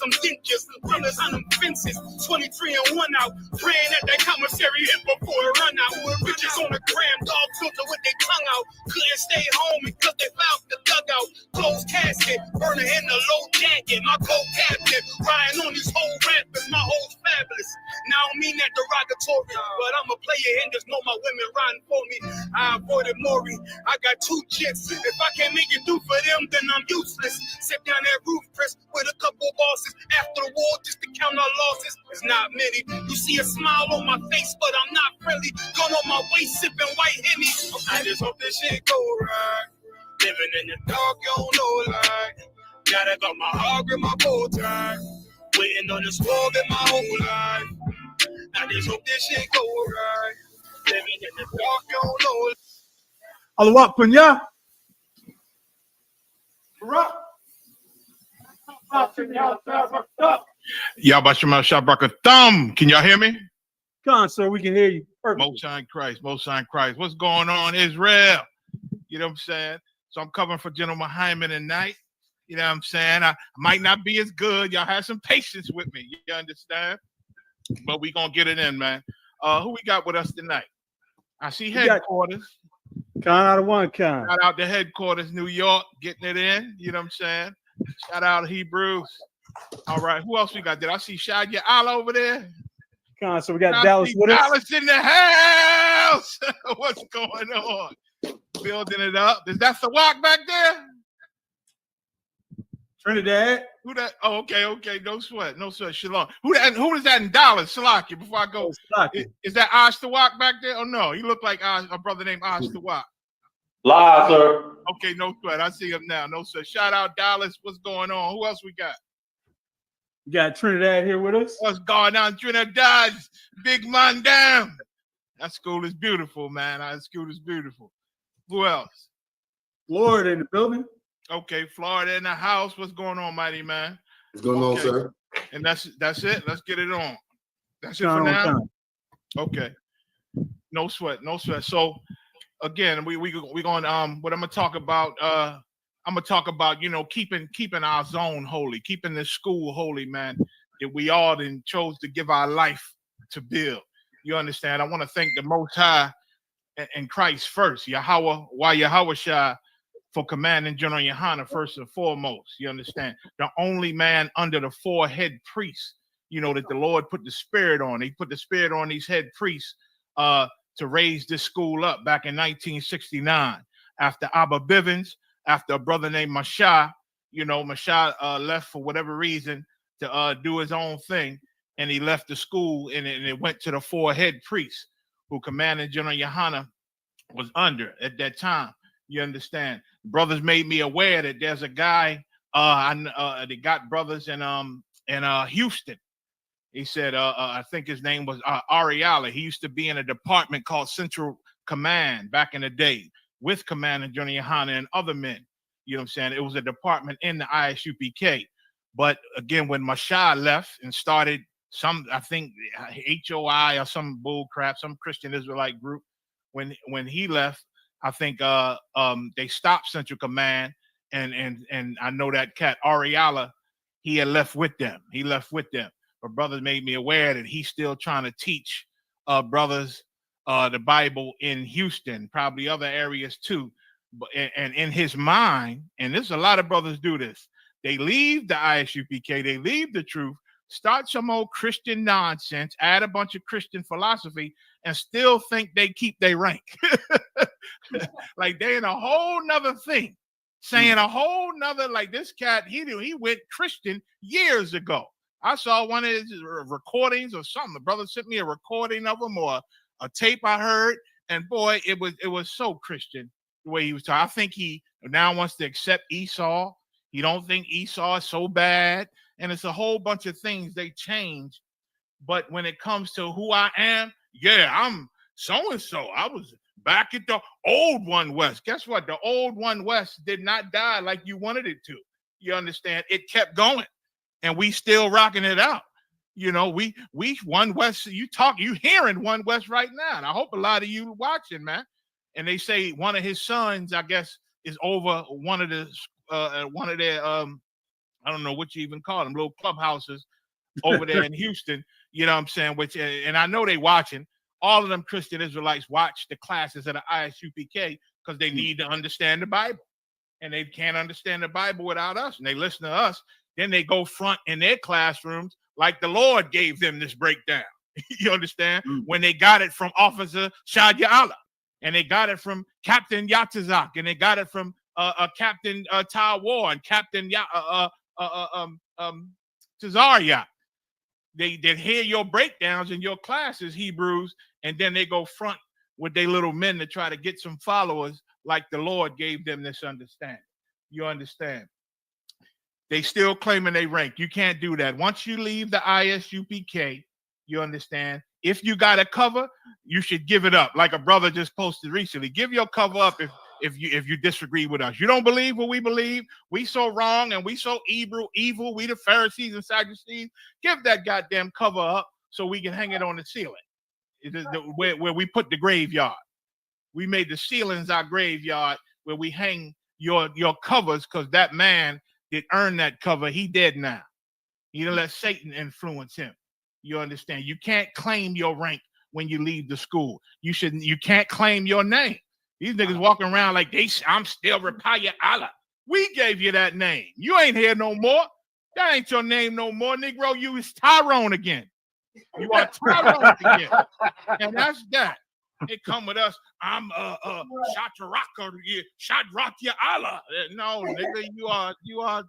some ninjas and brothers on them fences. 23 and 1 out, praying at that commissary hit before it run out. Bitches on the gram, dog filter with their tongue out. Couldn't stay home because they found the dugout. Closed casket, burner in the low jacket. My co-captain, riding on these whole rappers. My hoes fabulous. Now I don't mean that derogatory, but I'm a player and just know my women riding for me. I avoided Maury. I got 2 chicks. If I can't make it through for them, then I'm useless. Sit down that roof, Chris, with a couple bosses. After the war, just to count our losses. It's not many. You see a smile on my face, but I'm not friendly. Gun on my waist, sipping white Henny. I just hope this shit go right. Living in the dark, you don't know like. Gotta got my heart and my bow tie. Waiting on the squad in my whole life. I just hope this shit go right. Living in the dark, you don't know. Alawak punya. Yabashima Shabrakathum. Can y'all hear me? Come on, sir, we can hear you. Most High Christ, Most High Christ. What's going on, Israel? You know what I'm saying? So I'm covering for General Hyman tonight. You know what I'm saying? I might not be as good. Y'all have some patience with me. You understand? But we gonna get it in, man. Who we got with us tonight? I see headquarters. Count out of one count. Shout out to headquarters, New York, getting it in. You know what I'm saying? Shout out to Hebrews. All right, who else we got? Did I see Shadia Allah over there? Come on, so we got Dallas with us. Dallas in the house. What's going on? Building it up. Is that the walk back there? Trinidad. Who that? Oh, okay. No sweat. Shalom. Who is that in Dallas? Salaki, before I go. Is that Ash the walk back there? Oh no, he looked like a brother named Ash the walk. Live, sir. Okay, no sweat. I see him now. No sweat. Shout out Dallas. What's going on? Who else we got? You got Trinidad here with us. What's going on, Trinidad? Big man down. That school is beautiful, man. That school is beautiful. Who else? Florida in the building. Okay, Florida in the house. What's going on, mighty man? What's going on, sir? And that's it. Let's get it on. That's it for now. Okay. No sweat. So again, we going what I'm gonna talk about. I'm gonna talk about, you know, keeping our zone holy, keeping this school holy, man. That we all then chose to give our life to build. You understand? I want to thank the Most High and Christ first, Yahweh Shai, for commanding General Yohana first and foremost. You understand? The only man under the 4 head priests, you know, that the Lord put the spirit on. He put the spirit on these head priests to raise this school up back in 1969 after Abba Bivens. After a brother named Masha, you know, Masha left for whatever reason to do his own thing, and he left the school, and it went to the 4 head priests who commanded General Yohana was under at that time. You understand? Brothers made me aware that there's a guy they got brothers in Houston. He said I think his name was Ariala. He used to be in a department called Central Command back in the day, with Commander Johnny Yohana and other men. You know what I'm saying? It was a department in the Isupk. But again, when Masha left and started some, I think HOI or some bull crap, some Christian Israelite group, when he left, I think they stopped Central Command, and I know that cat Ariala, he had left with them. But brothers made me aware that he's still trying to teach brothers the Bible in Houston, probably other areas too. But and in his mind, and there's a lot of brothers do this, they leave the Isupk, they leave the truth, start some old Christian nonsense, add a bunch of Christian philosophy, and still think they keep their rank. Like they in a whole nother thing, saying a whole nother, like this cat, he went Christian years ago. I saw one of his recordings or something. The brother sent me a recording of him or a tape I heard, and boy, it was so Christian the way he was talking. I think he now wants to accept Esau. He don't think Esau is so bad, and it's a whole bunch of things they change. But when it comes to who I am, yeah, I'm so and so. I was back at the old One West. Guess what? The old One West did not die like you wanted it to. You understand? It kept going, and we still rocking it out. You know, we One West, you hearing One West right now. And I hope a lot of you watching, man. And they say one of his sons, I guess, is over one of their I don't know what you even call them, little clubhouses over there in Houston, you know what I'm saying? Which, and I know they watching. All of them Christian Israelites watch the classes at the ISUPK because they need to understand the Bible. And they can't understand the Bible without us. And they listen to us. Then they go front in their classrooms like the Lord gave them this breakdown. You understand? When they got it from Officer Shadia Allah, and they got it from Captain Yatazak, and they got it from Captain Tawar and Captain Tazaria. They hear your breakdowns in your classes, Hebrews, and then they go front with their little men to try to get some followers like the Lord gave them this understanding. You understand? They still claiming they rank. You can't do that. Once you leave the ISUPK, you understand? If you got a cover, you should give it up. Like a brother just posted recently. Give your cover up if you disagree with us. You don't believe what we believe. We so wrong and we so evil. We the Pharisees and Sadducees. Give that goddamn cover up so we can hang it on the ceiling. Where we put the graveyard. We made the ceilings our graveyard where we hang your covers because that man did earn that cover. He dead now. You don't let Satan influence him. You understand? You can't claim your rank when you leave the school. You can't claim your name. These niggas walking around like I'm still Rapaya Allah. We gave you that name. You ain't here no more. That ain't your name no more, Negro. You is Tyrone again. You are Tyrone again. And that's that. They come with us. I'm Shadrach Allah. No, nigga, you are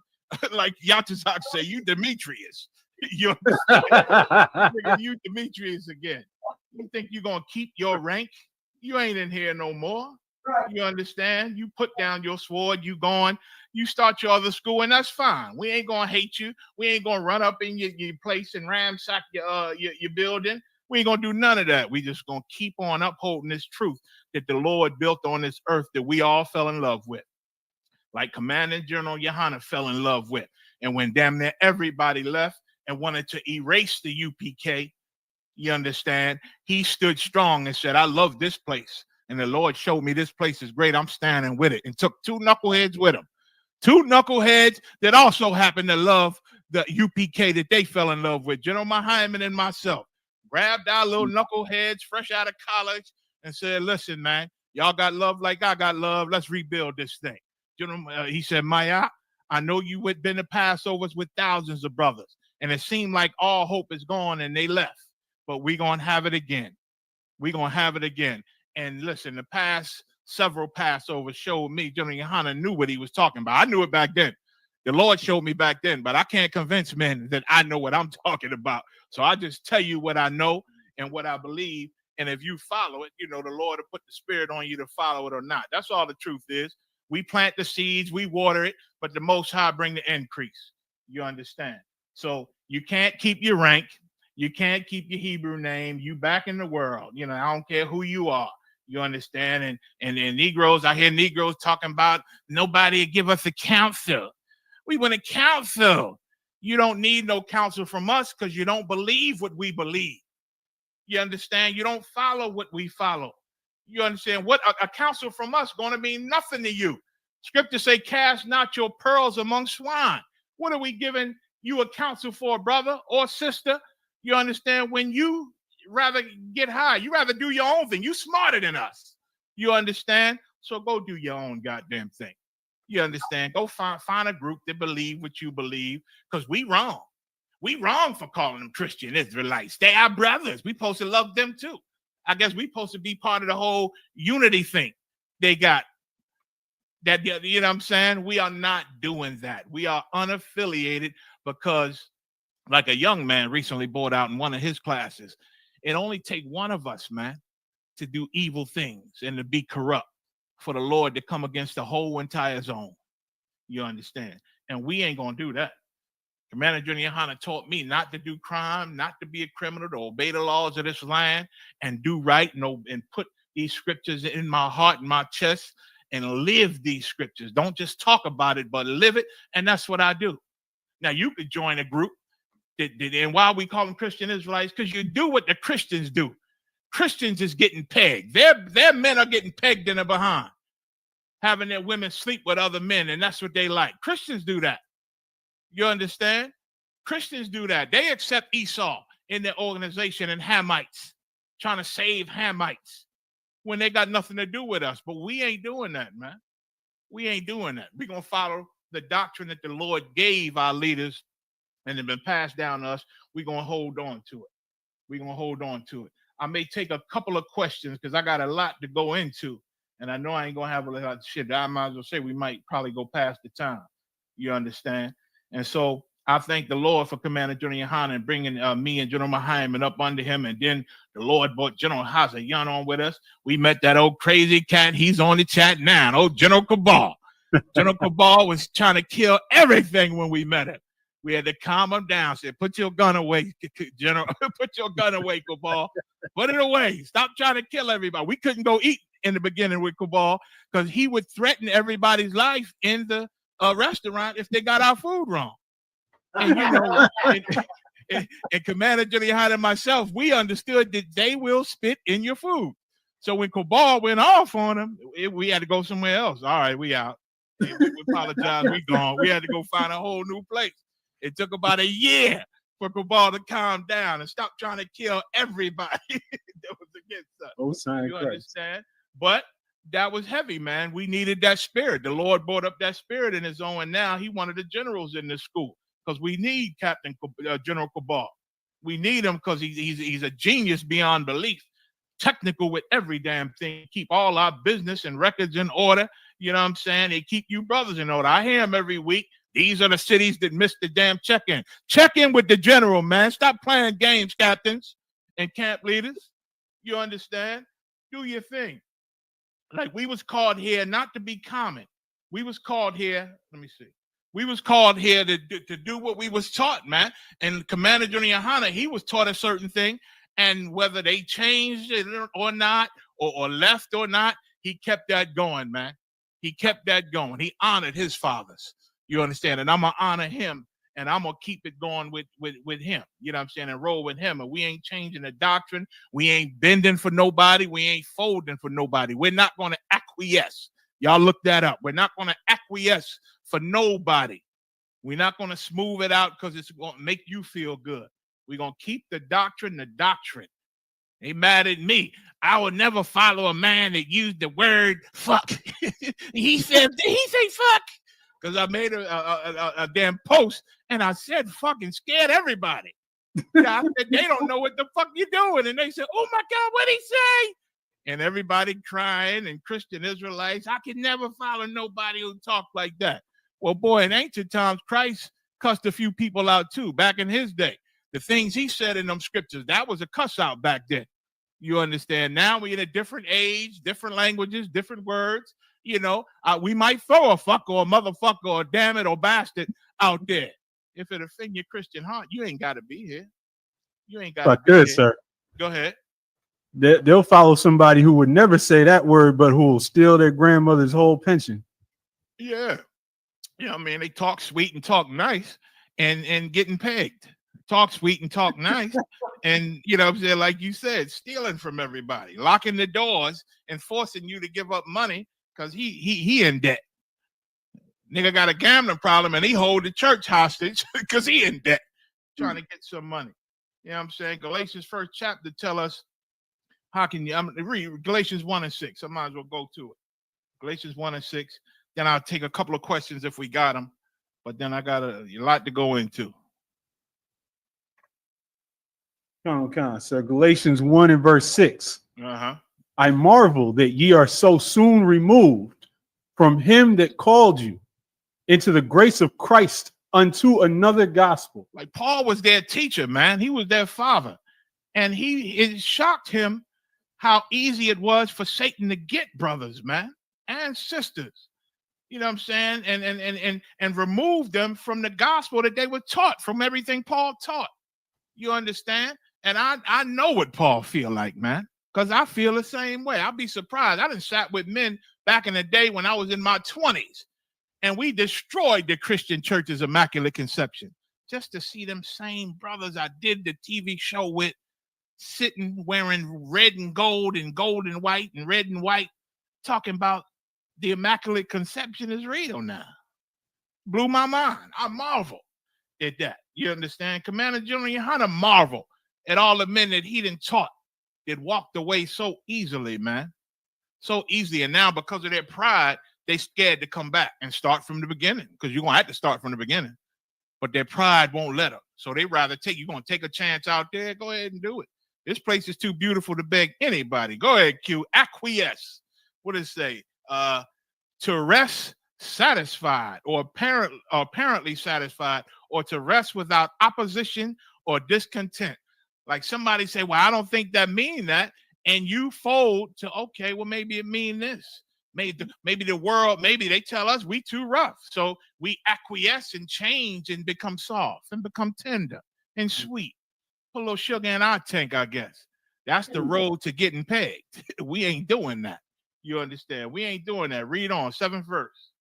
like Yatazak say, you Demetrius. You Demetrius again. You think you're gonna keep your rank? You ain't in here no more. You understand? You put down your sword, you gone, you start your other school, and that's fine. We ain't gonna hate you. We ain't gonna run up in your place and ransack your building. We ain't gonna do none of that. We just gonna keep on upholding this truth that the Lord built on this earth that we all fell in love with. Like Commander General Yohana fell in love with. And when damn near everybody left and wanted to erase the UPK, you understand, he stood strong and said, I love this place. And the Lord showed me this place is great. I'm standing with it. And took two knuckleheads with him. Two knuckleheads that also happened to love the UPK that they fell in love with. General Hyman and myself grabbed our little knuckleheads fresh out of college and said, listen, man, y'all got love like I got love. Let's rebuild this thing. He said, Mayak, I know you had been to Passovers with thousands of brothers, and it seemed like all hope is gone and they left. But we're going to have it again. We're going to have it again. And listen, the past several Passovers showed me, General Yohana knew what he was talking about. I knew it back then. The Lord showed me back then, but I can't convince men that I know what I'm talking about. So I just tell you what I know and what I believe. And if you follow it, you know, the Lord will put the spirit on you to follow it or not. That's all the truth is. We plant the seeds, we water it, but the Most High bring the increase. You understand? So you can't keep your rank. You can't keep your Hebrew name. You back in the world. You know, I don't care who you are. You understand? And Negroes, I hear Negroes talking about nobody give us a counsel. We want a counsel. You don't need no counsel from us because you don't believe what we believe. You understand? You don't follow what we follow. You understand? What a counsel from us going to mean nothing to you. Scripture say, cast not your pearls among swine. What are we giving you a counsel for, brother or sister? You understand? When you rather get high, you rather do your own thing. You smarter than us. You understand? So go do your own goddamn thing. You understand? Go find a group that believe what you believe, because we wrong. We wrong for calling them Christian Israelites. They are brothers. We supposed to love them too. I guess we supposed to be part of the whole unity thing they got. That, you know what I'm saying? We are not doing that. We are unaffiliated because, like a young man recently brought out in one of his classes, it only take one of us, man, to do evil things and to be corrupt for the Lord to come against the whole entire zone. You understand? And we ain't going to do that. Commander Junior Yohana taught me not to do crime, not to be a criminal, to obey the laws of this land and do right and put these scriptures in my heart and my chest and live these scriptures. Don't just talk about it, but live it. And that's what I do. Now, you could join a group and why we call them Christian Israelites, because you do what the Christians do. Christians is getting pegged. Their men are getting pegged in the behind, having their women sleep with other men, and that's what they like. Christians do that. You understand? Christians do that. They accept Esau in their organization and Hamites, trying to save Hamites when they got nothing to do with us. But we ain't doing that, man. We ain't doing that. We're going to follow the doctrine that the Lord gave our leaders and have been passed down to us. We're going to hold on to it. We're going to hold on to it. I may take a couple of questions because I got a lot to go into. And I know I ain't going to have a lot of shit. I might as well say we might probably go past the time. You understand? And so I thank the Lord for Commander General Yohana and bringing me and General Hyman up under him. And then the Lord brought General Hazayan on with us. We met that old crazy cat. He's on the chat now. Old General Cabal. General Cabal was trying to kill everything when we met him. We had to calm him down. Said, put your gun away, General. Put your gun away, Cabal. Put it away. Stop trying to kill everybody. We couldn't go eat in the beginning with Cabal because he would threaten everybody's life in the restaurant if they got our food wrong. And you know, and Commander Juliana and myself, we understood that they will spit in your food. So when Cabal went off on him, we had to go somewhere else. All right, we out. We apologize. We gone. We had to go find a whole new place. It took about a year for Cabal to calm down and stop trying to kill everybody that was against us. You understand? But that was heavy, man. We needed that spirit. The Lord brought up that spirit in his own, and now he one of the generals in this school because we need General Cabal. We need him because he's a genius beyond belief, technical with every damn thing. Keep all our business and records in order. You know what I'm saying? They keep you brothers in order. I hear him every week. These are the cities that missed the damn check-in. Check in with the general, man. Stop playing games, captains and camp leaders. You understand? Do your thing. Like we was called here not to be common. We was called here. Let me see. We was called here to do what we was taught, man. And Commander Junior Yohana, he was taught a certain thing. And whether they changed it or not, or left or not, he kept that going, man. He kept that going. He honored his fathers. You understand? And I'm going to honor him. And I'm going to keep it going with him. You know what I'm saying? And roll with him. And we ain't changing the doctrine. We ain't bending for nobody. We ain't folding for nobody. We're not going to acquiesce. Y'all look that up. We're not going to acquiesce for nobody. We're not going to smooth it out because it's going to make you feel good. We're going to keep the doctrine. They mad at me. I would never follow a man that used the word fuck. He said fuck. Because I made a damn post and I said fucking scared everybody. I said, they don't know what the fuck you doing. And they said, oh my God, what'd he say? And everybody crying and Christian Israelites, I can never follow nobody who talked like that. Well, boy, in ancient times, Christ cussed a few people out too, back in his day. The things he said in them scriptures, that was a cuss out back then. You understand? Now we're in a different age, different languages, different words. You know, we might throw a fuck or a motherfucker or damn it or bastard out there. If it offend your Christian heart, you ain't got to be here. You ain't got to be here. Sir. Go ahead. They'll follow somebody who would never say that word, but who will steal their grandmother's whole pension. Yeah. You know, I mean, they talk sweet and talk nice and getting pegged. Talk sweet and talk nice. And, you know what I'm saying, like you said, stealing from everybody, locking the doors and forcing you to give up money because he in debt. Nigga got a gambling problem and he hold the church hostage because he in debt, trying to get some money. You know what I'm saying? Galatians 1st chapter tell us how can you, I'm going to read Galatians 1 and 6. I might as well go to it. Galatians 1 and 6. Then I'll take a couple of questions if we got them. But then I got a lot to go into. Come on. So Galatians 1 and verse 6. Uh-huh. I marvel that ye are so soon removed from him that called you into the grace of Christ unto another gospel. Like Paul was their teacher, man. He was their father. And it shocked him how easy it was for Satan to get brothers, man, and sisters. You know what I'm saying? And remove them from the gospel that they were taught, from everything Paul taught. You understand? And I know what Paul feel like, man, because I feel the same way. I'll be surprised. I done sat with men back in the day when I was in my 20s, and we destroyed the Christian church's Immaculate Conception just to see them same brothers I did the TV show with sitting wearing red and gold and white and red and white, talking about the Immaculate Conception is real now. Blew my mind. I marvel. at that. You understand? Commander General Yohana marvel at all the men that he done taught that walked away so easily, man. So easily. And now because of their pride, they scared to come back and start from the beginning, because you're going to have to start from the beginning. But their pride won't let them. So they rather you're going to take a chance out there, go ahead and do it. This place is too beautiful to beg anybody. Go ahead, Q. Acquiesce. What does it say? To rest satisfied, or apparently satisfied, or to rest without opposition or discontent. Like somebody say, well, I don't think that mean that. And you fold to, okay, well, maybe it mean this. Maybe the world, maybe they tell us we too rough. So we acquiesce and change and become soft and become tender and sweet. Put a little sugar in our tank, I guess. That's the road to getting pegged. We ain't doing that. You understand? We ain't doing that. Read on, 7th verse.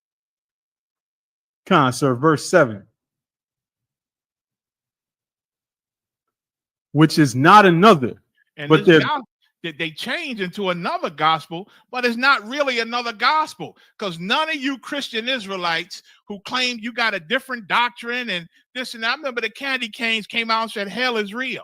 Sir, verse 7. Which is not another. And but they change into another gospel, but it's not really another gospel, because none of you Christian Israelites who claim you got a different doctrine and this and that. I remember the candy canes came out and said hell is real,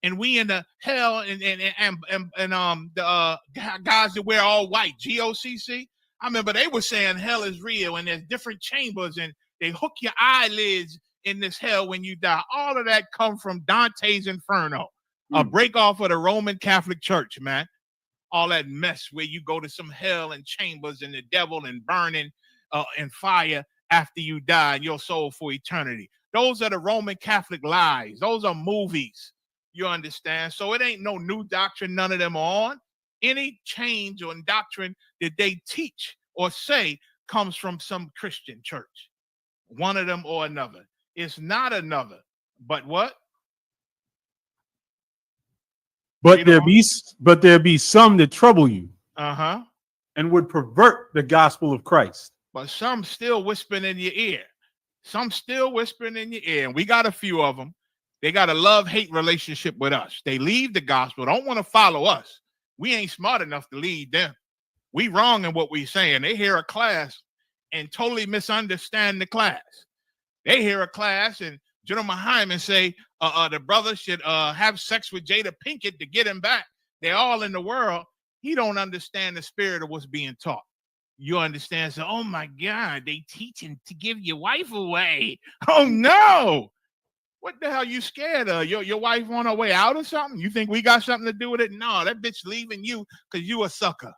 and we in the hell and the guys that wear all white, GOCC. I remember they were saying hell is real and there's different chambers and they hook your eyelids in this hell when you die. All of that come from Dante's Inferno. A break off of the Roman Catholic Church, man. All that mess where you go to some hell and chambers and the devil and burning and fire after you die in your soul for eternity. Those are the Roman Catholic lies. Those are movies. You understand? So it ain't no new doctrine. None of them are on. Any change or doctrine that they teach or say comes from some Christian church. One of them or another. It's not another. But what? But there be some that trouble you, and would pervert the gospel of Christ. But some still whispering in your ear. Some still whispering in your ear, and we got a few of them. They got a love-hate relationship with us. They leave the gospel, don't want to follow us. We ain't smart enough to lead them. We wrong in what we saying. They hear a class and totally misunderstand the class. They hear a class and General Hyman say the brother should have sex with Jada Pinkett to get him back. They're all in the world. He don't understand the spirit of what's being taught. You understand? So, oh my God, they teaching to give your wife away. Oh no. What the hell you scared of? Your wife on her way out or something? You think we got something to do with it? No, that bitch leaving you because you a sucker.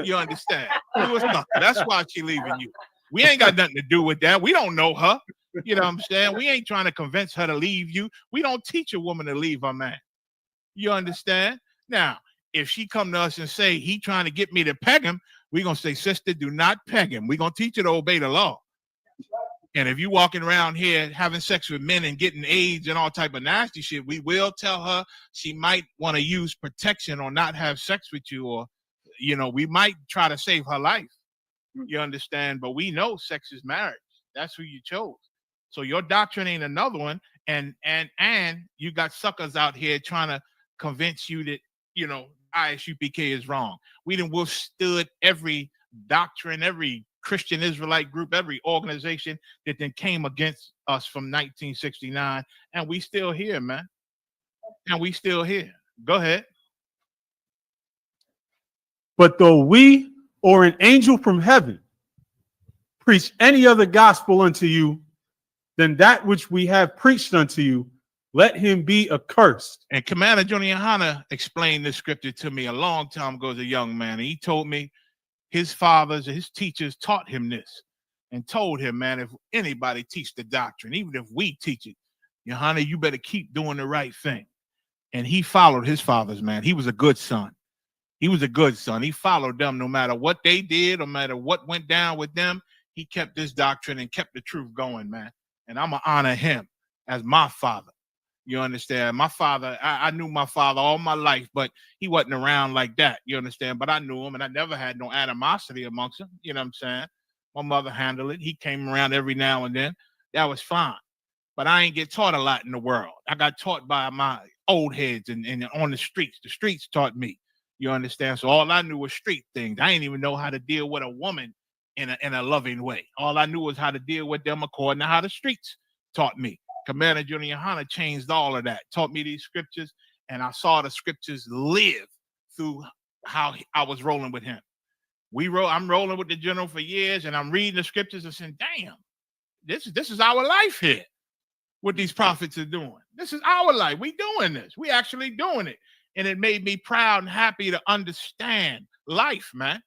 You understand? You a sucker. That's why she leaving you. We ain't got nothing to do with that. We don't know her. You know what I'm saying? We ain't trying to convince her to leave you. We don't teach a woman to leave her man. You understand? Now, if she come to us and say he trying to get me to peg him, we're going to say, sister, do not peg him. We're going to teach you to obey the law. And if you walking around here having sex with men and getting AIDS and all type of nasty shit, we will tell her she might want to use protection or not have sex with you, or, you know, we might try to save her life. You understand? But we know sex is marriage. That's who you chose. So your doctrine ain't another one. And you got suckers out here trying to convince you that, you know, Isupk is wrong. We done withstood every doctrine, every Christian Israelite group, every organization that then came against us from 1969. And we still here, man. And we still here. Go ahead. But though we or an angel from heaven preach any other gospel unto you than that which we have preached unto you, let him be accursed. And Commander Johnny Yohana explained this scripture to me a long time ago as a young man. And he told me his fathers and his teachers taught him this and told him, man, if anybody teach the doctrine, even if we teach it, Yohana, you better keep doing the right thing. And he followed his fathers, man. He was a good son. He was a good son. He followed them no matter what they did, no matter what went down with them. He kept this doctrine and kept the truth going, man. And I'm going to honor him as my father. You understand? My father, I knew my father all my life, but he wasn't around like that. You understand? But I knew him, and I never had no animosity amongst them. You know what I'm saying? My mother handled it. He came around every now and then. That was fine. But I ain't get taught a lot in the world. I got taught by my old heads and on the streets. The streets taught me. You understand? So all I knew was street things. I didn't even know how to deal with a woman in a loving way. All I knew was how to deal with them according to how the streets taught me. Commander Junior Hunter changed all of that, taught me these scriptures, and I saw the scriptures live through how I was rolling with him. I'm rolling with the general for years, and I'm reading the scriptures and saying, damn, this is our life here. What these prophets are doing. This is our life. We doing this. We actually doing it. And it made me proud and happy to understand life, man.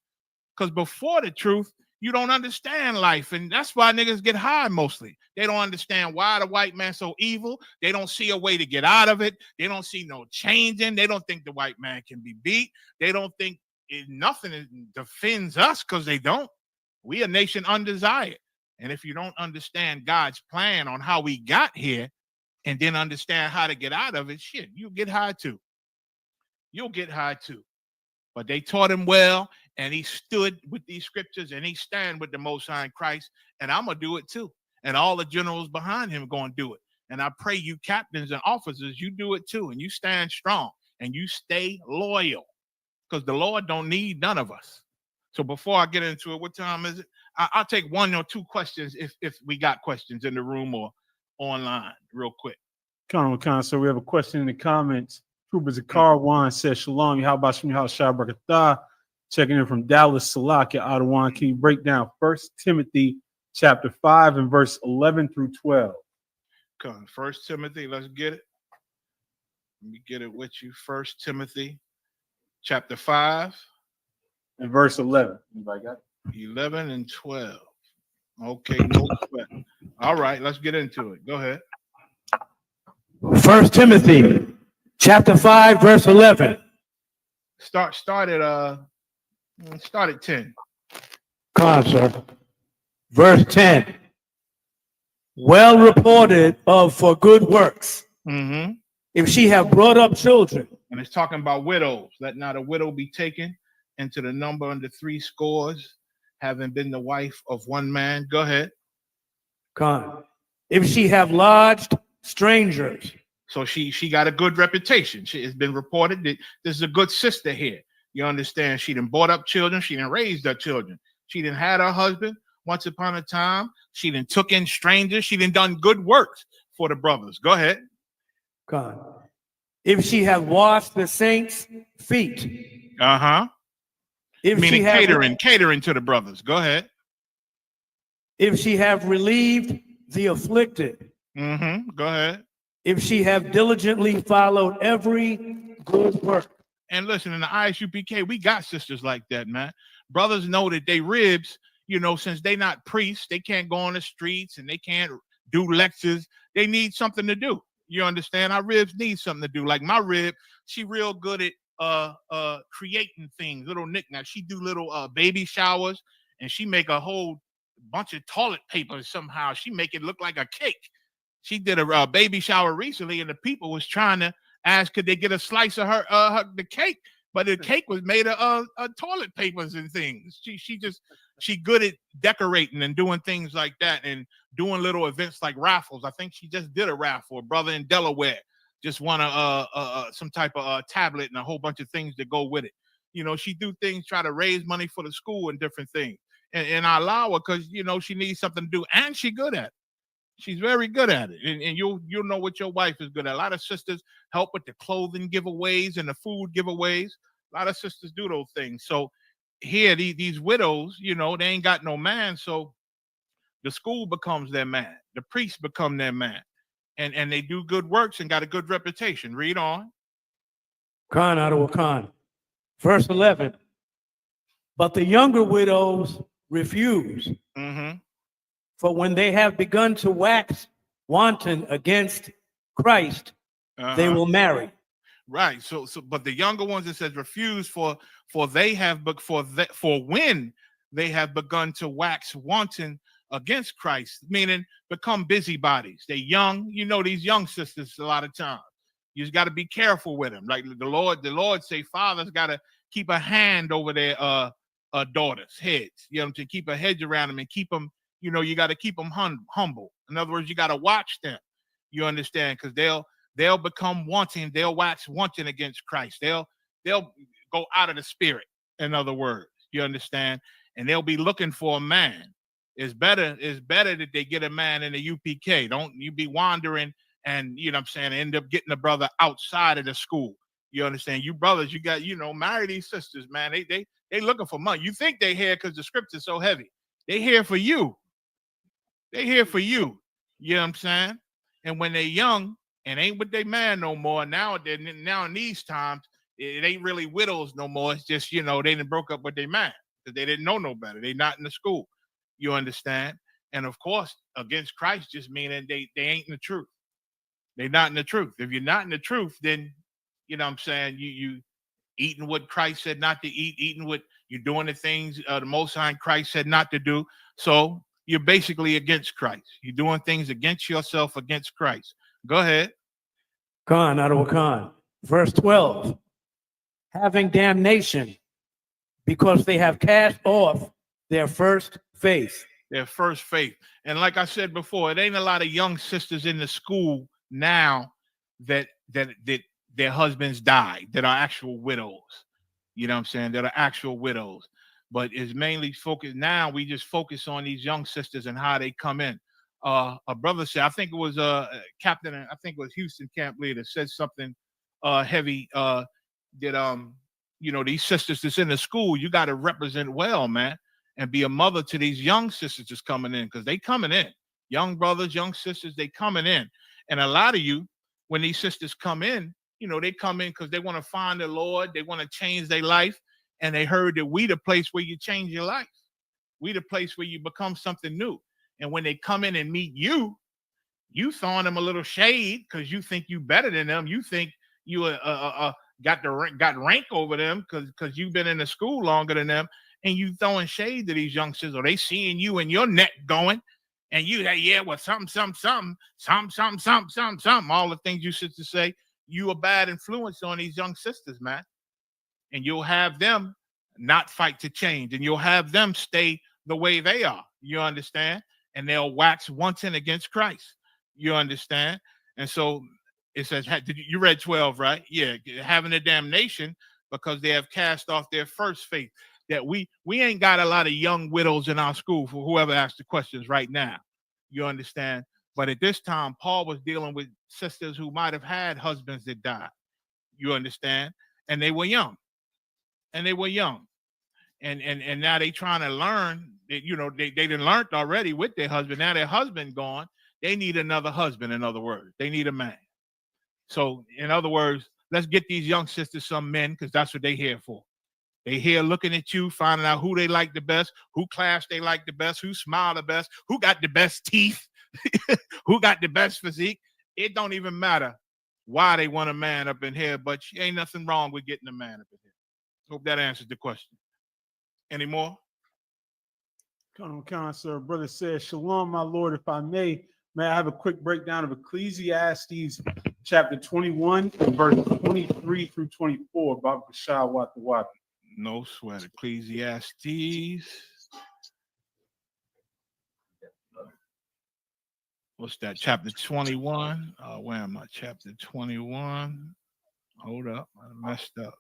Because before the truth, you don't understand life. And that's why niggas get high mostly. They don't understand why the white man's so evil. They don't see a way to get out of it. They don't see no changing. They don't think the white man can be beat. They don't think nothing defends us because they don't. We a nation undesired. And if you don't understand God's plan on how we got here and then understand how to get out of it, shit, you'll get high too. You'll get high too. But they taught him well, and he stood with these scriptures, and he stand with the Most High in Christ, and I'm going to do it too. And all the generals behind him going to do it. And I pray you captains and officers, you do it too, and you stand strong, and you stay loyal, because the Lord don't need none of us. So before I get into it, what time is it? I'll take one or two questions if we got questions in the room or online real quick. Con. So we have a question in the comments. Trooper Zakar says, Shalom, how about you? How Shabrakatah? Checking in from Dallas, Salakia, Ottawa. Can you break down 1 Timothy chapter 5 and verse 11 through 12? Come, 1 Timothy, let's get it. Let me get it with you. 1 Timothy chapter 5 and verse 11. Anybody got it? 11 and 12. Okay, no sweat. All right, let's get into it. Go ahead. 1 Timothy chapter 5, verse 11. Start at 10. Come on, sir. Verse 10. Well reported of for good works. Mm-hmm. If she have brought up children. And it's talking about widows. Let not a widow be taken into the number under 70, having been the wife of one man. Go ahead. Come on. If she have lodged strangers. So she got a good reputation. She has been reported that this is a good sister here. You understand? She done brought up children. She done raised her children. She done had her husband once upon a time. She done took in strangers. She done done good works for the brothers. Go ahead. Come on. If she have washed the saints' feet. Uh-huh. Meaning catering to the brothers. Go ahead. If she have relieved the afflicted. Mm-hmm. Go ahead. If she have diligently followed every good work. And listen, in the Isupk, we got sisters like that, man. Brothers know that they ribs, since they not priests, they can't go on the streets and they can't do lectures. They need something to do. You understand? Our ribs need something to do. Like my rib, she real good at creating things, little knickknacks. She do little baby showers, and she make a whole bunch of toilet paper somehow. She make it look like a cake. She did a baby shower recently, and the people was trying to ask could they get a slice of the cake, but the cake was made of toilet papers and things. She good at decorating and doing things like that, and doing little events like raffles. I think she just did a raffle. A brother in Delaware just won some type of tablet and a whole bunch of things that go with it. She do things, try to raise money for the school and different things. And I allow her because she needs something to do, and she good at it. She's very good at it, and you'll know what your wife is good at. A lot of sisters help with the clothing giveaways and the food giveaways. A lot of sisters do those things. So here, these widows, they ain't got no man, so the school becomes their man. The priests become their man, and they do good works and got a good reputation. Read on. Khan out of Khan. Verse 11. But the younger widows refuse. Mm-hmm. For when they have begun to wax wanton against Christ, they will marry. Right. So, but the younger ones, it says refuse for when they have begun to wax wanton against Christ, meaning become busybodies. They young, these young sisters a lot of times. You just got to be careful with them. Like the Lord say, fathers got to keep a hand over their daughters' heads. To keep a hedge around them and keep them. You got to keep them humble. In other words, you got to watch them. You understand? Because they'll become wanting. They'll wax wanting against Christ. They'll go out of the spirit. In other words, you understand? And they'll be looking for a man. It's better that they get a man in the UPK. Don't you be wandering and, you know what I'm saying, end up getting a brother outside of the school. You understand? You brothers, you got, marry these sisters, man. They looking for money. You think they here because the scripture's so heavy. They here for you. They here for you. You know what I'm saying? And when they're young and ain't with their man no more, now in these times, it ain't really widows no more. It's just, they done broke up with their man because they didn't know no better. They not in the school. You understand? And of course, against Christ just meaning they ain't in the truth. They're not in the truth. If you're not in the truth, then, you know what I'm saying, you eating what Christ said not to eat, eating what you're doing the things the Most High Christ said not to do. So you're basically against Christ. You're doing things against yourself, against Christ. Go ahead. Khan, Khan. Verse 12. Having damnation because they have cast off their first faith. Their first faith. And like I said before, it ain't a lot of young sisters in the school now that their husbands died, that are actual widows. You know what I'm saying? That are actual widows. But it's mainly focused now. We just focus on these young sisters and how they come in. A brother said, I think it was Captain, I think it was Houston camp leader, said something heavy that these sisters that's in the school, you got to represent well, man, and be a mother to these young sisters that's coming in, because they coming in. Young brothers, young sisters, they coming in. And a lot of you, when these sisters come in, they come in because they want to find the Lord. They want to change their life. And they heard that we the place where you change your life. We the place where you become something new. And when they come in and meet you, you throwing them a little shade because you think you better than them. You think you got rank over them because you've been in the school longer than them. And you throwing shade to these youngsters, or they seeing you and your neck going. And you say, yeah, well, something, all the things you sit to say, you a bad influence on these young sisters, man. And you'll have them not fight to change, and you'll have them stay the way they are. You understand? And they'll wax wanton against Christ. You understand? And so it says, you read 12, right? Yeah, having a damnation because they have cast off their first faith. That we ain't got a lot of young widows in our school, for whoever asked the questions right now. You understand? But at this time, Paul was dealing with sisters who might have had husbands that died. You understand? And they were young. And now they trying to learn that, they didn't learn already with their husband. Now their husband gone. They need another husband, in other words. They need a man. So, in other words, let's get these young sisters some men, because that's what they here for. They here looking at you, finding out who they like the best, who class they like the best, who smile the best, who got the best teeth, who got the best physique. It don't even matter why they want a man up in here, but ain't nothing wrong with getting a man up in here. Hope that answers the question. Any more? Come on, sir. Brother says, Shalom, my Lord, if I may I have a quick breakdown of Ecclesiastes chapter 21, verse 23 through 24, Baba Bashar Watawati. No sweat. Ecclesiastes. What's that? Chapter 21. Where am I? Chapter 21. Hold up. I messed up.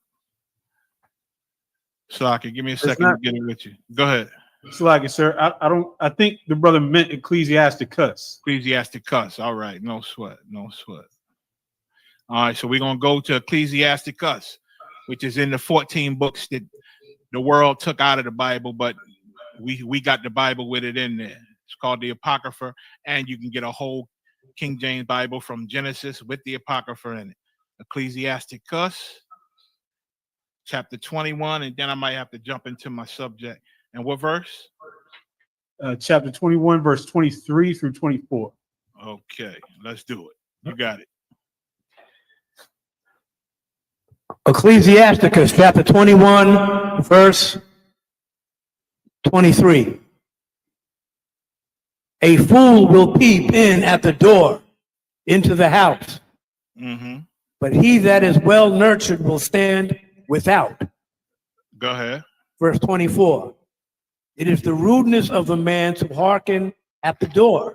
Slaki, give me a second to get it with you. Go ahead. Slaki, sir. I think the brother meant Ecclesiasticus. Ecclesiasticus. All right. No sweat. No sweat. All right. So we're going to go to Ecclesiasticus, which is in the 14 books that the world took out of the Bible, but we got the Bible with it in there. It's called the Apocrypha, and you can get a whole King James Bible from Genesis with the Apocrypha in it. Ecclesiasticus, chapter 21, and then I might have to jump into my subject. And what verse? Chapter 21, verse 23 through 24. Okay, let's do it. You got it. Ecclesiasticus chapter 21, verse 23. A fool will peep in at the door into the house, but he that is well nurtured will stand without. Go ahead. Verse 24. It is the rudeness of the man to hearken at the door,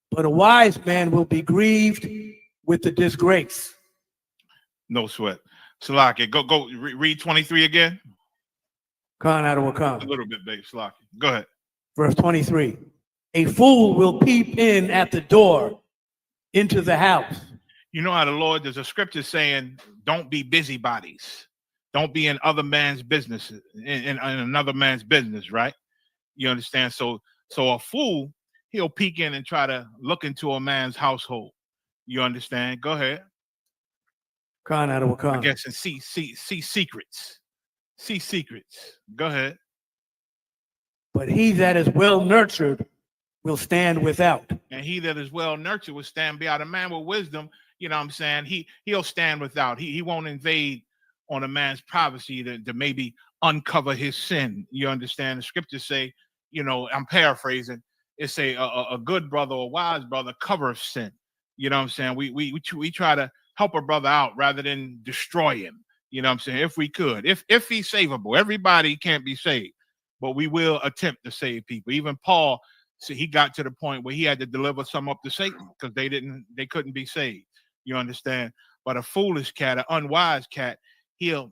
but a wise man will be grieved with the disgrace. No sweat. Salaki, go read 23 again. Khan out of a little bit, babe. Salaki. Go ahead. Verse 23. A fool will peep in at the door into the house. You know how the Lord, there's a scripture saying, don't be busybodies. Don't be in other man's business, in another man's business, right? You understand? So a fool, he'll peek in and try to look into a man's household. You understand? Go ahead. I guess, and see secrets. See secrets. Go ahead. But he that is well nurtured will stand without. And he that is well nurtured will stand beyond. A man with wisdom, you know what I'm saying? He'll stand without. He won't invade on a man's privacy to maybe uncover his sin. You understand? The scriptures say, you know, I'm paraphrasing. It say a good brother or wise brother covereth sin. You know what I'm saying? We try to help a brother out rather than destroy him. You know what I'm saying? If we could, if he's savable, everybody can't be saved, but we will attempt to save people. Even Paul, see, he got to the point where he had to deliver some up to Satan because they couldn't be saved. You understand? But a foolish cat, an unwise cat, he'll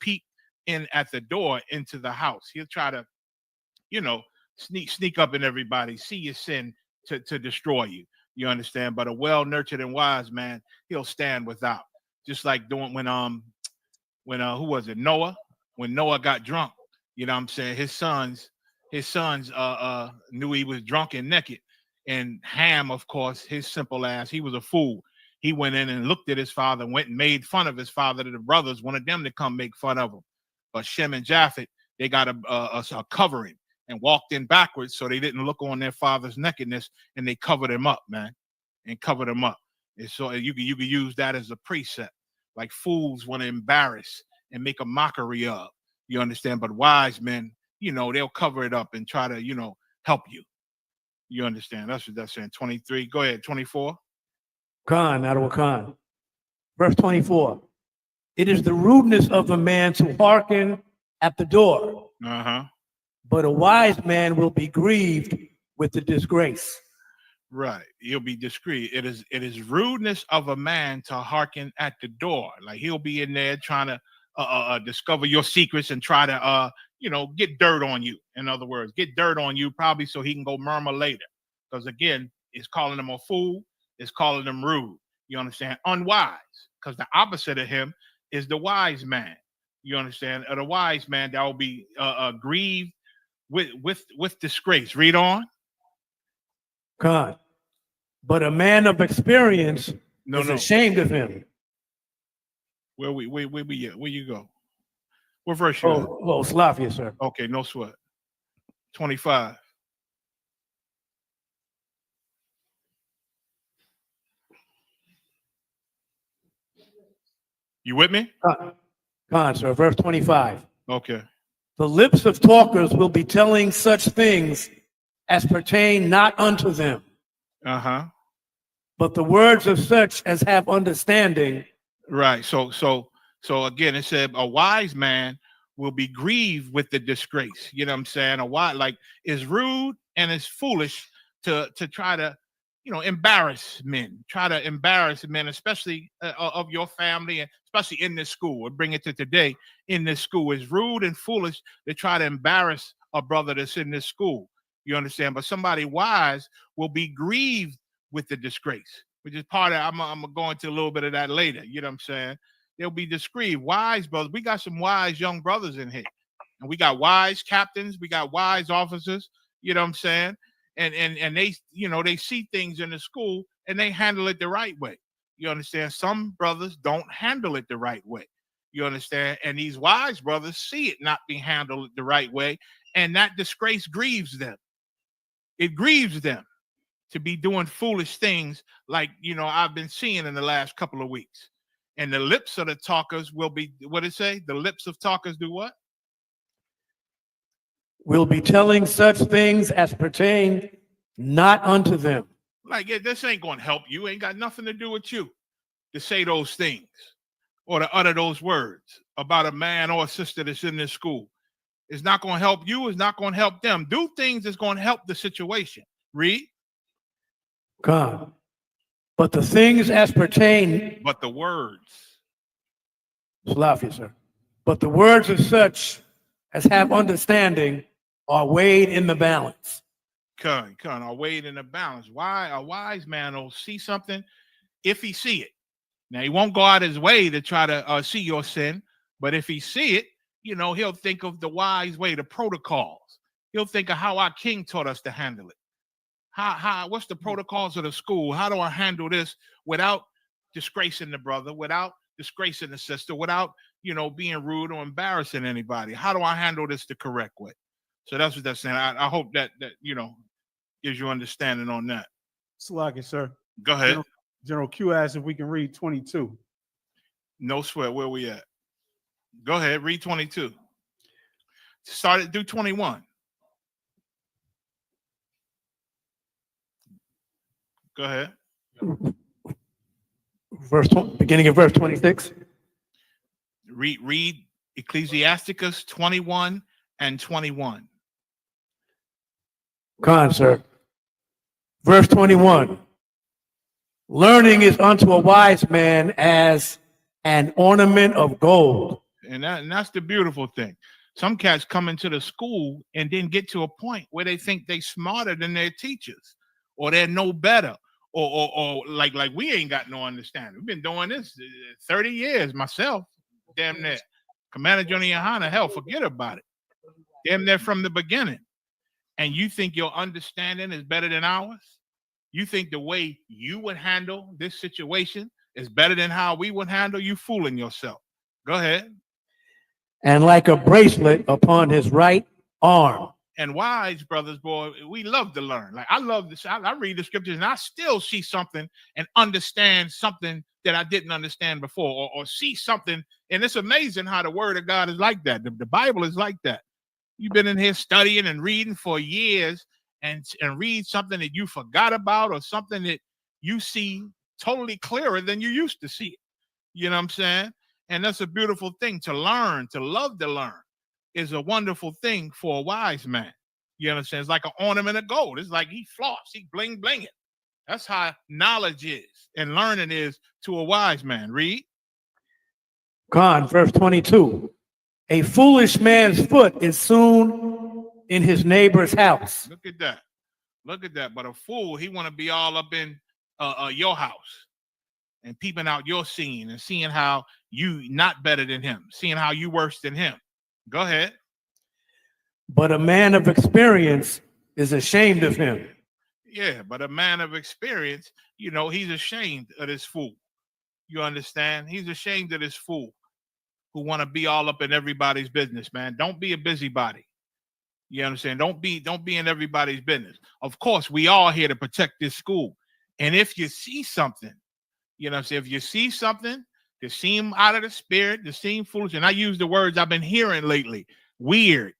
peek in at the door into the house. He'll try to, you know, sneak up in everybody, see your sin to destroy you. You understand? But a well-nurtured and wise man, he'll stand without. Just like doing when who was it? Noah. When Noah got drunk, you know what I'm saying? His sons knew he was drunk and naked. And Ham, of course, his simple ass, he was a fool. He went in and looked at his father and went and made fun of his father to the brothers, wanted them to come make fun of him. But Shem and Japheth, they got a covering and walked in backwards so they didn't look on their father's nakedness, and they covered him up, man, and covered him up. And so you could use that as a precept. Like fools want to embarrass and make a mockery of, you understand? But wise men, you know, they'll cover it up and try to, you know, help you. You understand? That's what that's saying. 23. Go ahead. 24. Khan. Verse 24. It is the rudeness of a man to hearken at the door. But a wise man will be grieved with the disgrace. Right. He'll be discreet. It is rudeness of a man to hearken at the door. Like he'll be in there trying to discover your secrets and try to you know, get dirt on you. In other words, get dirt on you probably so he can go murmur later. Because again, it's calling him a fool. It's calling him rude. You understand? Unwise. Because the opposite of him is the wise man. You understand? The wise man that will be grieved with disgrace. Read on. God. But a man of experience is ashamed of him. Where you go? What verse you at? Oh, Slavic, sir. Okay, no sweat. 25. You with me? Khan, sir. Verse 25. Okay. The lips of talkers will be telling such things as pertain not unto them. But the words of such as have understanding. Right. So again, it said a wise man will be grieved with the disgrace. You know what I'm saying? A wise, like, is rude and is foolish to try to, you know, embarrass men. Try to embarrass men, especially of your family, and especially in this school. We'll bring it to today. In this school, is rude and foolish to try to embarrass a brother that's in this school. You understand? But somebody wise will be grieved with the disgrace, which is part of, I'm gonna go into a little bit of that later. You know what I'm saying? They'll be discreet. Wise brothers. We got some wise young brothers in here. And we got wise captains, we got wise officers, you know what I'm saying? And they, you know, they see things in the school and they handle it the right way. You understand? Some brothers don't handle it the right way. You understand? And these wise brothers see it not being handled the right way, and that disgrace grieves them. It grieves them to be doing foolish things like, you know, I've been seeing in the last couple of weeks. And the lips of the talkers will be, what did it say? The lips of talkers do what? Will be telling such things as pertain not unto them. Like, yeah, this ain't going to help you. Ain't got nothing to do with you to say those things or to utter those words about a man or a sister that's in this school. It's not going to help you. It's not going to help them. Do things that's going to help the situation. Read. God. But the things as pertain. But the words. Slavic, sir. But the words of such as have understanding are weighed in the balance. Are weighed in the balance. Why? A wise man will see something if he see it. Now, he won't go out his way to try to see your sin, but if he see it, he'll think of the wise way, the protocols. He'll think of how our king taught us to handle it. What's the protocols of the school? How do I handle this without disgracing the brother, without disgracing the sister, without, being rude or embarrassing anybody? How do I handle this the correct way? So that's what that's saying. I hope that gives you understanding on that. Sluggish, sir. Go ahead. General Q asks if we can read 22. No sweat. Where we at? Go ahead. Read 22. Do 21. Go ahead. Beginning of verse 26. Read Ecclesiasticus 21 and 21. Khan, sir. Verse 21. Learning is unto a wise man as an ornament of gold. And that's the beautiful thing. Some cats come into the school and then get to a point where they think they're smarter than their teachers, or they're no better, or like we ain't got no understanding. We've been doing this 30 years myself. Damn near. Commander Johnny Yohana, hell, forget about it. Damn near from the beginning. And you think your understanding is better than ours? You think the way you would handle this situation is better than how we would handle? You fooling yourself. Go ahead. And like a bracelet upon his right arm. And wise brothers, boy, we love to learn. Like I love this. I read the scriptures and I still see something and understand something that I didn't understand before, or see something. And it's amazing how the word of God is like that. The Bible is like that. You've been in here studying and reading for years and read something that you forgot about, or something that you see totally clearer than you used to see it. You know what I'm saying? And that's a beautiful thing to learn, to love to learn. Is a wonderful thing for a wise man. You understand? It's like an ornament of gold. It's like he floss, he bling it. That's how knowledge is and learning is to a wise man. Read. Khan, verse 22. A foolish man's foot is soon in his neighbor's house. Look at that. Look at that. But a fool, he want to be all up in your house and peeping out your scene and seeing how you not better than him, seeing how you worse than him. Go ahead. But a man of experience is ashamed of him. Yeah, but a man of experience, he's ashamed of this fool. You understand? He's ashamed of this fool who want to be all up in everybody's business, man. Don't be a busybody. You understand? Don't be in everybody's business. Of course, we all here to protect this school. And if you see something, if you see something that seem out of the spirit, that seem foolish, and I use the words I've been hearing lately, weird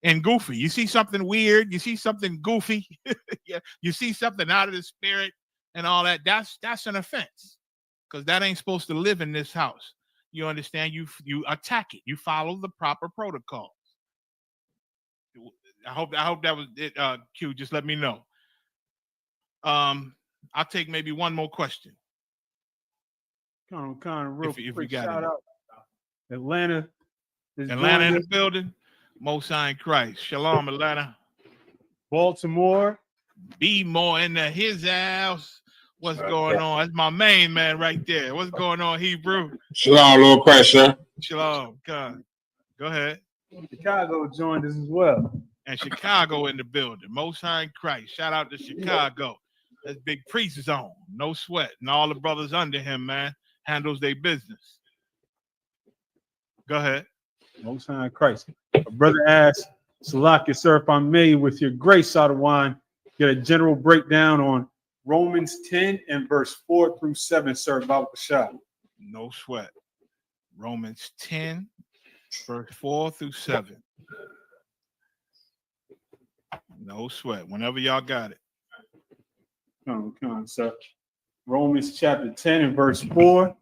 and goofy. You see something weird, you see something goofy, yeah, you see something out of the spirit and all that, that's an offense, because that ain't supposed to live in this house. You understand? You attack it. You follow the proper protocols. I hope that was it. Q, just let me know. I'll take maybe one more question. Real if quick, you got shout it. out Atlanta in the building. Most High in Christ. Shalom, Atlanta. Baltimore. Be more in his house. What's going on? That's my main man right there. What's going on, Hebrew? Shalom, Lord pressure. Shalom. Go ahead. Chicago joined us as well. And Chicago in the building. Most High in Christ. Shout out to Chicago. That's Big Priest zone. No sweat. And all the brothers under him, man, handles their business. Go ahead. Most High in Christ. A brother asked, Salaki, sir, if I may, with your grace, Sadawan, get a general breakdown on Romans 10 and verse 4 through 7, sir, about the shot. No sweat. Romans 10, verse 4 through 7. No sweat. Whenever y'all got it. Come on, sir. Romans chapter 10 and verse 4.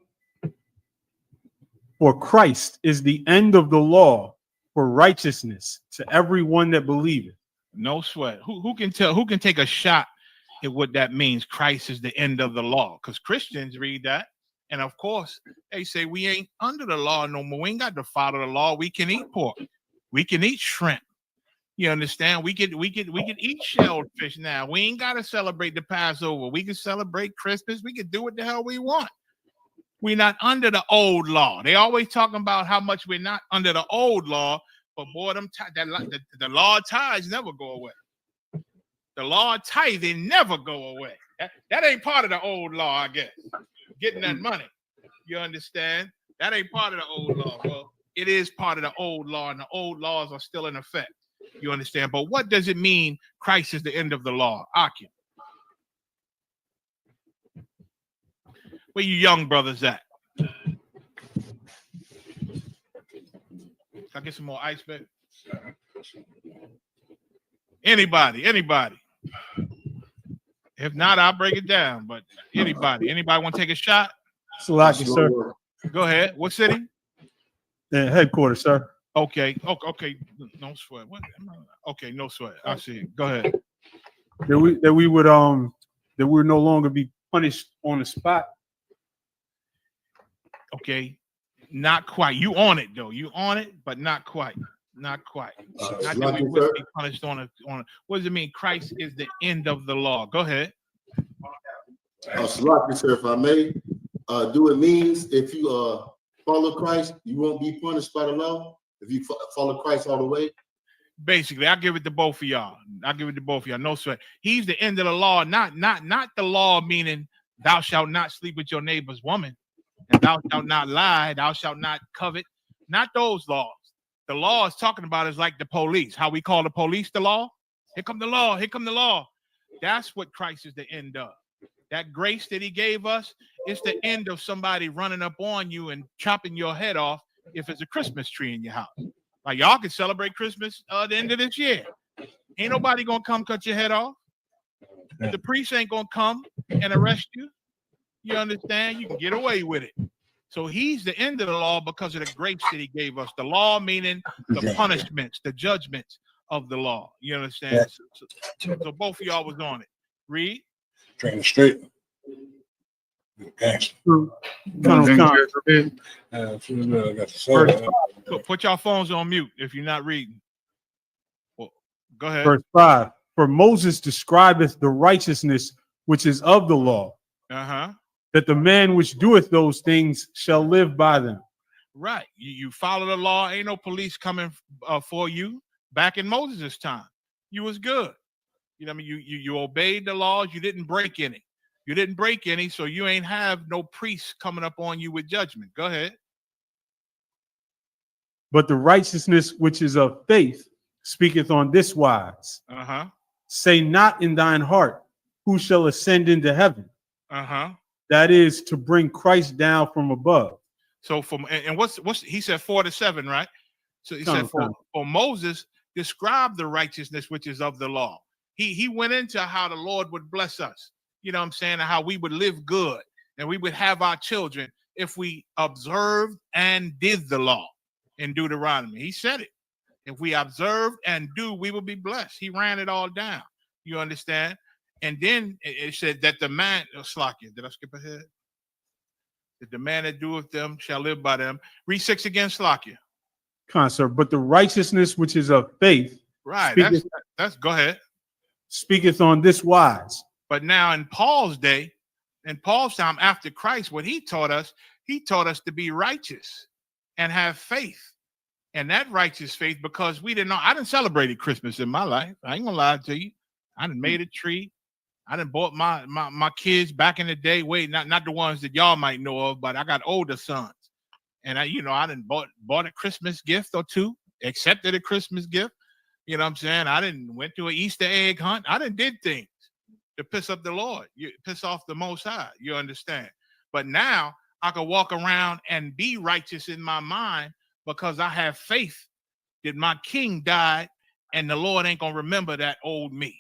For Christ is the end of the law for righteousness to everyone that believeth. No sweat. Who can tell? Who can take a shot at what that means? Christ is the end of the law. Because Christians read that, and of course they say we ain't under the law no more. We ain't got to follow the law. We can eat pork. We can eat shrimp. You understand? We can eat shelled fish now. We ain't gotta celebrate the Passover. We can celebrate Christmas. We can do what the hell we want. We're not under the old law. They always talking about how much we're not under the old law, but boy, the law of tithes never go away. The law of tithing never go away. That ain't part of the old law, I guess. Getting that money. You understand? That ain't part of the old law. Well, it is part of the old law, and the old laws are still in effect. You understand? But what does it mean Christ is the end of the law? Akim. Where you young brothers at? Can I get some more ice, baby? Anybody? If not, I'll break it down. But anybody want to take a shot? Salaki, sir. Go ahead. What city? Headquarters, sir. Okay. No sweat. What? Okay, no sweat. I see. Go ahead. That we would no longer be punished on the spot. Okay, not quite. You on it though. You on it, but not quite. Not quite. Not that we would be punished on a. What does it mean? Christ is the end of the law. Go ahead. Salaki, sir, if I may, do it means if you follow Christ, you won't be punished by the law? If you follow Christ all the way? Basically, I'll give it to both of y'all. No sweat. He's the end of the law, not the law meaning thou shalt not sleep with your neighbor's woman, and thou shalt not lie, thou shalt not covet. Not those laws. The law is talking about is like the police. How we call the police the law? Here come the law. Here come the law. That's what Christ is the end of. That grace that he gave us is the end of somebody running up on you and chopping your head off if it's a Christmas tree in your house. Like y'all can celebrate Christmas at the end of this year. Ain't nobody gonna come cut your head off. The priest ain't gonna come and arrest you. You understand? You can get away with it. So he's the end of the law because of the grace that he gave us. The law meaning the punishments, the judgments of the law. You understand? So both of y'all was on it. Read. Train straight. Put your phones on mute if you're not reading. Well, go ahead. Verse 5. For Moses describeth the righteousness which is of the law, that the man which doeth those things shall live by them. Right. You follow the law. Ain't no police coming for you. Back in Moses' time, you was good. You know what I mean? You obeyed the laws. You didn't break any. So you ain't have no priests coming up on you with judgment. Go ahead. But the righteousness which is of faith speaketh on this wise. Say not in thine heart, who shall ascend into heaven? That is to bring Christ down from above. So what's he said 4-7, right? So he said for Moses described the righteousness which is of the law. He went into how the Lord would bless us. You know what I'm saying? And how we would live good and we would have our children if we observed and did the law in Deuteronomy. He said it. If we observe and do, we will be blessed. He ran it all down. You understand? And then it said that the man, Slakia, did I skip ahead? That the man that doeth them shall live by them. Read 6 again, Slakia. Sir, but the righteousness which is of faith. Right. That's go ahead. Speaketh on this wise. But now in Paul's day, in Paul's time after Christ, what he taught us to be righteous and have faith. And that righteous faith, because we didn't know, I didn't celebrate Christmas in my life. I ain't gonna lie to you. I done made a tree. I done bought my kids back in the day. Wait, not the ones that y'all might know of, but I got older sons. And I done bought a Christmas gift or two, accepted a Christmas gift. You know what I'm saying? I didn't went to an Easter egg hunt. I done did things to piss up the Lord, you piss off the Most High. You understand? But now I can walk around and be righteous in my mind because I have faith that my king died and the Lord ain't gonna remember that old me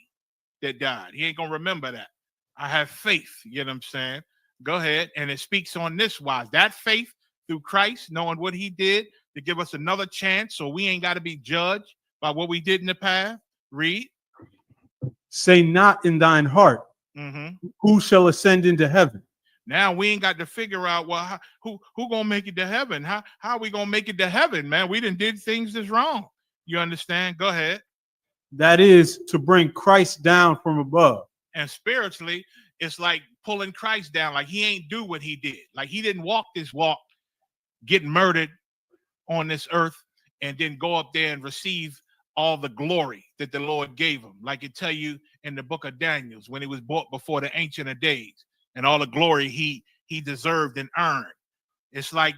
that died. He ain't gonna remember that. I have faith. You know what I'm saying? Go ahead. And it speaks on this wise. That faith through Christ, knowing what he did to give us another chance so we ain't got to be judged by what we did in the past. Read. Say not in thine heart, who shall ascend into heaven? Now we ain't got to figure out, well, who gonna make it to heaven? How are we gonna make it to heaven, man? We done did things that's wrong. You understand? Go ahead. That is to bring Christ down from above. And spiritually, it's like pulling Christ down. Like he ain't do what he did. Like he didn't walk this walk, get murdered on this earth, and then go up there and receive all the glory that the Lord gave him. Like it tell you in the book of Daniel, when he was brought before the Ancient of Days, and all the glory he deserved and earned. It's like,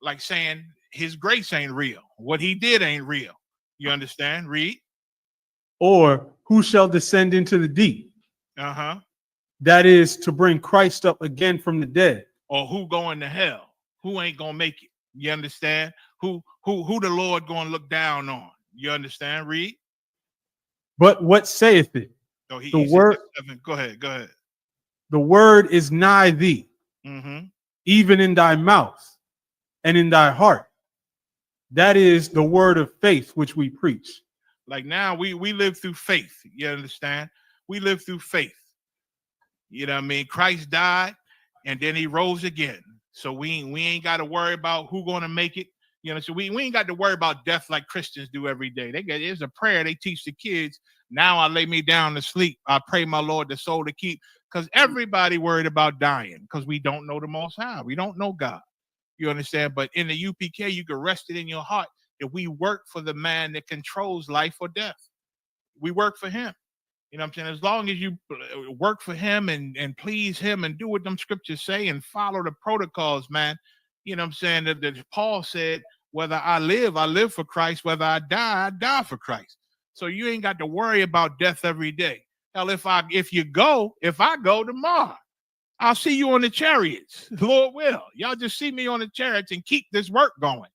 like saying his grace ain't real. What he did ain't real. You understand? Read. Or who shall descend into the deep? Uh-huh. That is to bring Christ up again from the dead. Or who going to hell? Who ain't gonna make it? You understand? Who the Lord gonna look down on? You understand? Read. But what saith it? So the word. Go ahead. The word is nigh thee, mm-hmm. even in thy mouth and in thy heart. That is the word of faith which we preach. Like now we live through faith. You understand? We live through faith. You know what I mean? Christ died and then he rose again. So we ain't got to worry about who going to make it. So we ain't got to worry about death like Christians do every day. There's a prayer they teach the kids. Now I lay me down to sleep. I pray my Lord the soul to keep. Because everybody worried about dying because we don't know the Most High. We don't know God. You understand? But in the UPK, you can rest it in your heart that we work for the man that controls life or death. We work for him. You know what I'm saying? As long as you work for him and please him and do what them scriptures say and follow the protocols, man. You know what I'm saying? That Paul said, whether I live for Christ. Whether I die for Christ. So you ain't got to worry about death every day. Hell, if I go tomorrow, I'll see you on the chariots. Lord will. Y'all just see me on the chariots and keep this work going.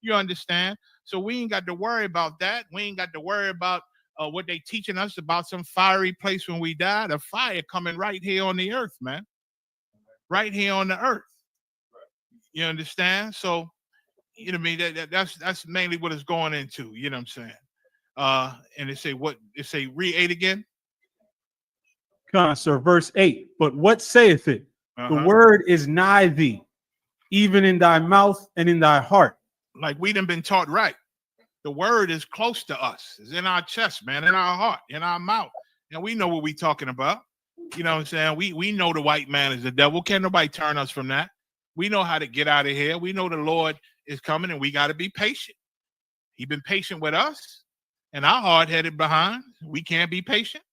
You understand? So we ain't got to worry about that. We ain't got to worry about what they teaching us about some fiery place when we die. The fire coming right here on the earth, man. Right here on the earth. You understand? So, you know what I mean? That's mainly what it's going into. You know what I'm saying? And they say read 8 again. Sir, verse 8. But what saith it? The word is nigh thee, even in thy mouth and in thy heart. Like we done been taught right. The word is close to us. It's in our chest, man, in our heart, in our mouth. And we know what we talking about. You know what I'm saying? We know the white man is the devil. Can't nobody turn us from that. We know how to get out of here. We know the Lord is coming and we got to be patient. He been patient with us and our hard-headed behind. We can't be patient.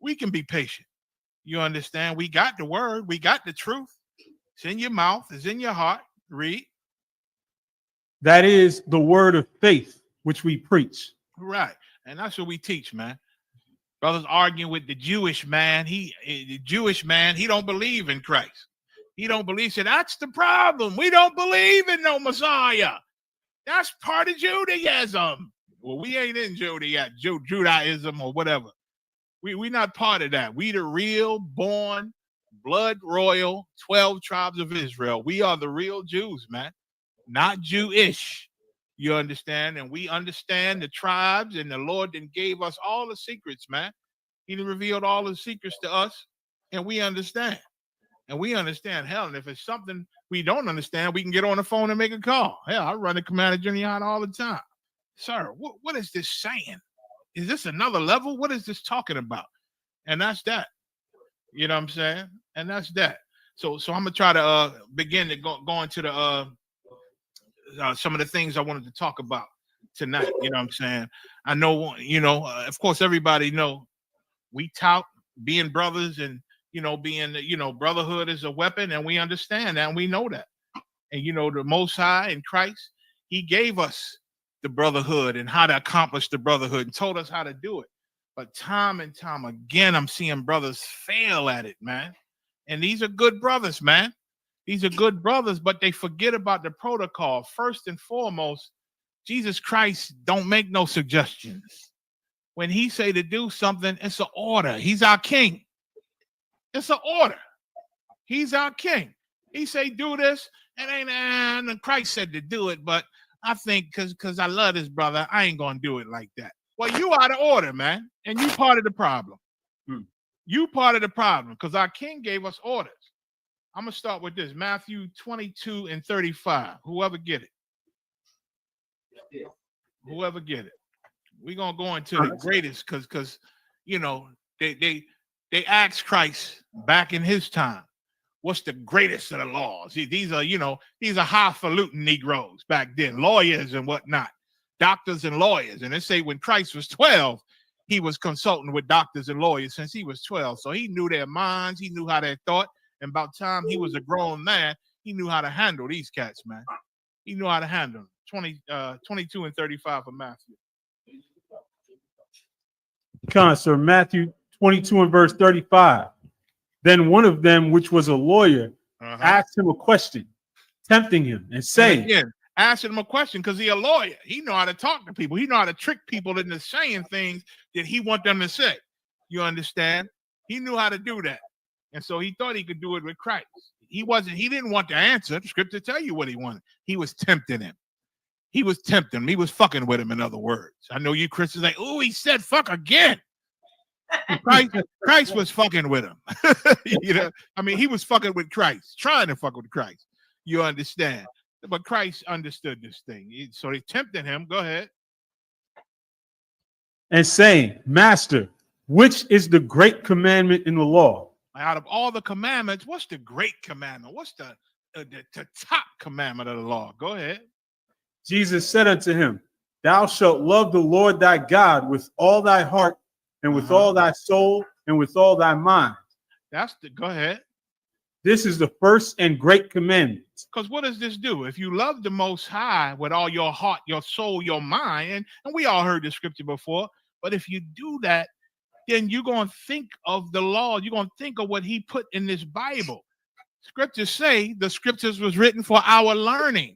We can be patient. You understand? We got the word. We got the truth. It's in your mouth. It's in your heart. Read. That is the word of faith, which we preach. Right. And that's what we teach, man. Brothers arguing with the Jewish man. The Jewish man, he don't believe in Christ. He don't believe. So that's the problem. We don't believe in no Messiah. That's part of Judaism. Well, we ain't in Judaism or whatever. We not part of that. We the real born blood royal 12 tribes of Israel. We are the real Jews, man. Not Jewish. You understand? And we understand the tribes, and the Lord then gave us all the secrets, man. He revealed all the secrets to us, and we understand. And we understand. Hell, and if it's something we don't understand, we can get on the phone and make a call. Hell, I run the Commander Junior High all the time. Sir, what is this saying? Is this another level? What is this talking about? And that's that. You know what I'm saying? And that's that. So I'm gonna try to begin to go into the some of the things I wanted to talk about tonight. You know what I'm saying? I know, of course, everybody know we tout being brothers and, being, brotherhood is a weapon, and we understand that and we know that. And, the Most High in Christ, he gave us the brotherhood and how to accomplish the brotherhood and told us how to do it. But time and time again, I'm seeing brothers fail at it, man. And these are good brothers, man. These are good brothers, but they forget about the protocol. First and foremost, Jesus Christ don't make no suggestions. When he say to do something, it's an order. He's our king. It's an order. He's our king. He say do this, and Christ said to do it, but I think because I love this brother, I ain't gonna do it like that. Well, you out of order, man, and you part of the problem. You part of the problem because our king gave us orders. I'm going to start with this. Matthew 22 and 35. Whoever get it. Whoever get it. We're gonna go into the greatest because you know they asked Christ back in his time, what's the greatest of the laws? These are highfalutin Negroes back then, lawyers and whatnot, doctors and lawyers. And they say when Christ was 12, he was consulting with doctors and lawyers since he was 12. So he knew their minds, he knew how they thought. And about time he was a grown man, he knew how to handle these cats, man. He knew how to handle them. 22 and 35 for Matthew. Sir, Matthew 22 and verse 35. Then one of them, which was a lawyer, asked him a question, tempting him, and saying, again, asking him a question because he's a lawyer. He know how to talk to people. He know how to trick people into saying things that he want them to say. You understand? He knew how to do that. And so he thought he could do it with Christ. He didn't want the answer. The scripture tell you what he wanted. He was tempting him. He was tempting him. He was fucking with him, in other words. I know you Christians like, oh, he said fuck again. Christ was fucking with him. You know, I mean, he was fucking with Christ, trying to fuck with Christ. You understand? But Christ understood this thing. So they tempted him. Go ahead. And saying, Master, which is the great commandment in the law? Out of all the commandments, what's the great commandment? What's the top commandment of the law? Go ahead. Jesus said unto him, Thou shalt love the Lord thy God with all thy heart and with all thy soul and with all thy mind. Go ahead. This is the first and great commandment. Because what does this do? If you love the Most High with all your heart, your soul, your mind, and we all heard the scripture before, but if you do that, then you're going to think of the law. You're going to think of what he put in this Bible. Scriptures say the scriptures was written for our learning.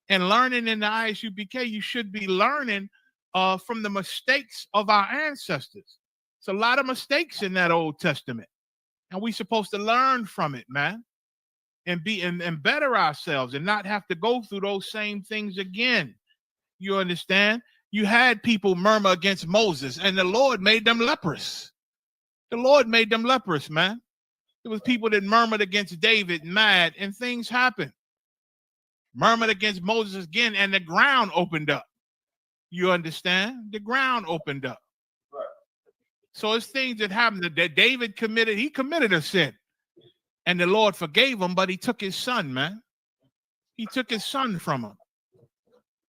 And learning in the Isupk, you should be learning from the mistakes of our ancestors. It's a lot of mistakes in that Old Testament. And we're supposed to learn from it, man. And better ourselves and not have to go through those same things again. You understand? You had people murmur against Moses, and the Lord made them leprous. The Lord made them leprous, man. There was people that murmured against David, mad, and things happened. Murmured against Moses again, and the ground opened up. You understand? The ground opened up. So it's things that happened that David committed. He committed a sin. And the Lord forgave him, but he took his son, man. He took his son from him.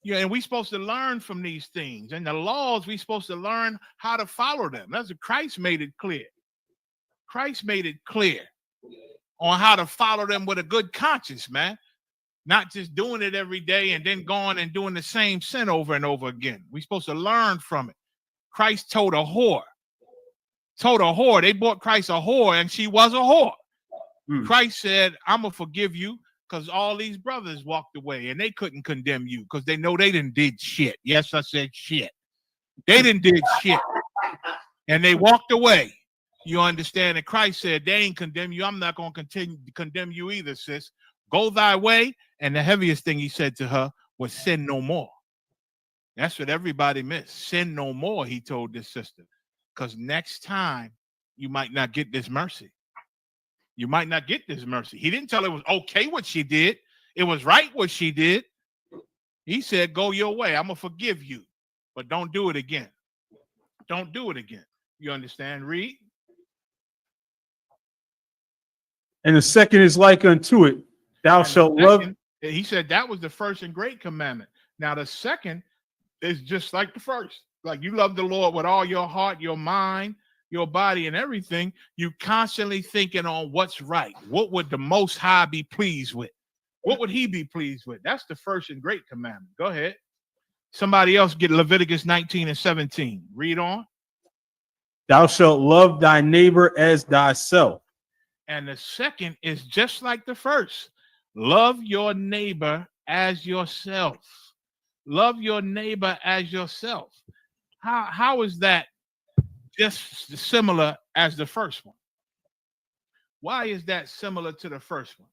Yeah, and we're supposed to learn from these things. And the laws, we're supposed to learn how to follow them. That's what Christ made it clear. Christ made it clear on how to follow them with a good conscience, man. Not just doing it every day and then going and doing the same sin over and over again. We're supposed to learn from it. Christ told a whore. They bought Christ a whore, and she was a whore. Christ said, I'm going to forgive you because all these brothers walked away and they couldn't condemn you because they know they didn't did shit. Yes, I said shit. They didn't did shit. And they walked away. You understand? And Christ said, they ain't condemn you. I'm not going to continue to condemn you either, sis. Go thy way. And the heaviest thing he said to her was sin no more. That's what everybody missed. Sin no more, he told this sister. Because next time you might not get this mercy. You might not get this mercy. He didn't tell her it was okay what she did. It was right what she did. He said, go your way. I'm going to forgive you. But don't do it again. Don't do it again. You understand? Read. And the second is like unto it. Thou shalt love. He said that was the first and great commandment. Now the second is just like the first. Like you love the Lord with all your heart, your mind, your body, and everything. You constantly thinking on what's right. What would the Most High be pleased with? What would he be pleased with? That's the first and great commandment. Go ahead. Somebody else get Leviticus 19 and 17. Read on. Thou shalt love thy neighbor as thyself. And the second is just like the first. Love your neighbor as yourself. Love your neighbor as yourself. How is that just similar as the first one? Why is that similar to the first one?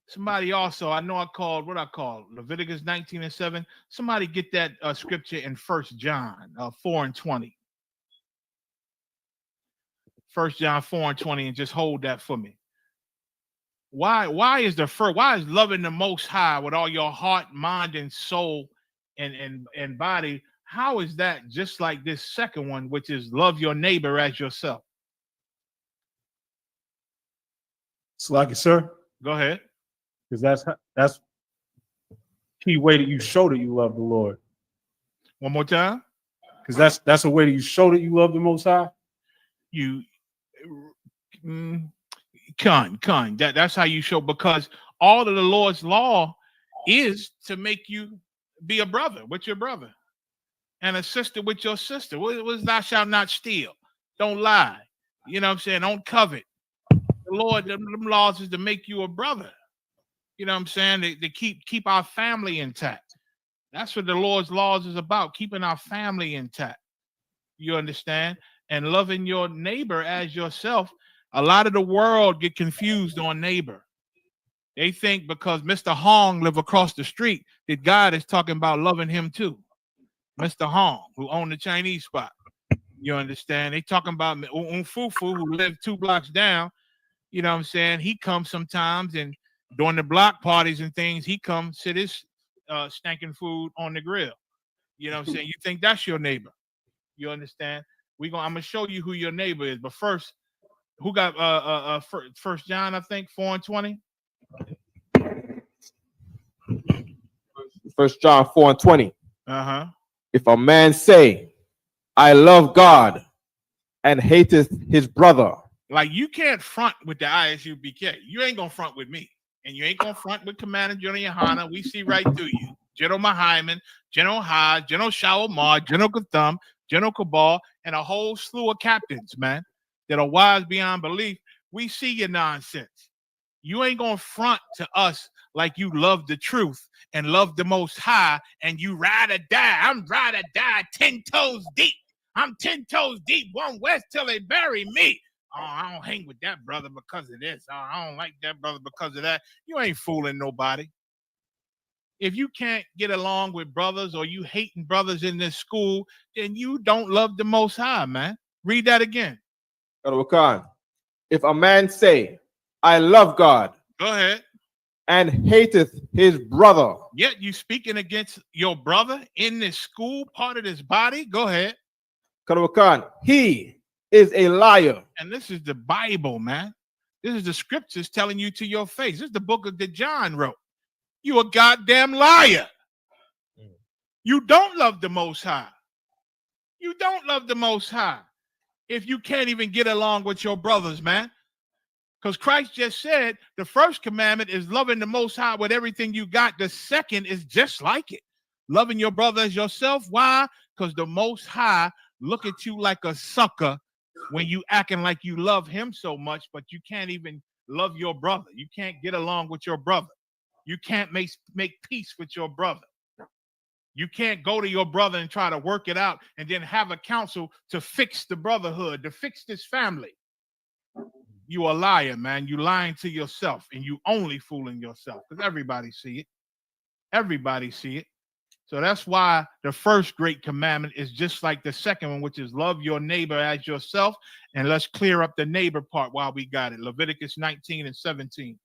Somebody also, I know I called Leviticus 19 and 7. Somebody get that scripture in 1 John 4 and 20. 1 John 4 and 20, and just hold that for me. Why is loving the Most High with all your heart, mind, and soul and body? How is that just like this second one, which is love your neighbor as yourself? It's like it, sir. Go ahead. Because that's key way that you show that you love the Lord. One more time. Because that's a way that you show that you love the Most High. You that's how you show, because all of the Lord's law is to make you be a brother with your brother and a sister with your sister. What was thou shalt not steal? Don't lie. You know what I'm saying? Don't covet. The Lord, them laws is to make you a brother. You know what I'm saying? To keep our family intact. That's what the Lord's laws is about, keeping our family intact. You understand? And loving your neighbor as yourself. A lot of the world get confused on neighbor. They think because Mr. Hong live across the street that God is talking about loving him too. Mr. Hong, who owned the Chinese spot. You understand? They talking about Fufu, who lived 2 blocks down. You know what I'm saying? He comes sometimes, and during the block parties and things, he comes sit his stinking food on the grill. You know what I'm saying? You think that's your neighbor. You understand? I'm gonna show you who your neighbor is. But first, who got First John, I think, 4:20? 1 John 4:20. Uh-huh. If a man say, I love God, and hateth his brother. Like, you can't front with the ISUBK. You ain't gonna front with me. And you ain't gonna front with Commander General Yohana. We see right through you. General Mahyman, General Hodge, General Shawamar, General Gatham, General Cabal, and a whole slew of captains, man, that are wise beyond belief. We see your nonsense. You ain't gonna front to us like you love the truth and love the Most High, and you ride or die. I'm ride or die 10 toes deep. I'm 10 toes deep, one west till they bury me. Oh, I don't hang with that brother because of this. Oh, I don't like that brother because of that. You ain't fooling nobody. If you can't get along with brothers, or you hating brothers in this school, then you don't love the Most High, man. Read that again. If a man say, I love God, go ahead, and hateth his brother, yet you speaking against your brother in this school, part of this body, go ahead. He is a liar. And this is the Bible, man. This is the scriptures telling you to your face. This is the book that John wrote. You a goddamn liar. You don't love the Most High. You don't love the Most High if you can't even get along with your brothers, man. Because Christ just said the first commandment is loving the Most High with everything you got. The second is just like it. Loving your brother as yourself. Why? Because the Most High look at you like a sucker when you acting like you love him so much, but you can't even love your brother. You can't get along with your brother. You can't make peace with your brother. You can't go to your brother and try to work it out and then have a council to fix the brotherhood, to fix this family. You a liar, man. You lying to yourself, and you only fooling yourself, because everybody see it. Everybody see it. So that's why the first great commandment is just like the second one, which is love your neighbor as yourself. And let's clear up the neighbor part while we got it. Leviticus 19 and 17.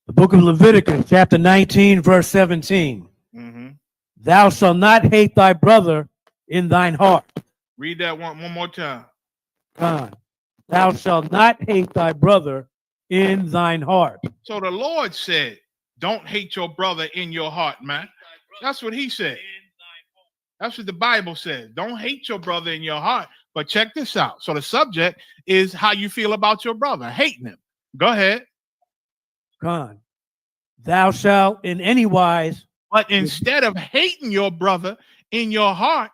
The book of Leviticus, chapter 19, verse 17. Mm-hmm. Thou shalt not hate thy brother in thine heart. Read that one more time. Thou shalt not hate thy brother in thine heart. So the Lord said, don't hate your brother in your heart, man. That's what he said. That's what the Bible says. Don't hate your brother in your heart. But check this out. So the subject is how you feel about your brother, hating him. Go ahead. Thou shalt in any wise. But instead of hating your brother in your heart,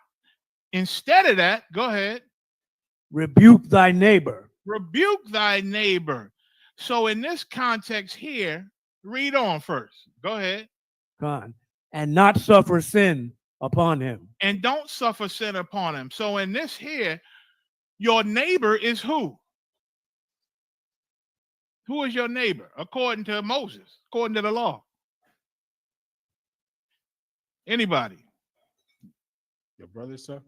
instead of that, go ahead. Rebuke thy neighbor. Rebuke thy neighbor. So in this context here, read on first. Go ahead. And not suffer sin upon him. And don't suffer sin upon him. So in this here, your neighbor is who? Who is your neighbor? According to Moses, according to the law. Anybody? Your brother, sir?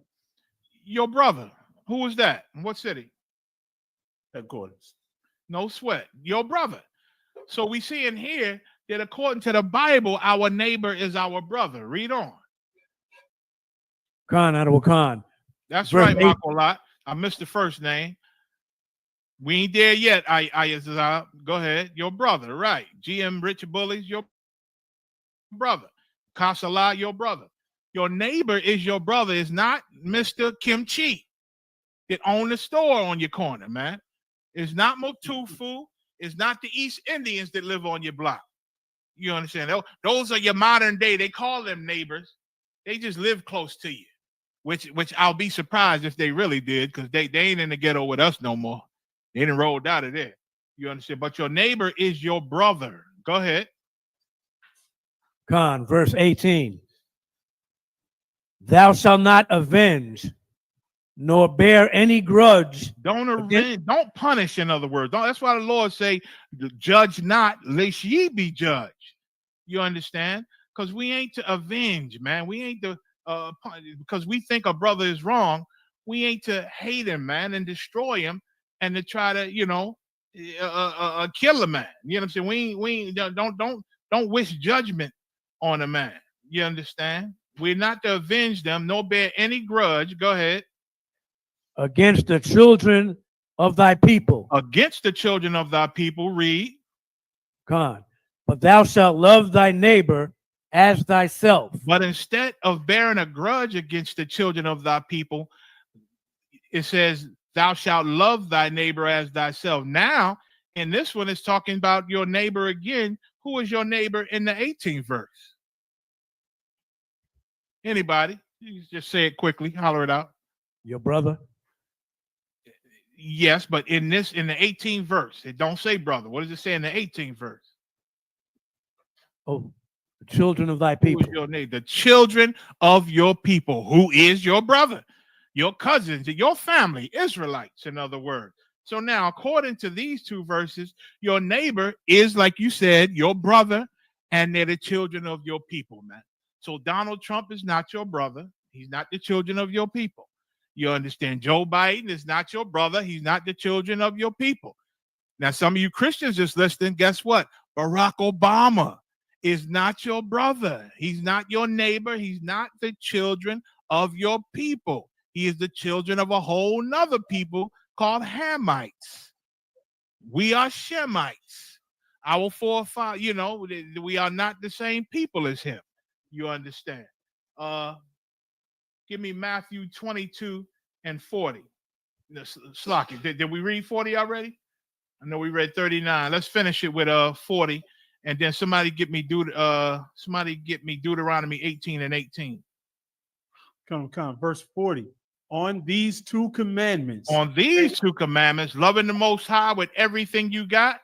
Your brother. Who was that? In what city? Headquarters. No sweat. Your brother. So we see in here that according to the Bible, our neighbor is our brother. Read on. Khan out of Khan. That's Verse right, 8. Makolat. I missed the first name. We ain't there yet. Go ahead. Your brother, right? GM Rich Bullies, your brother. Kasala, your brother. Your neighbor is your brother. Is not Mr. Kimchi that own the store on your corner, man. It's not Motufu. It's not the East Indians that live on your block. You understand? Those are your modern day. They call them neighbors. They just live close to you, which I'll be surprised if they really did, because they ain't in the ghetto with us no more. They didn't roll out of there. You understand? But your neighbor is your brother. Go ahead. Khan, verse 18. Thou shalt not avenge, nor bear any grudge. Don't avenge, don't punish, in other words. That's why the Lord say, judge not, lest ye be judged. You understand? Because we ain't to avenge, man. We ain't to, because we think a brother is wrong, we ain't to hate him, man, and destroy him, and to try to, kill a man. You know what I'm saying? We don't wish judgment on a man. You understand? We're not to avenge them, nor bear any grudge. Go ahead. Against the children of thy people. Against the children of thy people. Read. Khan. But thou shalt love thy neighbor as thyself. But instead of bearing a grudge against the children of thy people, it says, thou shalt love thy neighbor as thyself. Now, in this one, it's talking about your neighbor again. Who is your neighbor in the 18th verse? Anybody? You just say it quickly, holler it out. Your brother? Yes, but in the 18th verse, it don't say brother. What does it say in the 18th verse? Oh, the children of thy people. Who is your neighbor? The children of your people. Who is your brother? Your cousins, your family, Israelites, in other words. So now, according to these two verses, your neighbor is, like you said, your brother, and they're the children of your people, man. So Donald Trump is not your brother. He's not the children of your people. You understand? Joe Biden is not your brother. He's not the children of your people. Now, some of you Christians just listening, guess what? Barack Obama is not your brother. He's not your neighbor. He's not the children of your people. He is the children of a whole nother people called Hamites. We are Shemites. Our forefathers, we are not the same people as him. You understand? Give me Matthew 22 and 40. Slocky, did we read 40 already? I know we read 39. Let's finish it with 40, and then somebody get me Deuteronomy 18 and 18. Come. Verse 40. On these two commandments, loving the Most High with everything you got,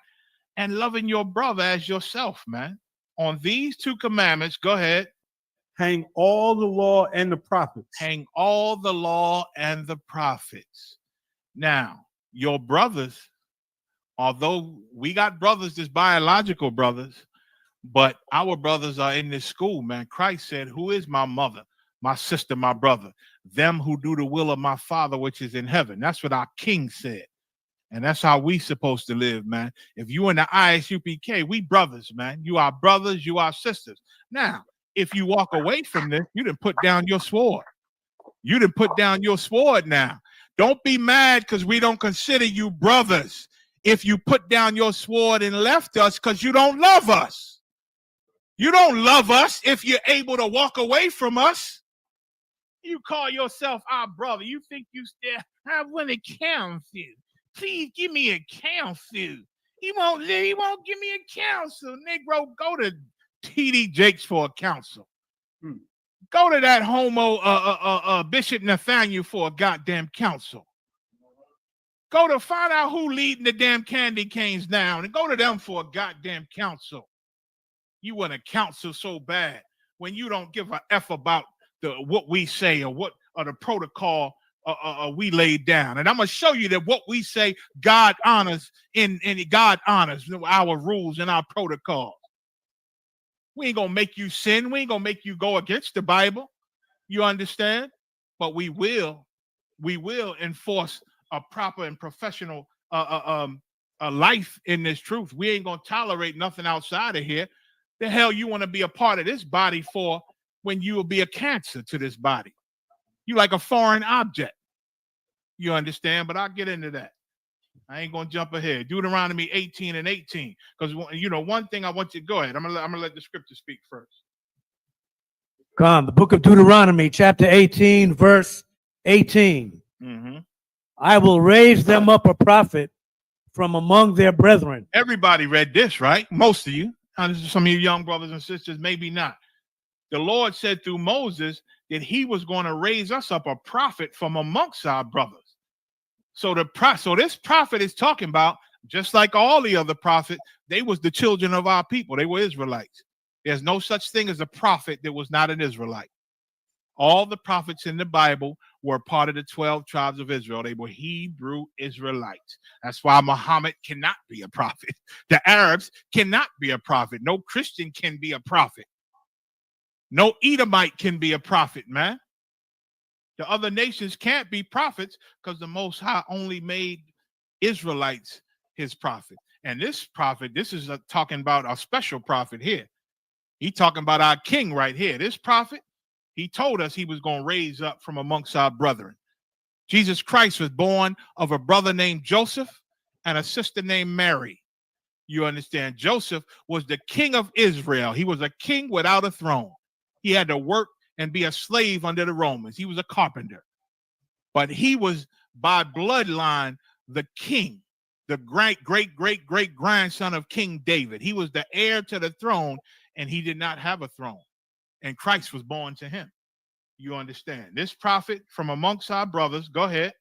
and loving your brother as yourself, man. On these two commandments, go ahead. Hang all the law and the prophets. Hang all the law and the prophets. Now, your brothers, although we got brothers that's biological brothers, but our brothers are in this school, man. Christ said, who is my mother, my sister, my brother? Them who do the will of my Father which is in heaven. That's what our King said. And that's how we supposed to live, man. If you in the Isupk, we brothers, man. You are brothers, you are sisters. Now, if you walk away from this, you done put down your sword. You done put down your sword now. Don't be mad because we don't consider you brothers if you put down your sword and left us because you don't love us. You don't love us if you're able to walk away from us. You call yourself our brother. You think you still have one counsel. Please give me a counsel. He won't give me a counsel. Negro, go to T.D. Jakes for a counsel. Go to that homo Bishop Nathaniel for a goddamn counsel. Go to find out who leading the damn candy canes down and go to them for a goddamn counsel. You want a counsel so bad when you don't give a F about what we say or what are the protocol we laid down. And I'm gonna show you that what we say God honors and God honors our rules and our protocols. We ain't gonna make you sin. We ain't gonna make you go against the Bible. You understand? But we will enforce a proper and professional a life in this truth. We ain't gonna tolerate nothing outside of here. The hell you want to be a part of this body for when you will be a cancer to this body? You like a foreign object. You understand? But I'll get into that. I ain't gonna jump ahead. Deuteronomy 18 and 18. Because one thing I want you to go ahead. I'm gonna let the scripture speak first. Come, the book of Deuteronomy, chapter 18, verse 18. Mm-hmm. I will raise them up a prophet from among their brethren. Everybody read this, right? Most of you. Some of you young brothers and sisters, maybe not. The Lord said through Moses that he was going to raise us up a prophet from amongst our brothers. So this prophet is talking about, just like all the other prophets, they was the children of our people. They were Israelites. There's no such thing as a prophet that was not an Israelite. All the prophets in the Bible were part of the 12 tribes of Israel. They were Hebrew Israelites. That's why Muhammad cannot be a prophet. The Arabs cannot be a prophet. No Christian can be a prophet. No Edomite can be a prophet, man. The other nations can't be prophets because the Most High only made Israelites his prophet. And this prophet, this is talking about a special prophet here. He talking about our king right here. This prophet, he told us he was going to raise up from amongst our brethren. Jesus Christ was born of a brother named Joseph and a sister named Mary. You understand? Joseph was the king of Israel. He was a king without a throne. He had to work and be a slave under the Romans. He was a carpenter. But he was by bloodline the king, the great grandson of King David. He was the heir to the throne, and he did not have a throne. And Christ was born to him. You understand? This prophet from amongst our brothers, go ahead.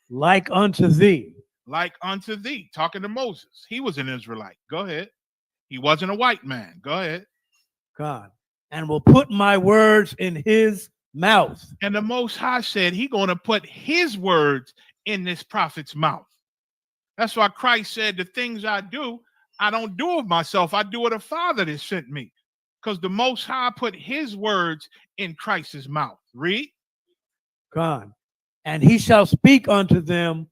Like unto thee. Like unto thee. Talking to Moses. He was an Israelite. Go ahead. He wasn't a white man. Go ahead. God. And will put my words in his mouth. And the Most High said he's going to put his words in this prophet's mouth. That's why Christ said, the things I do, I don't do of myself. I do of the Father that sent me. Because the Most High put his words in Christ's mouth. Read. God. And he shall speak unto them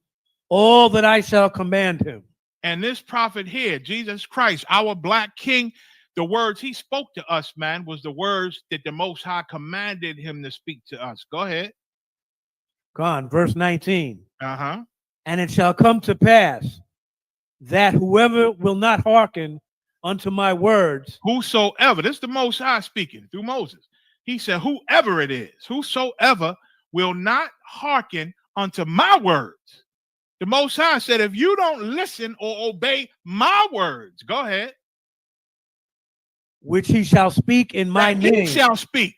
all that I shall command him. And this prophet here, Jesus Christ, our black king, the words he spoke to us, man, was the words that the Most High commanded him to speak to us. Go ahead. God, verse 19. Uh-huh. And it shall come to pass that whoever will not hearken unto my words. Whosoever, this is the Most High speaking through Moses. He said, whoever it is, whosoever will not hearken unto my words. The Most High said, if you don't listen or obey my words, go ahead. Which he shall speak in my name. He shall speak.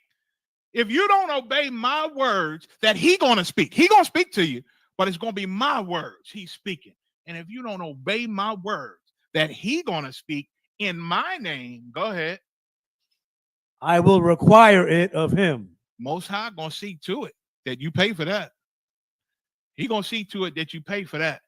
If you don't obey my words that he going to speak to you, but it's going to be my words he's speaking. And if you don't obey my words that he going to speak in my name, go ahead. I will require it of him. Most High going to see to it that you pay for that. He going to see to it that you pay for that.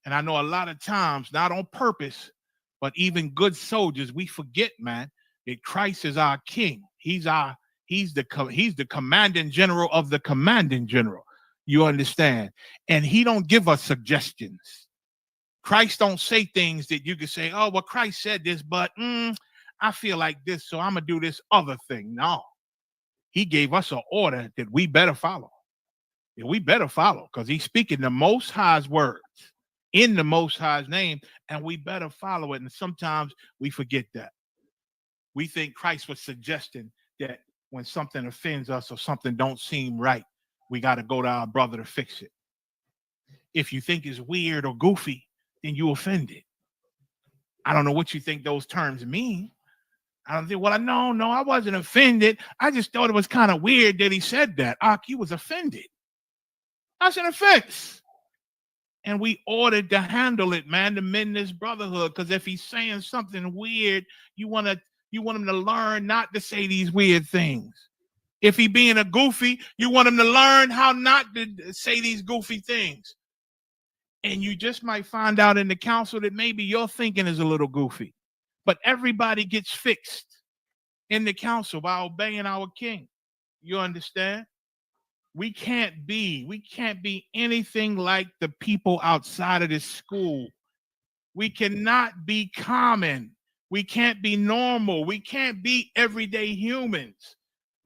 And I know a lot of times, not on purpose, but even good soldiers, we forget, man, that Christ is our king. He's the commanding general of the commanding general. You understand? And he don't give us suggestions. Christ don't say things that you can say, oh, well, Christ said this, but I feel like this, so I'm going to do this other thing. No. He gave us an order that we better follow. Yeah, we better follow because he's speaking the Most High's words in the Most High's name, and we better follow it. And sometimes we forget that. We think Christ was suggesting that when something offends us or something don't seem right, we got to go to our brother to fix it. If you think it's weird or goofy, then you offended. I don't know what you think those terms mean. I don't think, well, no, I wasn't offended. I just thought it was kind of weird that he said that. You was offended. That's an offense. And we ordered to handle it, man, to mend this brotherhood. Because if he's saying something weird, you want him to learn not to say these weird things. If he being a goofy, you want him to learn how not to say these goofy things. And you just might find out in the council that maybe your thinking is a little goofy. But everybody gets fixed in the council by obeying our king. You understand? We can't be anything like the people outside of this school. We cannot be common. We can't be normal. We can't be everyday humans.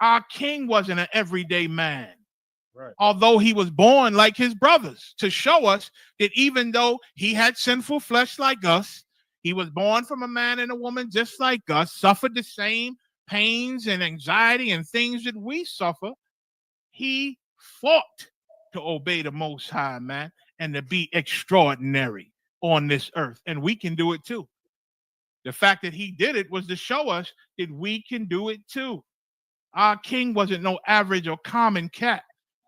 Our king wasn't an everyday man. Right. Although he was born like his brothers, to show us that even though he had sinful flesh like us, he was born from a man and a woman just like us, suffered the same pains and anxiety and things that we suffer. He fought to obey the Most High, man, and to be extraordinary on this earth. And we can do it too. The fact that he did it was to show us that we can do it too. Our king wasn't no average or common cat.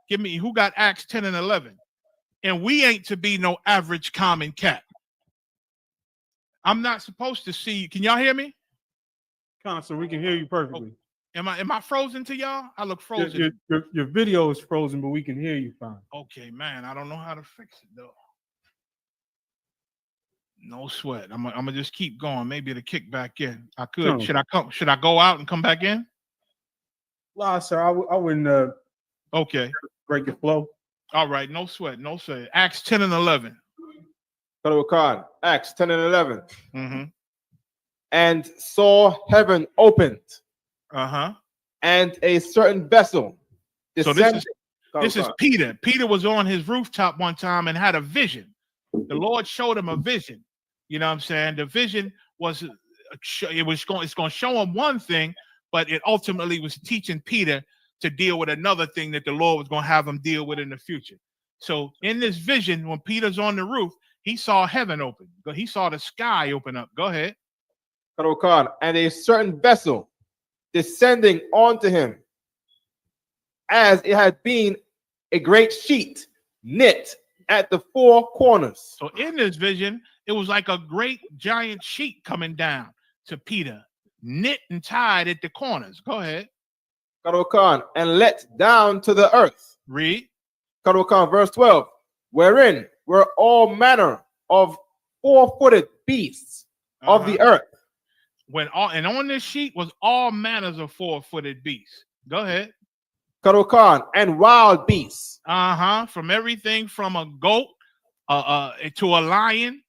Give me, who got Acts 10 and 11? And we ain't to be no average common cat. I'm not supposed to see. Can y'all hear me? Constant, we can hear you perfectly. Oh, am I frozen to y'all? I look frozen. Your video is frozen, but we can hear you fine. Okay, man. I don't know how to fix it though. No sweat. I'm gonna just keep going. Maybe it'll kick back in. I could. No. Should I go out and come back in? Nah, sir. I wouldn't. Okay. Break your flow. All right. No sweat. No sweat. Acts 10 and 11. Acts 10 and 11. Mm-hmm. And saw heaven opened. Uh-huh. And a certain vessel descended. So this is Peter. Peter was on his rooftop one time and had a vision. The Lord showed him a vision. You know what I'm saying? The vision was it's going to show him one thing, but it ultimately was teaching Peter to deal with another thing that the Lord was going to have him deal with in the future. So in this vision, when Peter's on the roof, he saw heaven open. He saw the sky open up. Go ahead. And a certain vessel descending onto him, as it had been a great sheet knit at the four corners. So in this vision, it was like a great giant sheet coming down to Peter, knit and tied at the corners. Go ahead. And let down to the earth. Read. Verse 12. Wherein were all manner of four-footed beasts of the earth. And on this sheet was all manners of four-footed beasts. Go ahead. And wild beasts. From everything from a goat to a lion,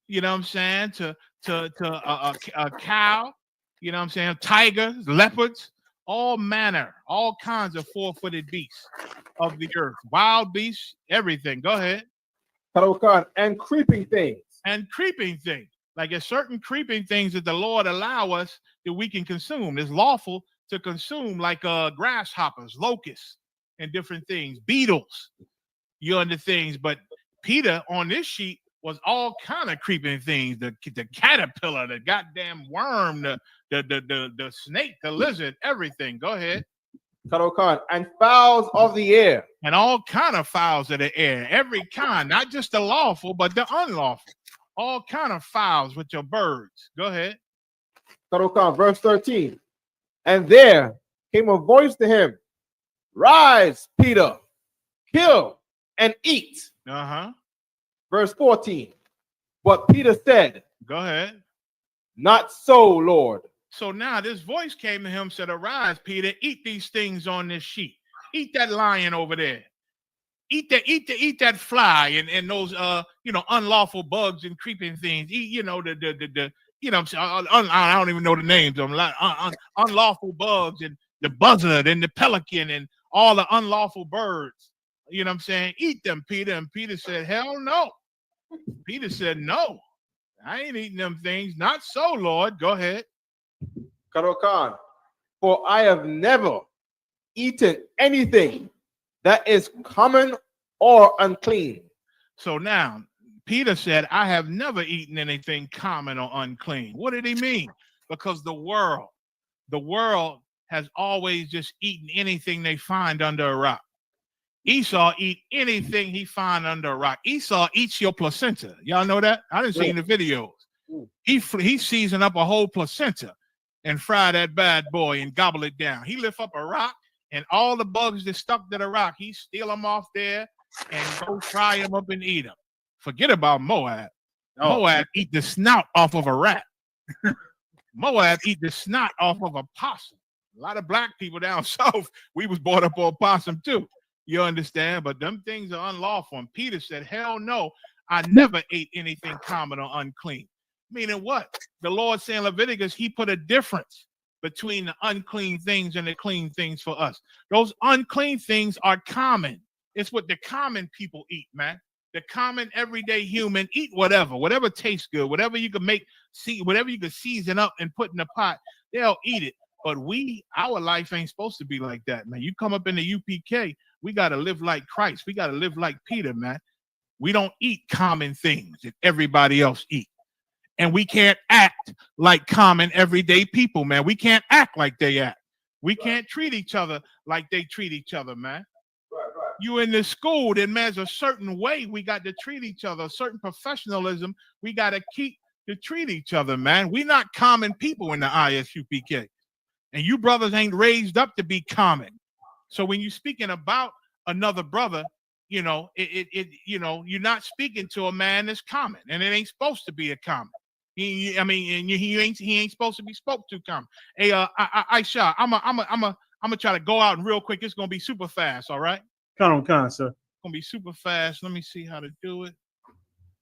you know what I'm saying, to a cow, you know what I'm saying, tigers, leopards, all manner, all kinds of four-footed beasts of the earth, wild beasts, everything. Go ahead. And creeping things. And creeping things. Like there's certain creeping things that the Lord allow us that we can consume. It's lawful to consume, like grasshoppers, locusts, and different things, beetles, you under things. But Peter on this sheet was all kind of creeping things: the caterpillar, the goddamn worm, the snake, the lizard, everything. Go ahead. And fowls of the air. And all kind of fowls of the air, every kind, not just the lawful, but the unlawful. All kind of fowls with your birds. Go ahead. Verse 13. And there came a voice to him, Rise, Peter, kill and eat. Verse 14. But Peter said, Go ahead. Not so, Lord. So now this voice came to him, said, Arise, Peter, eat these things on this sheet. Eat that lion over there. Eat that fly and those unlawful bugs and creeping things. Eat, I don't even know the names of them. Unlawful bugs and the buzzard and the pelican and all the unlawful birds. You know what I'm saying? Eat them, Peter. And Peter said, hell no. Peter said, no, I ain't eating them things. Not so, Lord. Go ahead. For I have never eaten anything that is common or unclean. So now Peter said, I have never eaten anything common or unclean. What did he mean? Because the world has always just eaten anything they find under a rock. Esau eat anything he find under a rock. Esau eats your placenta. Y'all know that? I didn't see in the videos. He seasoned up a whole placenta and fry that bad boy and gobble it down. He lift up a rock and all the bugs that stuck to the rock, he steal them off there and go fry them up and eat them. Forget about Moab. Moab eat the snout off of a rat. Moab eat the snot off of a possum. A lot of black people down south, we was brought up on possum too. You understand? But them things are unlawful. And Peter said, hell no, I never ate anything common or unclean. Meaning what? The Lord saying in Leviticus, he put a difference between the unclean things and the clean things for us. Those unclean things are common. It's what the common people eat, man. The common everyday human eat whatever tastes good, whatever you can make, whatever you can season up and put in the pot, they'll eat it. But our life ain't supposed to be like that, man. You come up in the UPK, we got to live like Christ. We got to live like Peter, man. We don't eat common things that everybody else eat. And we can't act like common everyday people, man. We can't act like they act. We can't treat each other like they treat each other, man. You in the school, then there's a certain way we got to treat each other, a certain professionalism we got to keep to treat each other, man. We not common people in the ISUPK. And you brothers ain't raised up to be common. So when you're speaking about another brother, you know, you're not speaking to a man that's common, and it ain't supposed to be a common. He ain't supposed to be spoke to common. Hey, Aisha, I'm gonna try to go out and real quick. It's gonna be super fast, all right? Con, sir. Gonna be super fast. Let me see how to do it.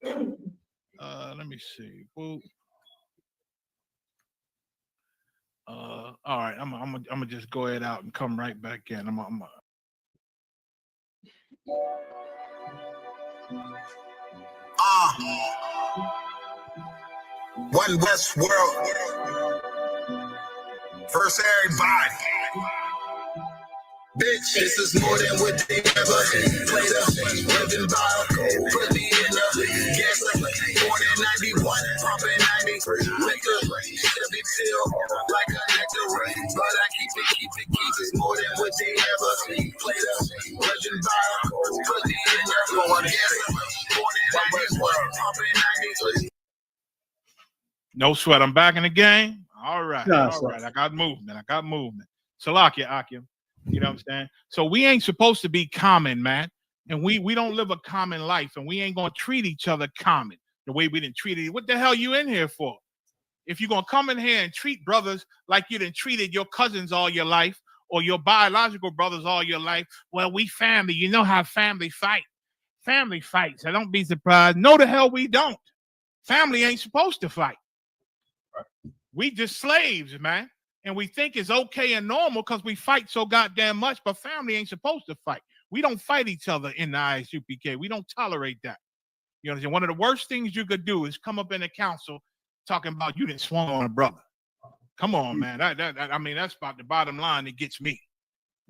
Let me see. Boop. All right, I'm gonna just go ahead out and come right back in. One West world. First everybody. Bitch, this is more than what they ever played up. Living by put me in the gas lamp. Born in 91, pumping 90. Liquor, every pill like a nectar. But I keep it. It's more than what they ever played up. Living by put me in the gas lamp. Born in 91, pumping 90. No sweat. I'm back in the game. All right. I got movement. Salakia, Akim. You know what I'm saying? So we ain't supposed to be common, man. And we don't live a common life, and we ain't gonna treat each other common the way we didn't treat it. What the hell you in here for? If you're gonna come in here and treat brothers like you done treated your cousins all your life, or your biological brothers all your life, well, we family. You know how family fight. Family fights. I don't be surprised. No, the hell we don't. Family ain't supposed to fight. We just slaves, man. And we think it's okay and normal because we fight so goddamn much, but family ain't supposed to fight. We don't fight each other in the ISUPK. We don't tolerate that. You understand? One of the worst things you could do is come up in a council talking about you didn't swung on a brother. Come on, man. I mean, that's about the bottom line that gets me.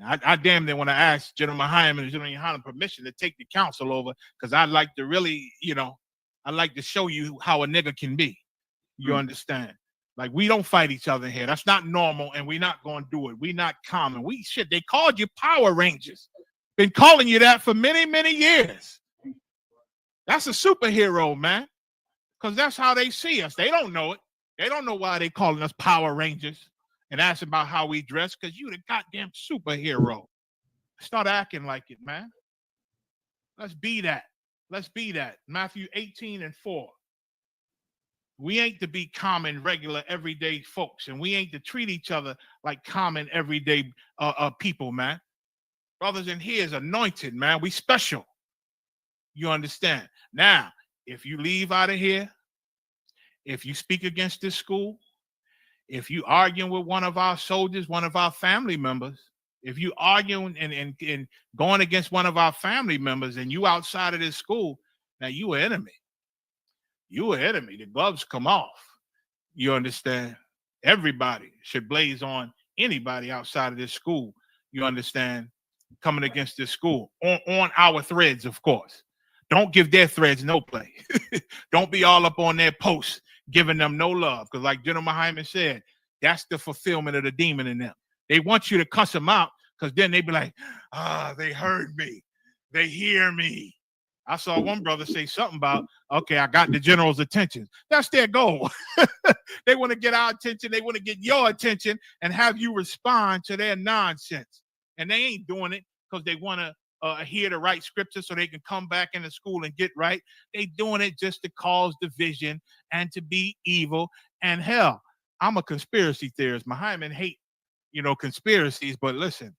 I damn near want to ask General Hyman and General Yohanan permission to take the council over, because I'd like to really, I'd like to show you how a nigga can be. You understand? Like, we don't fight each other here. That's not normal, and we're not going to do it. We're not common. They called you Power Rangers. Been calling you that for many, many years. That's a superhero, man, because that's how they see us. They don't know it. They don't know why they calling us Power Rangers and asking about how we dress, because you the goddamn superhero. Start acting like it, man. Let's be that. Matthew 18:4. We ain't to be common, regular, everyday folks, and we ain't to treat each other like common, everyday people, man. Brothers in here is anointed, man. We special. You understand? Now, if you leave out of here, if you speak against this school, if you arguing with one of our soldiers, one of our family members, if you arguing and going against one of our family members and you outside of this school, now you an enemy. You an enemy. The gloves come off. You understand? Everybody should blaze on anybody outside of this school. You understand? Coming against this school on our threads, of course. Don't give their threads no play. Don't be all up on their posts giving them no love, because like General Hyman said, that's the fulfillment of the demon in them. They want you to cuss them out, because then they be like, they heard me. They hear me. I saw one brother say something about, okay, I got the general's attention. That's their goal. They want to get our attention. They want to get your attention and have you respond to their nonsense. And they ain't doing it because they want to hear the right scripture so they can come back into school and get right. They doing it just to cause division and to be evil. And hell, I'm a conspiracy theorist. Muhammad hate, conspiracies. But listen,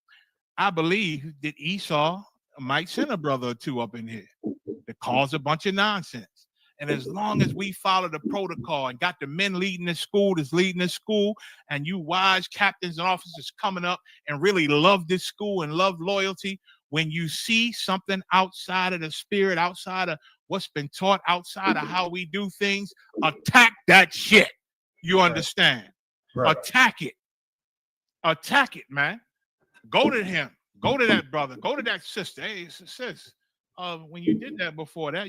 I believe that Esau might send a brother or two up in here to cause a bunch of nonsense. And as long as we follow the protocol and got the men leading the school that's leading the school, and you wise captains and officers coming up and really love this school and love loyalty, when you see something outside of the spirit, outside of what's been taught, outside of how we do things, attack that shit. You understand? Right. Attack it. Attack it, man. Go to him. Go to that brother. Go to that sister. Hey, sis, when you did that before that,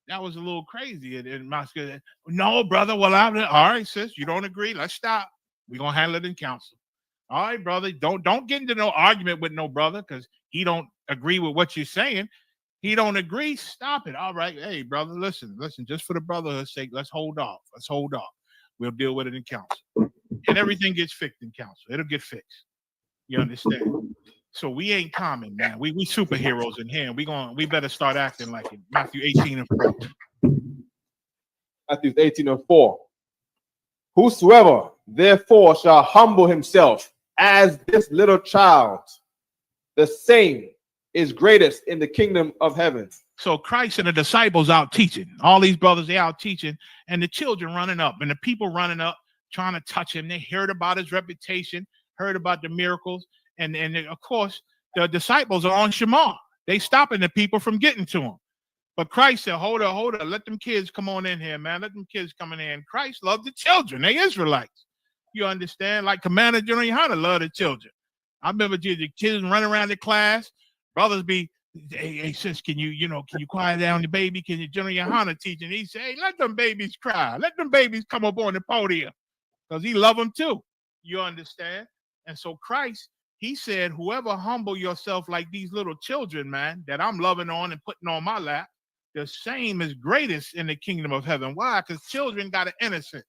that was a little crazy in Moscow. No, brother. Well, all right, sis, you don't agree. Let's stop. We're going to handle it in council. All right, brother. Don't get into no argument with no brother because he don't agree with what you're saying. He don't agree. Stop it. All right. Hey, brother, listen. Just for the brotherhood's sake, let's hold off. We'll deal with it in council. And everything gets fixed in council. It'll get fixed. You understand? So we ain't common, man. We superheroes in here. We better start acting like it. Matthew 18:4. Matthew 18:4. Whosoever therefore shall humble himself as this little child, the same is greatest in the kingdom of heaven. So Christ and the disciples out teaching. All these brothers, they out teaching, and the children running up, and the people running up, trying to touch him. They heard about his reputation, heard about the miracles, and of course, the disciples are on Shema. They stopping the people from getting to him. But Christ said, hold up, let them kids come on in here, man. Let them kids come in here. And Christ loved the children. They Israelites. You understand? Like Commander General Yohana loved the children. I remember the kids running around the class. Brothers be, hey sis, can you quiet down the baby? Can you, General Yohana teaching? He say, hey, let them babies cry. Let them babies come up on the podium. Because he love them too. You understand? And so Christ, he said, whoever humble yourself like these little children, man, that I'm loving on and putting on my lap, the same is greatest in the kingdom of heaven. Why? Because children got an innocence.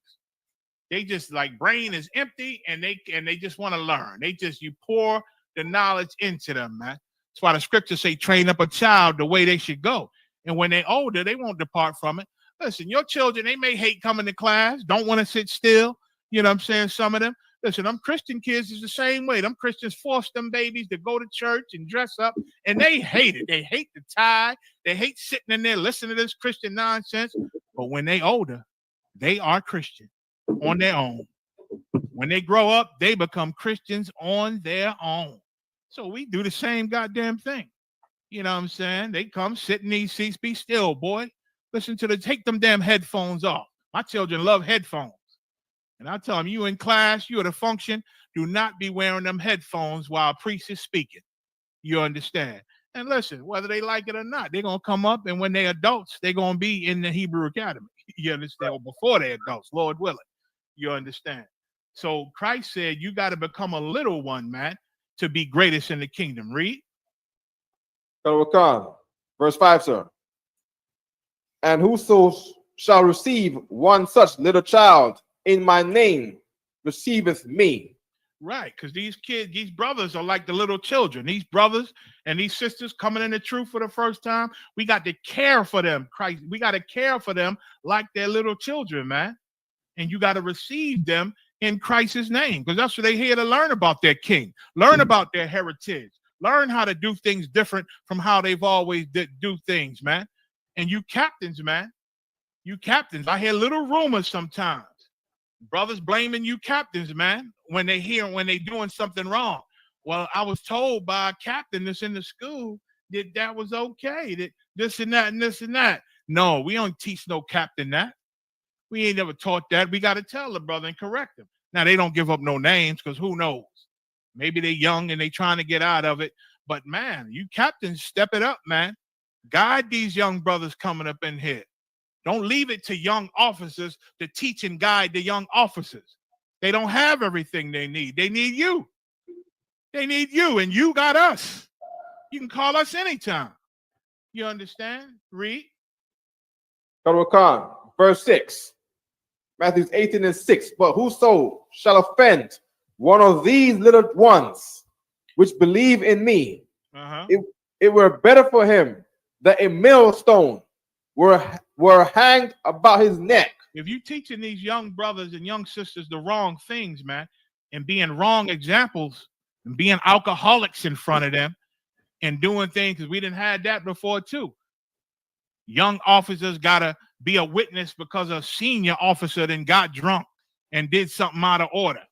They just like brain is empty and they just want to learn. You pour the knowledge into them, man. That's why the scriptures say, train up a child the way they should go. And when they're older, they won't depart from it. Listen, your children, they may hate coming to class, don't want to sit still. You know what I'm saying? Some of them. Listen, them Christian kids is the same way. Them Christians force them babies to go to church and dress up, and they hate it. They hate the tie. They hate sitting in there listening to this Christian nonsense. But when they older, they are Christian on their own. When they grow up, they become Christians on their own. So we do the same goddamn thing. You know what I'm saying? They come sit in these seats, be still, boy. Take them damn headphones off. My children love headphones. And I tell them, you in class, you at a function, do not be wearing them headphones while a priest is speaking. You understand? And listen, whether they like it or not, they're going to come up, and when they're adults, they're going to be in the Hebrew Academy. You understand? Or before they're adults, Lord willing. You understand? So Christ said, you got to become a little one, man, to be greatest in the kingdom. Read. Verse 5, sir. And whoso shall receive one such little child in my name receiveth me. Right, because these brothers are like the little children. These brothers and these sisters coming in the truth for the first time, we got to care for them. Christ, we got to care for them like they're little children, man. And you got to receive them in Christ's name, because that's what they're here to learn about their king, learn about their heritage, learn how to do things different from how they've always do things, man. And you captains, man, you captains, I hear little rumors sometimes. Brothers blaming you captains, man, when they doing something wrong. Well, I was told by a captain that's in the school that was okay, that this and that and this and that. No, we don't teach no captain that. We ain't never taught that. We got to tell the brother and correct him. Now, they don't give up no names because who knows? Maybe they're young and they trying to get out of it. But, man, you captains, step it up, man. Guide these young brothers coming up in here. Don't leave it to young officers to teach and guide the young officers. They don't have everything they need. They need you. They need you, and you got us. You can call us anytime. You understand? Read. Verse 6. Matthew 18:6. But whoso shall offend one of these little ones which believe in me, it were better for him that a millstone were hanged about his neck. If you teaching these young brothers and young sisters the wrong things, man, and being wrong examples and being alcoholics in front of them and doing things, because we didn't have that before too. Young officers gotta be a witness because a senior officer then got drunk and did something out of order.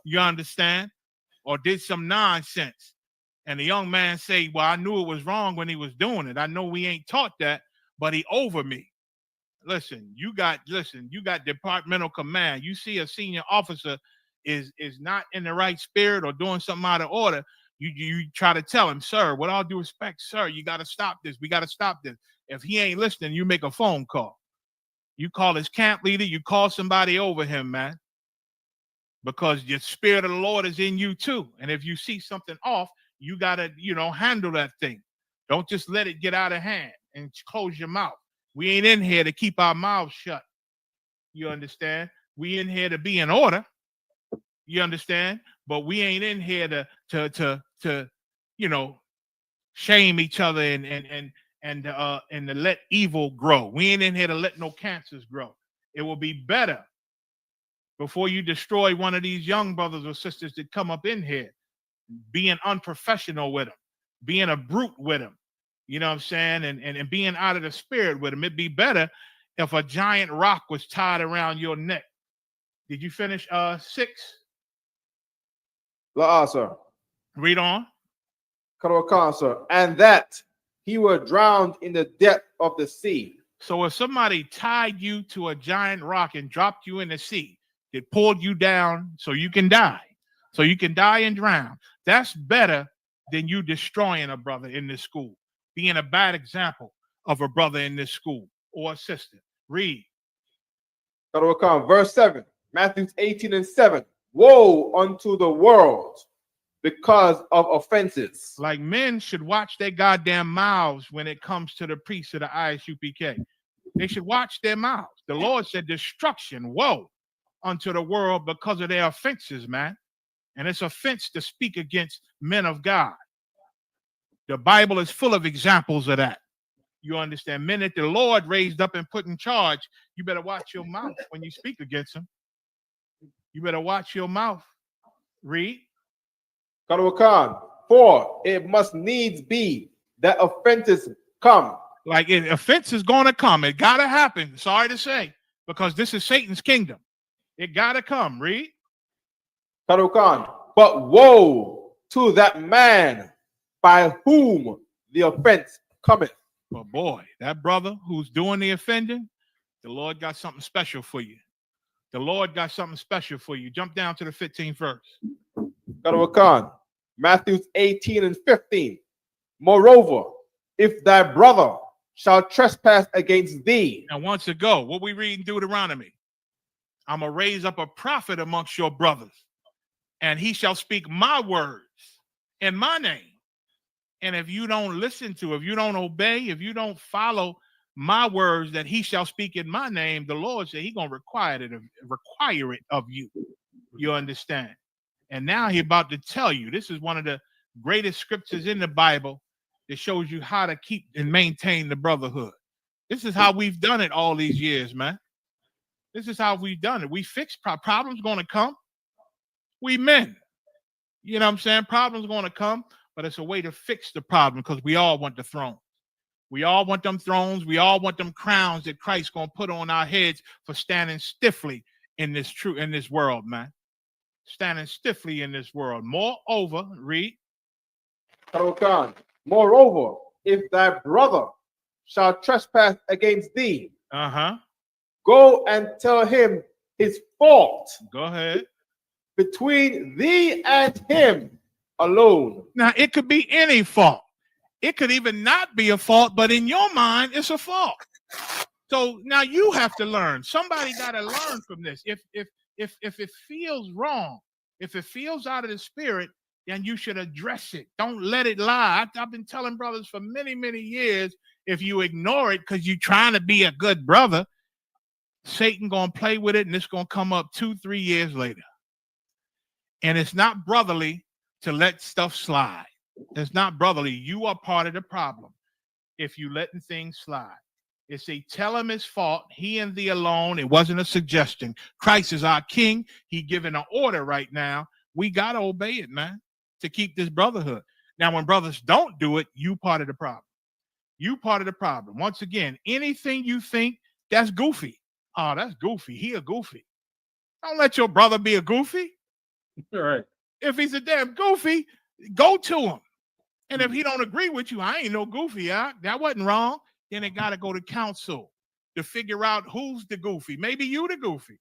You understand? Or did some nonsense. And the young man say, well, I knew it was wrong when he was doing it. I know we ain't taught that, but he over me. Listen, you got departmental command. You see a senior officer is not in the right spirit or doing something out of order. You try to tell him, sir, with all due respect, sir, you got to stop this. We got to stop this. If he ain't listening, you make a phone call. You call his camp leader. You call somebody over him, man, because your spirit of the Lord is in you too. And if you see something off, you got to, handle that thing. Don't just let it get out of hand and close your mouth. We ain't in here to keep our mouths shut. You understand? We in here to be in order. You understand? But we ain't in here to shame each other and to let evil grow. We ain't in here to let no cancers grow. It will be better before you destroy one of these young brothers or sisters that come up in here, being unprofessional with them, being a brute with them. You know what I'm saying? And being out of the spirit with them. It'd be better if a giant rock was tied around your neck. Did you finish 6? Sir. Read on. Sir. And that he were drowned in the depth of the sea. So if somebody tied you to a giant rock and dropped you in the sea, it pulled you down so you can die. So you can die and drown. That's better than you destroying a brother in this school, being a bad example of a brother in this school or a sister. Read. Verse 7, Matthew 18:7. Woe unto the world because of offenses. Like men should watch their goddamn mouths when it comes to the priests of the Isupk. They should watch their mouths. The Lord said destruction, woe unto the world because of their offenses, man. And it's offense to speak against men of God. The Bible is full of examples of that. You understand? Men that the Lord raised up and put in charge, you better watch your mouth when you speak against them. You better watch your mouth. Read. For it must needs be that offenses come. Like offense is going to come. It got to happen. Sorry to say, because this is Satan's kingdom. It got to come. Read. But woe to that man by whom the offense cometh. But boy, that brother who's doing the offending, the Lord got something special for you. The Lord got something special for you. Jump down to the 15th verse. Matthew 18:15. Moreover, if thy brother shall trespass against thee. And once ago, what we read in Deuteronomy, I'm going to raise up a prophet amongst your brothers, and he shall speak my words in my name. And if you don't listen to, if you don't obey, if you don't follow my words that he shall speak in my name, the Lord said he's going to require it of you. You understand? And now he's about to tell you, this is one of the greatest scriptures in the Bible that shows you how to keep and maintain the brotherhood. This is how we've done it all these years, man. This is how we've done it. We fix problems going to come. We men. You know what I'm saying? Problems going to come, but it's a way to fix the problem because we all want the throne. We all want them thrones. We all want them crowns that Christ's going to put on our heads for standing stiffly in this world, man. Standing stiffly in this world. Moreover, read. Moreover, if thy brother shall trespass against thee, go and tell him his fault. Go ahead. Between thee and him alone. Now, it could be any fault. It could even not be a fault, but in your mind, it's a fault. So now you have to learn. Somebody got to learn from this. If it feels wrong, if it feels out of the spirit, then you should address it. Don't let it lie. I've been telling brothers for many, many years, if you ignore it because you're trying to be a good brother, Satan going to play with it, and it's going to come up 2-3 years later. And it's not brotherly to let stuff slide. It's not brotherly. You are part of the problem if you letting things slide. It's a tell him his fault. He and thee alone. It wasn't a suggestion. Christ is our king. He giving an order right now. We got to obey it, man, to keep this brotherhood. Now, when brothers don't do it, you part of the problem. You part of the problem. Once again, anything you think That's goofy. Oh, that's goofy. He a goofy. Don't let your brother be a goofy. All right. If he's a damn goofy, go to him. And if he don't agree with you, I ain't no goofy. That wasn't wrong. Then it got to go to council to figure out who's the goofy. Maybe you the goofy.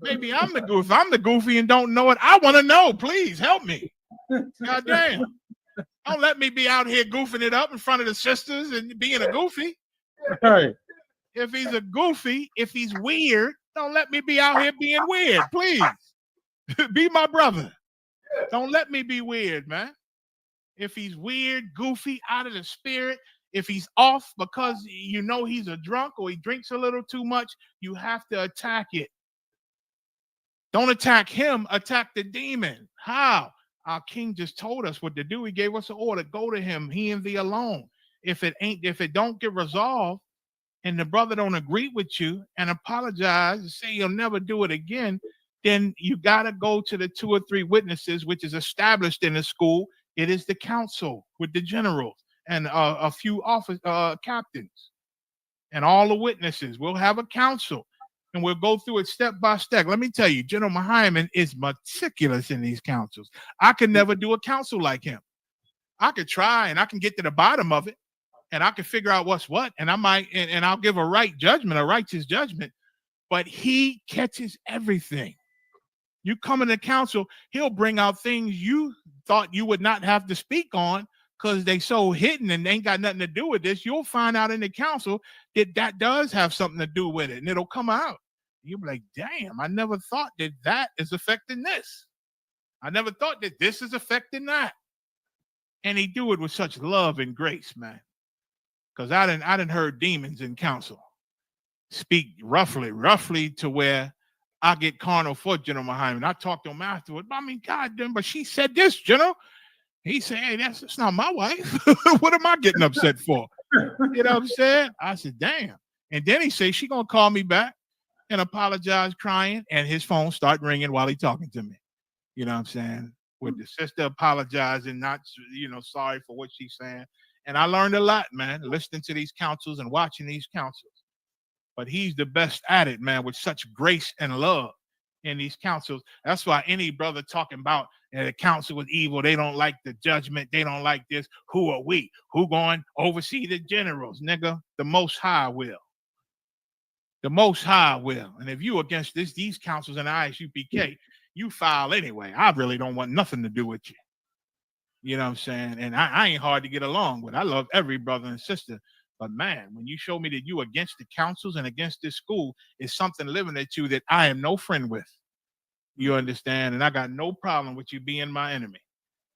Maybe I'm the goofy. If I'm the goofy and don't know it, I want to know. Please help me. God damn. Don't let me be out here goofing it up in front of the sisters and being a goofy. All right. If he's a goofy, if he's weird, don't let me be out here being weird. Please. Be my brother. Don't let me be weird, man. If he's weird, goofy, out of the spirit, if he's off because you know he's a drunk or he drinks a little too much, you have to attack it. Don't attack him, attack the demon. How? Our king just told us what to do. He gave us an order. Go to him, he and thee alone. If it don't get resolved and the brother don't agree with you and apologize and say he'll never do it again, then you got to go to the 2 or 3 witnesses, which is established in the school. It is the council with the generals and a few captains and all the witnesses. We'll have a council and we'll go through it step by step. Let me tell you, General Muhammad is meticulous in these councils. I could never do a council like him. I could try and I can get to the bottom of it and I can figure out what's what. And I might, and I'll give a right judgment, a righteous judgment, but he catches everything. You come in the council, he'll bring out things you thought you would not have to speak on because they so hidden and they ain't got nothing to do with this. You'll find out in the council that does have something to do with it, and it'll come out. You'll be like, damn, I never thought that is affecting this. I never thought that this is affecting that. And he do it with such love and grace, man. Because I didn't heard demons in council speak roughly to where I get carnal for General Muhammad. I talked to him afterward. I mean, God damn, but she said this, General. He said, hey, that's not my wife. What am I getting upset for? You know what I'm saying? I said, damn. And then he said, she going to call me back and apologize crying. And his phone start ringing while he talking to me. You know what I'm saying? With the sister apologizing, not, sorry for what she's saying. And I learned a lot, man, listening to these councils and watching these councils. But he's the best at it, man, with such grace and love in these councils. That's why any brother talking about the council was evil, they don't like the judgment, they don't like this. Who are we? Who going to oversee the generals? Nigga, the Most High will. The Most High will. And if you against these councils in the Isupk, you file anyway. I really don't want nothing to do with you. You know what I'm saying? And I ain't hard to get along with. I love every brother and sister. But man, when you show me that you against the councils and against this school, is something living at you that I am no friend with. You understand? And I got no problem with you being my enemy.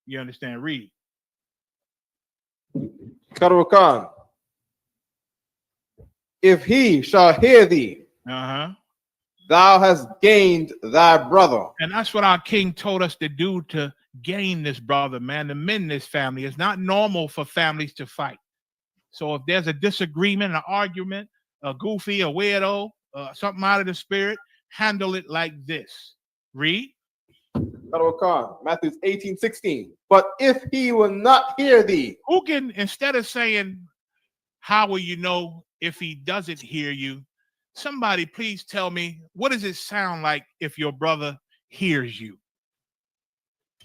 You understand? Read. Karawa Khan, if he shall hear thee, thou hast gained thy brother. And that's what our king told us to do, to gain this brother, man, to mend this family. It's not normal for families to fight. So if there's a disagreement, an argument, a goofy, a weirdo, something out of the spirit, handle it like this. Read. Matthew 18:16. But if he will not hear thee. Who can, instead of saying, how will you know if he doesn't hear you? Somebody please tell me, what does it sound like if your brother hears you?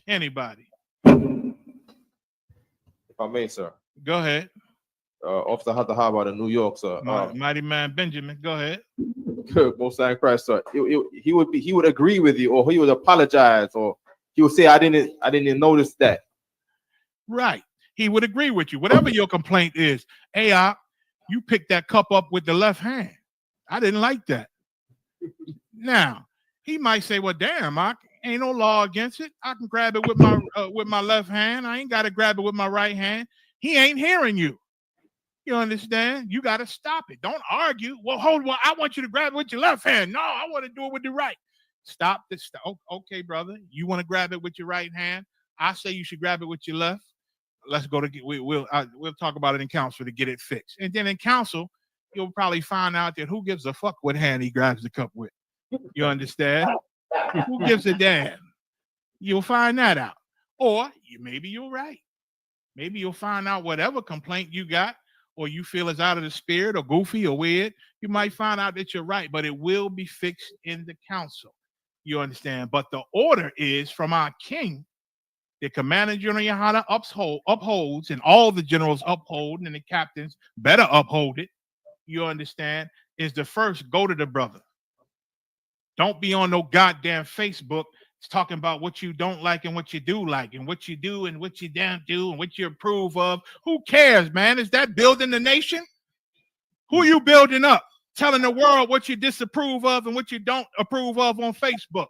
Anybody? If I may, sir. Go ahead. Officer Hunter Harbour in New York, sir. Mighty man Benjamin, go ahead. Most High Christ, sir. He would agree with you, or he would apologize, or he would say, I didn't notice that. Right. He would agree with you. Whatever your complaint is, hey, you picked that cup up with the left hand. I didn't like that. Now, he might say, well, damn, ain't no law against it. I can grab it with my left hand. I ain't got to grab it with my right hand. He ain't hearing you. You understand? You got to stop it. Don't argue. Well, hold on. I want you to grab it with your left hand. No, I want to do it with the right. Stop this. Okay, brother. You want to grab it with your right hand? I say you should grab it with your left. Let's go to we'll talk about it in council to get it fixed. And then in council, you'll probably find out that who gives a fuck what hand he grabs the cup with. You understand? Who gives a damn? You'll find that out. Or maybe you're right. Maybe you'll find out whatever complaint you got or you feel it's out of the spirit or goofy or weird, you might find out that you're right, but it will be fixed in the council. You understand? But the order is from our king. The commander general Yohana upholds, and all the generals uphold, and the captains better uphold it. You understand? Is the first go to the brother. Don't be on no goddamn Facebook talking about what you don't like and what you do like, and what you do and what you don't do, and what you approve of. Who cares, man? Is that building the nation? Who are you building up? Telling the world what you disapprove of and what you don't approve of on Facebook.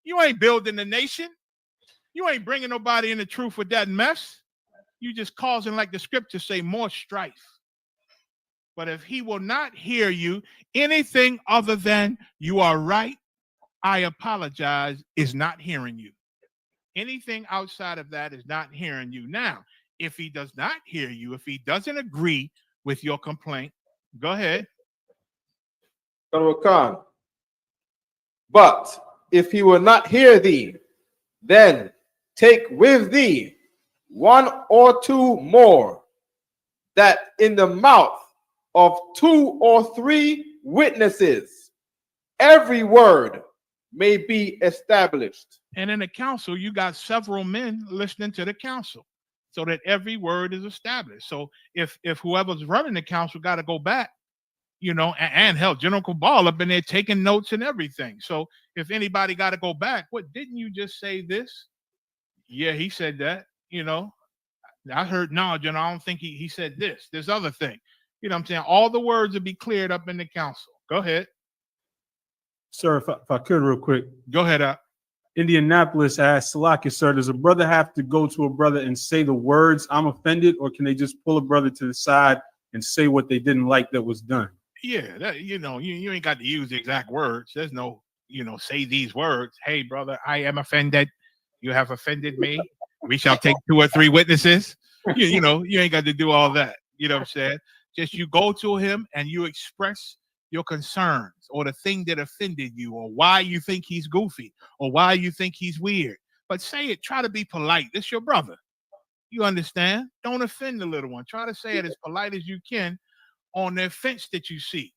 You ain't building the nation. You ain't bringing nobody in the truth with that mess. You just causing, like the scriptures say, more strife. But if he will not hear you, anything other than you are right, I apologize, is not hearing you. Anything outside of that is not hearing you. Now, if he does not hear you, if he doesn't agree with your complaint, go ahead. Khan. But if he will not hear thee, then take with thee 1 or 2 more, that in the mouth of 2 or 3 witnesses every word may be established. And in the council, you got several men listening to the council, so that every word is established. So if whoever's running the council got to go back, you know, and hell, General Cabal up in there taking notes and everything. So if anybody got to go back, what, didn't you just say this? Yeah, he said that. You know, I heard, no, General, I don't think he said this other thing. You know what I'm saying? All the words will be cleared up in the council. Go ahead. Sir, if I could real quick. Go ahead. Indianapolis asked, Salaki, sir, does a brother have to go to a brother and say the words, I'm offended, or can they just pull a brother to the side and say what they didn't like that was done? Yeah, that, you know, you ain't got to use the exact words. There's no, you know, say these words. Hey, brother, I am offended. You have offended me. We shall take 2 or 3 witnesses. You know, you ain't got to do all that. You know what I'm saying? Just you go to him and you express your concerns or the thing that offended you, or why you think he's goofy, or why you think he's weird. But say it, try to be polite. This your brother. You understand? Don't offend the little one. Try to say it as polite as you can on the offense that you see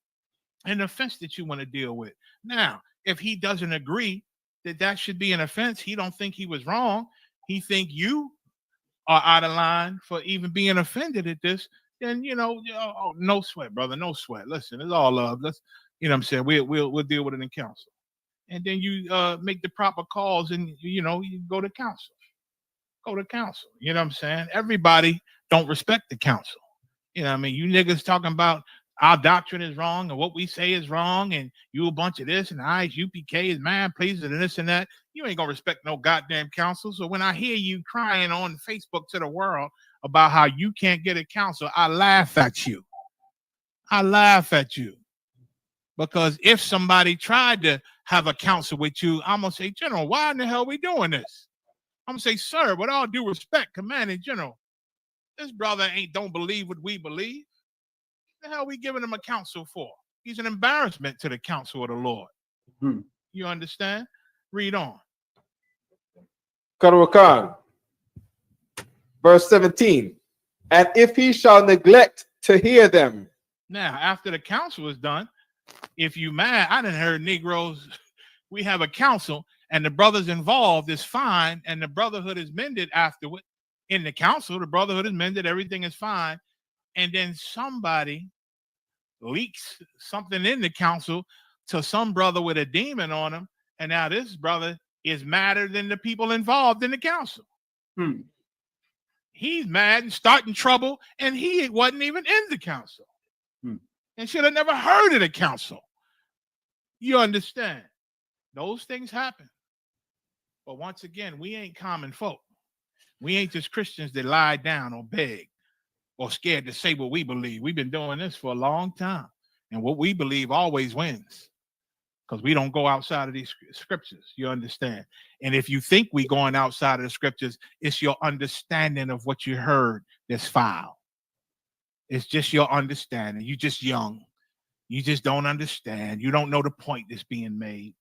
and the offense that you want to deal with. Now, if he doesn't agree that should be an offense, he don't think he was wrong, he think you are out of line for even being offended at this, then, you know, no sweat, brother, no sweat. Listen, it's all love. Let's, you know what I'm saying, we'll deal with it in council. And then you make the proper calls, and, you know, you go to council. Go to council. You know what I'm saying? Everybody don't respect the council. You know what I mean? You niggas talking about our doctrine is wrong and what we say is wrong, and you a bunch of this, and Isupk is man pleasing and this and that. You ain't gonna respect no goddamn council. So when I hear you crying on Facebook to the world about how you can't get a council, I laugh at you. I laugh at you. Because if somebody tried to have a council with you, I'm gonna say, General, why in the hell are we doing this? I'm gonna say, sir, with all due respect, Commanding General, this brother don't believe what we believe. What the hell are we giving him a counsel for? He's an embarrassment to the counsel of the Lord. You understand? Read on. Khan. Verse 17. And if he shall neglect to hear them. Now, after the counsel is done, if you mad, I done heard Negroes, we have a council and the brothers involved is fine, and the brotherhood is mended afterward. In the council, the brotherhood is mended, everything is fine. And then somebody leaks something in the council to some brother with a demon on him, and now this brother is madder than the people involved in the council. He's mad and starting trouble, and he wasn't even in the council and should have never heard of the council. You understand? Those things happen. But once again, we ain't common folk. We ain't just Christians that lie down or beg or scared to say what we believe. We've been doing this for a long time, and what we believe always wins, because we don't go outside of these scriptures. You understand? And if you think we going outside of the scriptures, it's your understanding of what you heard that's foul. It's just your understanding. You just young. You just don't understand. You don't know the point that's being made.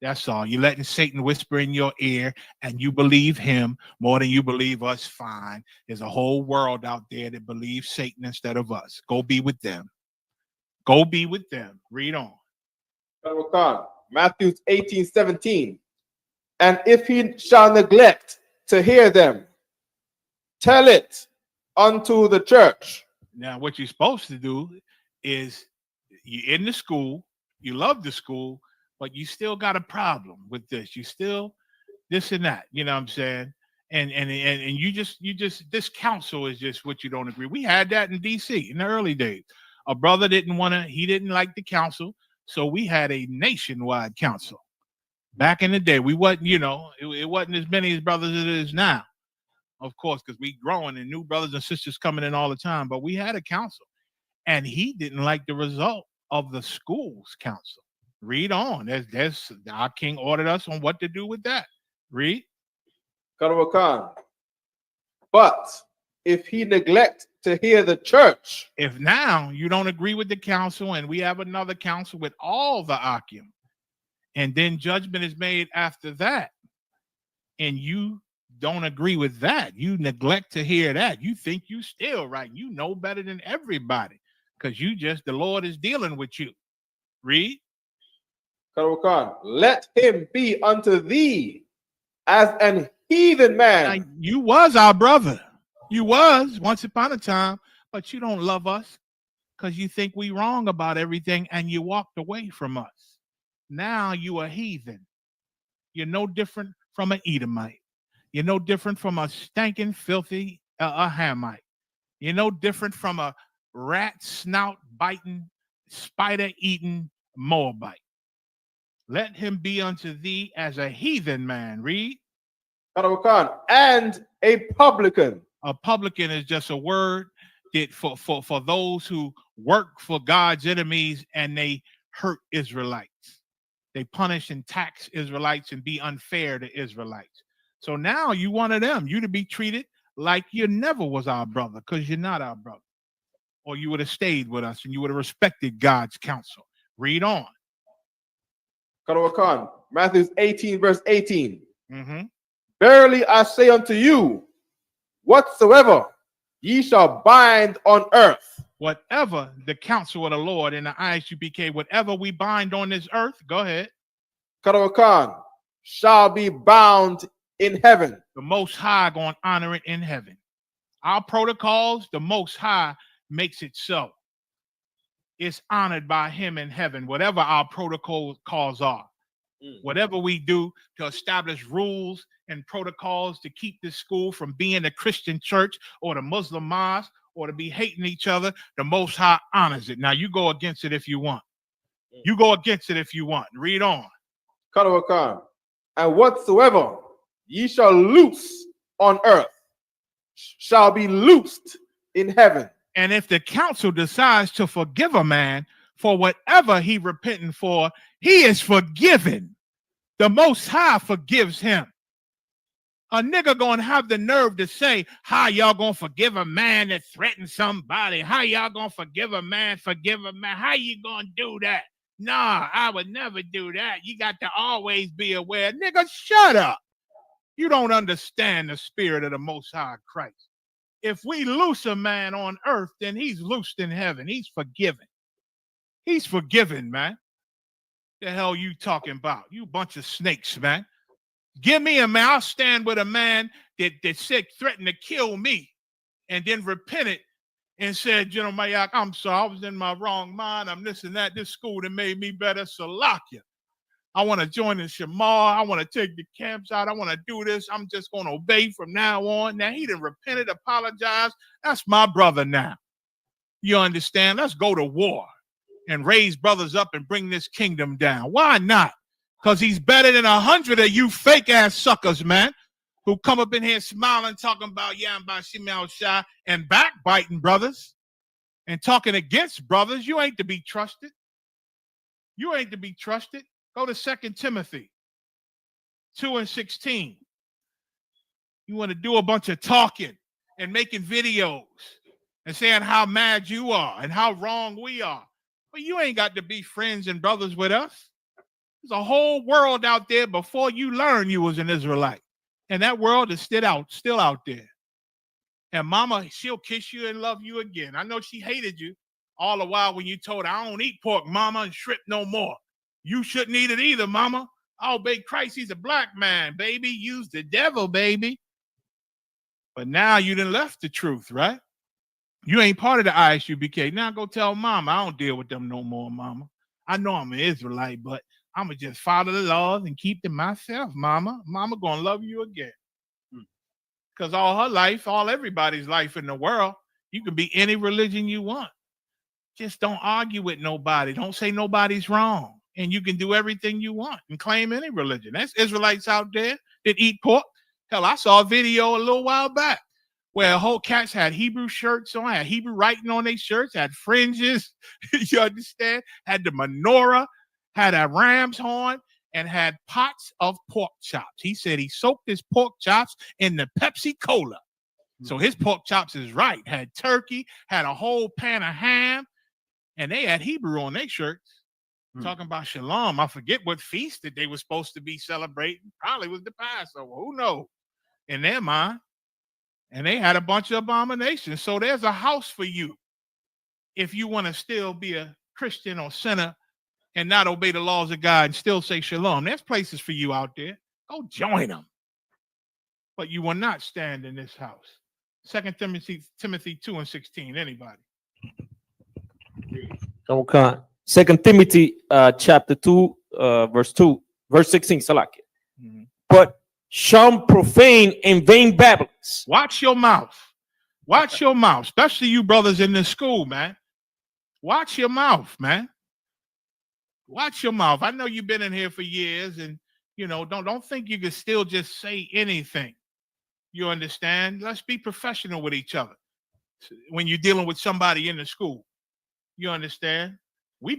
That's all. You're letting Satan whisper in your ear, and you believe him more than you believe us. Fine. There's a whole world out there that believes Satan instead of us. Go be with them. Go be with them. Read on. Matthew 18:17. And if he shall neglect to hear them, tell it unto the church. Now, what you're supposed to do is you're in the school, you love the school, but you still got a problem with this. You still this and that, you know what I'm saying? And you just this council is just what you don't agree. We had that in DC in the early days. A brother he didn't like the council, so we had a nationwide council. Back in the day, we wasn't, it wasn't as many as brothers as it is now. Of course, because we growing and new brothers and sisters coming in all the time, but we had a council, and he didn't like the result of the school's council. Read on. There's our king ordered us on what to do with that. Read. But if he neglect to hear the church, if now you don't agree with the council, and we have another council with all the Akim, and then judgment is made after that, and you don't agree with that, you neglect to hear that, you think you still right, you know better than everybody, because the Lord is dealing with you. Read. Let him be unto thee as an heathen man. Now, you was our brother. You was once upon a time, but you don't love us because you think we wrong about everything, and you walked away from us. Now you a heathen. You're no different from an Edomite. You're no different from a stinking, filthy a Hamite. You're no different from a rat snout biting, spider eating Moabite. Let him be unto thee as a heathen man. Read. And a publican. A publican is just a word that for those who work for God's enemies and they hurt Israelites. They punish and tax Israelites and be unfair to Israelites. So now you one of them. You to be treated like you never was our brother, because you're not our brother. Or you would have stayed with us and you would have respected God's counsel. Read on. Matthew 18, verse 18. Verily I say unto you, whatsoever ye shall bind on earth. Whatever the counsel of the Lord in the Isupk, whatever we bind on this earth, go ahead. Shall be bound in heaven. The Most High going to honor it in heaven. Our protocols, the Most High makes it so. It's honored by him in heaven, whatever our protocols are. Whatever we do to establish rules and protocols to keep this school from being a Christian church or the Muslim mosque or to be hating each other, the Most High honors it. Now you go against it if you want. You go against it if you want. Read on. And whatsoever ye shall loose on earth shall be loosed in heaven. And if the council decides to forgive a man for whatever he repenting for, he is forgiven. The Most High forgives him. A nigga gonna have the nerve to say, how y'all gonna forgive a man that threatened somebody? How y'all gonna forgive a man? How you gonna do that? Nah, I would never do that. You got to always be aware. Nigga, shut up. You don't understand the spirit of the Most High Christ. If we loose a man on earth, then he's loosed in heaven. He's forgiven. He's forgiven, man. The hell you talking about? You bunch of snakes, man. Give me a man. I'll stand with a man that said, threatened to kill me and then repented and said, General Mayak, I'm sorry, I was in my wrong mind. I'm this and that. This school that made me better. Salakia. I want to join the Shamar. I want to take the camps out. I want to do this. I'm just going to obey from now on. Now, he done repented, apologized. That's my brother now. You understand? Let's go to war and raise brothers up and bring this kingdom down. Why not? Because he's better than 100 of you fake-ass suckers, man, who come up in here smiling, talking about Yamba Shimel Shah and backbiting brothers and talking against brothers. You ain't to be trusted. You ain't to be trusted. Go to 2 Timothy 2:16. You want to do a bunch of talking and making videos and saying how mad you are and how wrong we are. But you ain't got to be friends and brothers with us. There's a whole world out there before you learn you was an Israelite. And that world is still out there. And mama, she'll kiss you and love you again. I know she hated you all the while when you told her, I don't eat pork, mama, and shrimp no more. You shouldn't eat it either, mama. I obey Christ. He's a black man, baby. Use the devil, baby. But now you done left the truth, right? You ain't part of the ISUBK. Now go tell mama, I don't deal with them no more, mama. I know I'm an Israelite, but I'm going to just follow the laws and keep them myself, mama. Mama going to love you again. Because all her life, all everybody's life in the world, you can be any religion you want. Just don't argue with nobody. Don't say nobody's wrong. And you can do everything you want and claim any religion. There's Israelites out there that eat pork. Hell, I saw a video a little while back where whole cats had Hebrew shirts on, had Hebrew writing on their shirts, had fringes, you understand? Had the menorah, had a ram's horn, and had pots of pork chops. He said he soaked his pork chops in the Pepsi Cola. So his pork chops is right. Had turkey, had a whole pan of ham, and they had Hebrew on their shirts. Talking about Shalom. I forget what feast that they were supposed to be celebrating. Probably was the Passover. Who knows? In their mind. And they had a bunch of abominations. So there's a house for you if you want to still be a Christian or sinner and not obey the laws of God and still say Shalom. There's places for you out there. Go join them. But you will not stand in this house. 2 Timothy 2:16. Anybody? Okay. 2 Timothy chapter 2, verse 16. But shun profane and vain babblings. Watch your mouth. Watch your mouth, especially you brothers in this school, man. Watch your mouth, man. Watch your mouth. I know you've been in here for years, and you know, don't think you can still just say anything. You understand? Let's be professional with each other when you're dealing with somebody in the school. You understand? We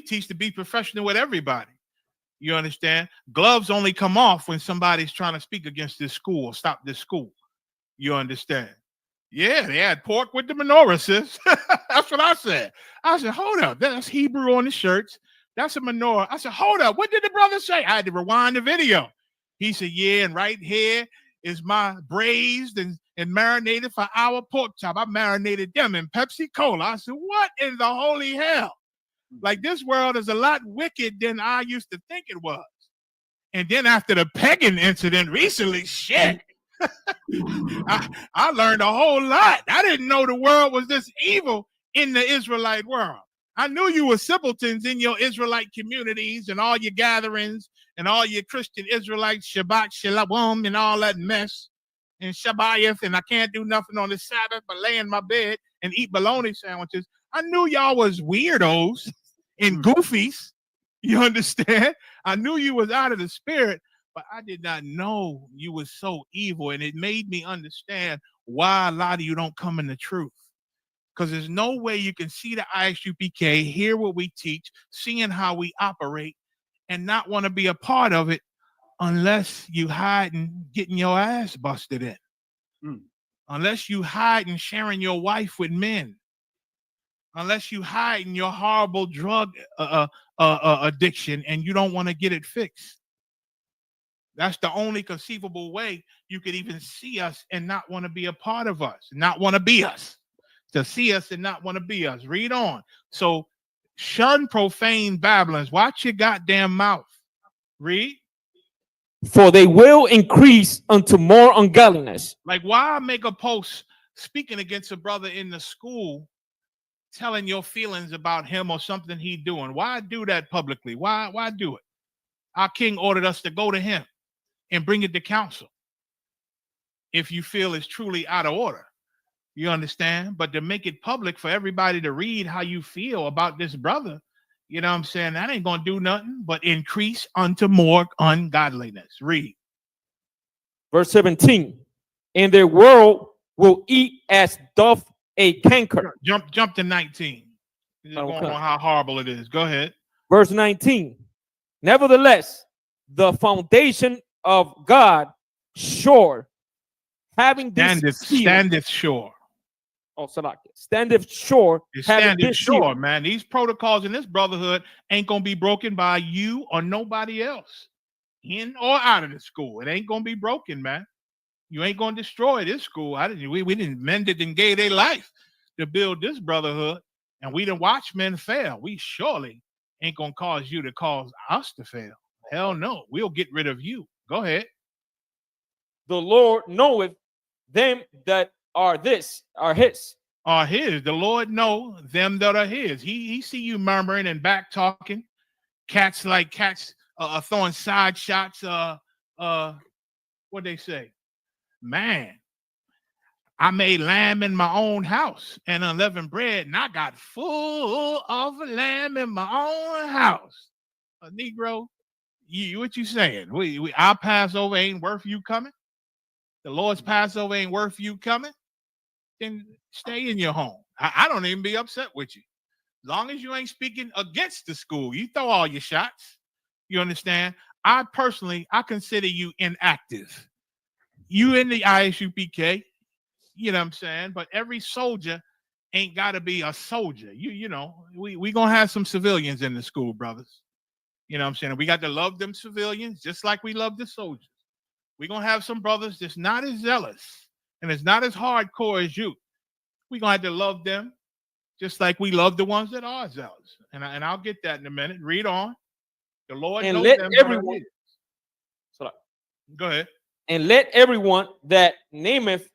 teach to be professional with everybody. You understand? Gloves only come off when somebody's trying to speak against this school or stop this school. You understand? Yeah, they had pork with the menorah, sis. That's what I said. I said, hold up. That's Hebrew on the shirts. That's a menorah. I said, hold up. What did the brother say? I had to rewind the video. He said, yeah, and right here is my braised and marinated for our pork chop. I marinated them in Pepsi Cola. I said, what in the holy hell? Like, this world is a lot wicked than I used to think it was. And then after the pegging incident recently, shit, I learned a whole lot. I didn't know the world was this evil in the Israelite world. I knew you were simpletons in your Israelite communities and all your gatherings and all your Christian Israelites, Shabbat, Shalom, and all that mess. And Shabbat, and I can't do nothing on the Sabbath but lay in my bed and eat bologna sandwiches. I knew y'all was weirdos and goofies. You understand? I knew you was out of the spirit, but I did not know you was so evil. And it made me understand why a lot of you don't come in the truth. Because there's no way you can see the ISUPK, hear what we teach, seeing how we operate, and not want to be a part of it unless you hiding, getting your ass busted in. Unless you hiding, sharing your wife with men. Unless you hiding your horrible drug addiction and you don't want to get it fixed. That's the only conceivable way you could even see us and not want to be a part of us, not want to be us. To see us and not want to be us. Read on. So shun profane babblings. Watch your goddamn mouth. Read. For they will increase unto more ungodliness. Like, why make a post speaking against a brother in the school, telling your feelings about him or something he doing? Why do that publicly? Why do it? Our king ordered us to go to him and bring it to council if you feel it's truly out of order. You understand? But to make it public for everybody to read how you feel about this brother, you know what I'm saying? That ain't going to do nothing but increase unto more ungodliness. Read. Verse 17. And their world will eat as doth a canker. Jump to 19. Just going on how horrible it is. Go ahead. Verse 19. Nevertheless, the foundation of God sure, having this standeth sure. standeth sure, It's having standing this seal. sure, man. These protocols in this brotherhood ain't gonna be broken by you or nobody else, in or out of the school. It ain't gonna be broken, man. You ain't gonna destroy this school. We didn't mend it and gave their life to build this brotherhood, and we didn't watch men fail. We surely ain't gonna cause you to cause us to fail. Hell no. We'll get rid of you. Go ahead. The Lord knoweth them that are his. Are his. The Lord know them that are his. He see you murmuring and back talking. Cats throwing side shots. What they say? Man, I made lamb in my own house and unleavened bread, and I got full of lamb in my own house. A Negro, what you saying? Our Passover ain't worth you coming? The Lord's Passover ain't worth you coming? Then stay in your home. I don't even be upset with you. As long as you ain't speaking against the school, you throw all your shots. You understand? I consider you inactive. You in the Isupk, you know what I'm saying? But every soldier ain't got to be a soldier. You know, we going to have some civilians in the school, brothers. You know what I'm saying? We got to love them civilians just like we love the soldiers. We're going to have some brothers that's not as zealous and it's not as hardcore as you. We're going to have to love them just like we love the ones that are zealous. And I'll get that in a minute. Read on. The Lord And knows let them. everyone. Go ahead. And let everyone that nameth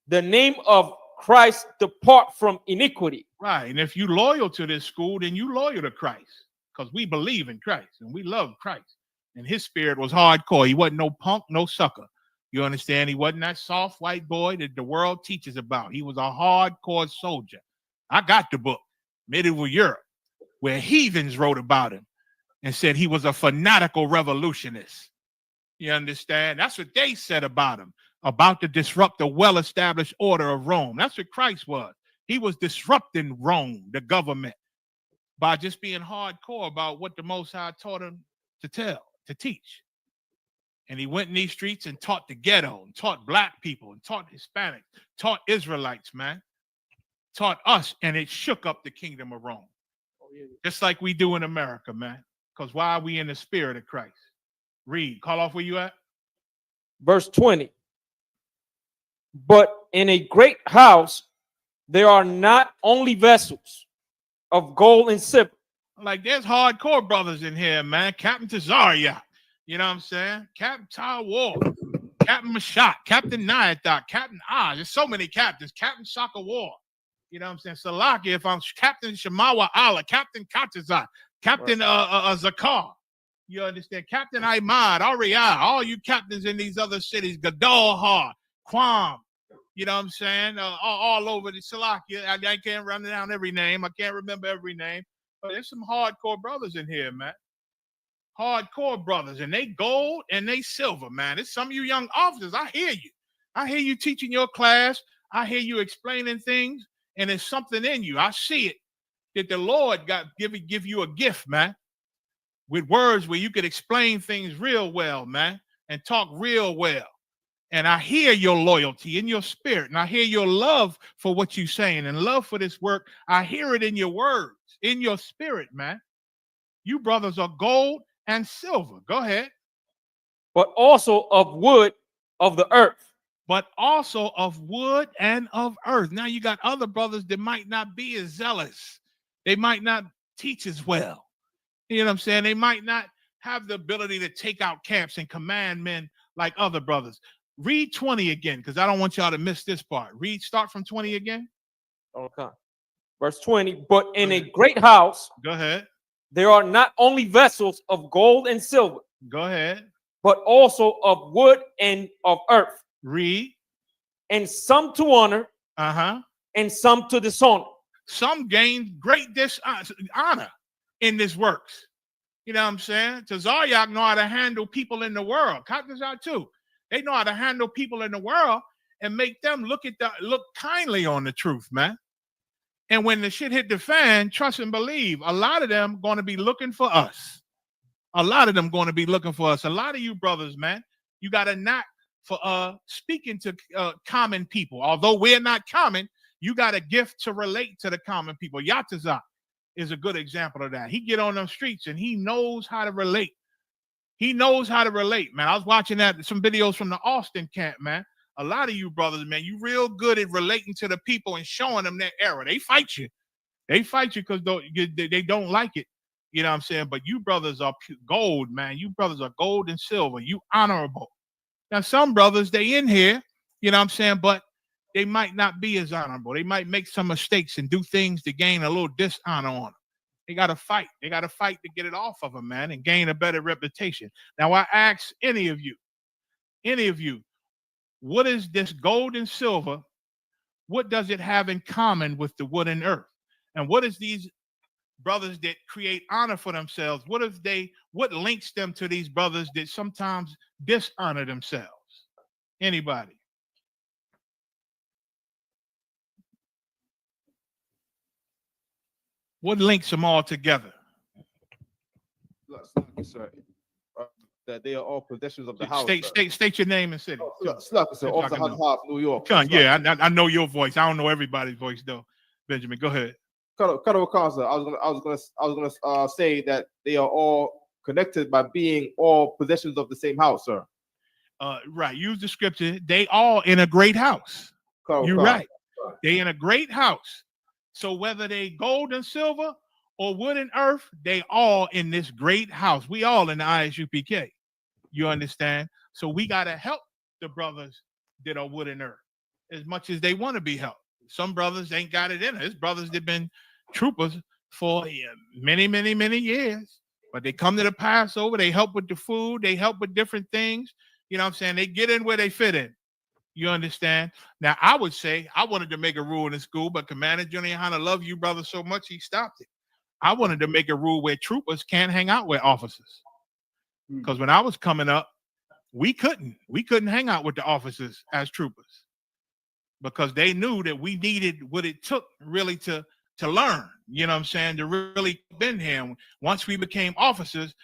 the name of Christ depart from iniquity. Right. And if you loyal to this school, then you loyal to Christ because we believe in Christ and we love Christ. And his spirit was hardcore. He wasn't no punk, no sucker. You understand? He wasn't that soft white boy that the world teaches about. He was a hardcore soldier. I got the book, Medieval Europe, where heathens wrote about him and said he was a fanatical revolutionist. You understand? That's what they said about him, about to disrupt the well-established order of Rome. That's what Christ was. He was disrupting Rome, the government, by just being hardcore about what the Most High taught him to teach. And he went in these streets and taught the ghetto, and taught black people, and taught Hispanics, taught Israelites, man. Taught us, and it shook up the kingdom of Rome. Just like we do in America, man. Because why are we in the spirit of Christ? Read. Call off where you at. Verse 20. But in a great house there are not only vessels of gold and silver. Like there's hardcore brothers in here, man. Captain Tazaria. You know what I'm saying? Captain Tawar, Captain Mashat, Captain Nyathak, Captain Oz. There's so many captains. Captain Soccer War. You know what I'm saying? Salaki, if I'm Captain Shamawa Allah, Captain Katazat, Captain Zakar. You understand? Captain Ahmad, Ariah, all you captains in these other cities, Gadolhar, Quam. You know what I'm saying? All over the Salaki. I can't run down every name. I can't remember every name. But there's some hardcore brothers in here, man. Hardcore brothers, and they gold and they silver, man. It's some of you young officers. I hear you. I hear you teaching your class. I hear you explaining things, and there's something in you. I see it that the Lord give you a gift, man, with words where you could explain things real well, man, and talk real well. And I hear your loyalty in your spirit, and I hear your love for what you're saying and love for this work. I hear it in your words, in your spirit, man. You brothers are gold and silver. Go ahead. But also of wood of the earth. But also of wood and of earth. Now you got other brothers that might not be as zealous. They might not teach as well. You know what I'm saying? They might not have the ability to take out camps and command men like other brothers. Read 20 again, because I don't want y'all to miss this part. Start from 20 again. Okay. Verse 20. But in a great house. Go ahead. There are not only vessels of gold and silver. Go ahead. But also of wood and of earth. Read. And some to honor. And some to dishonor. Some gain great dishonor in this works. You know what I'm saying? Tazaryak know how to handle people in the world. Katazar too. They know how to handle people in the world and make them look kindly on the truth, man. And when the shit hit the fan, trust and believe, a lot of them going to be looking for us. A lot of them going to be looking for us. A lot of you brothers, man, you got a knack for speaking to common people. Although we're not common, You got a gift to relate to the common people. Yatazak is a good example of that. He get on them streets and he knows how to relate. He knows how to relate, man. I was watching some videos from the Austin camp, man. A lot of you brothers, man, you real good at relating to the people and showing them their error. They fight you. They fight you because they don't like it. You know what I'm saying? But you brothers are gold, man. You brothers are gold and silver. You honorable. Now, some brothers, they in here, you know what I'm saying, but they might not be as honorable. They might make some mistakes and do things to gain a little dishonor on them. They got to fight. They got to fight to get it off of them, man, and gain a better reputation. Now, I ask any of you, what is this gold and silver? What does it have in common with the wood and earth? And what is these brothers that create honor for themselves? What links them to these brothers that sometimes dishonor themselves? Anybody? What links them all together? That they are all possessions of the house. State your name and city. New York. Yeah, I know your voice. I don't know everybody's voice though. Benjamin, go ahead. I was gonna say that they are all connected by being all possessions of the same house, sir. Right. Use the scripture. They all in a great house. You're right. They in a great house. So whether they gold and silver or wood and earth, they all in this great house. We all in the Isupk. You understand? So we got to help the brothers that are wood and earth as much as they want to be helped. Some brothers ain't got it in it. There's brothers that been troopers for many, many, many years, but they come to the Passover. They help with the food. They help with different things. You know what I'm saying? They get in where they fit in. You understand? Now, I would say I wanted to make a rule in the school, but Commander Juliana loved you brothers so much, he stopped it. I wanted to make a rule where troopers can't hang out with officers. Because when I was coming up, we couldn't hang out with the officers as troopers because they knew that we needed what it took really to learn, you know what I'm saying, to really been here. Once we became officers,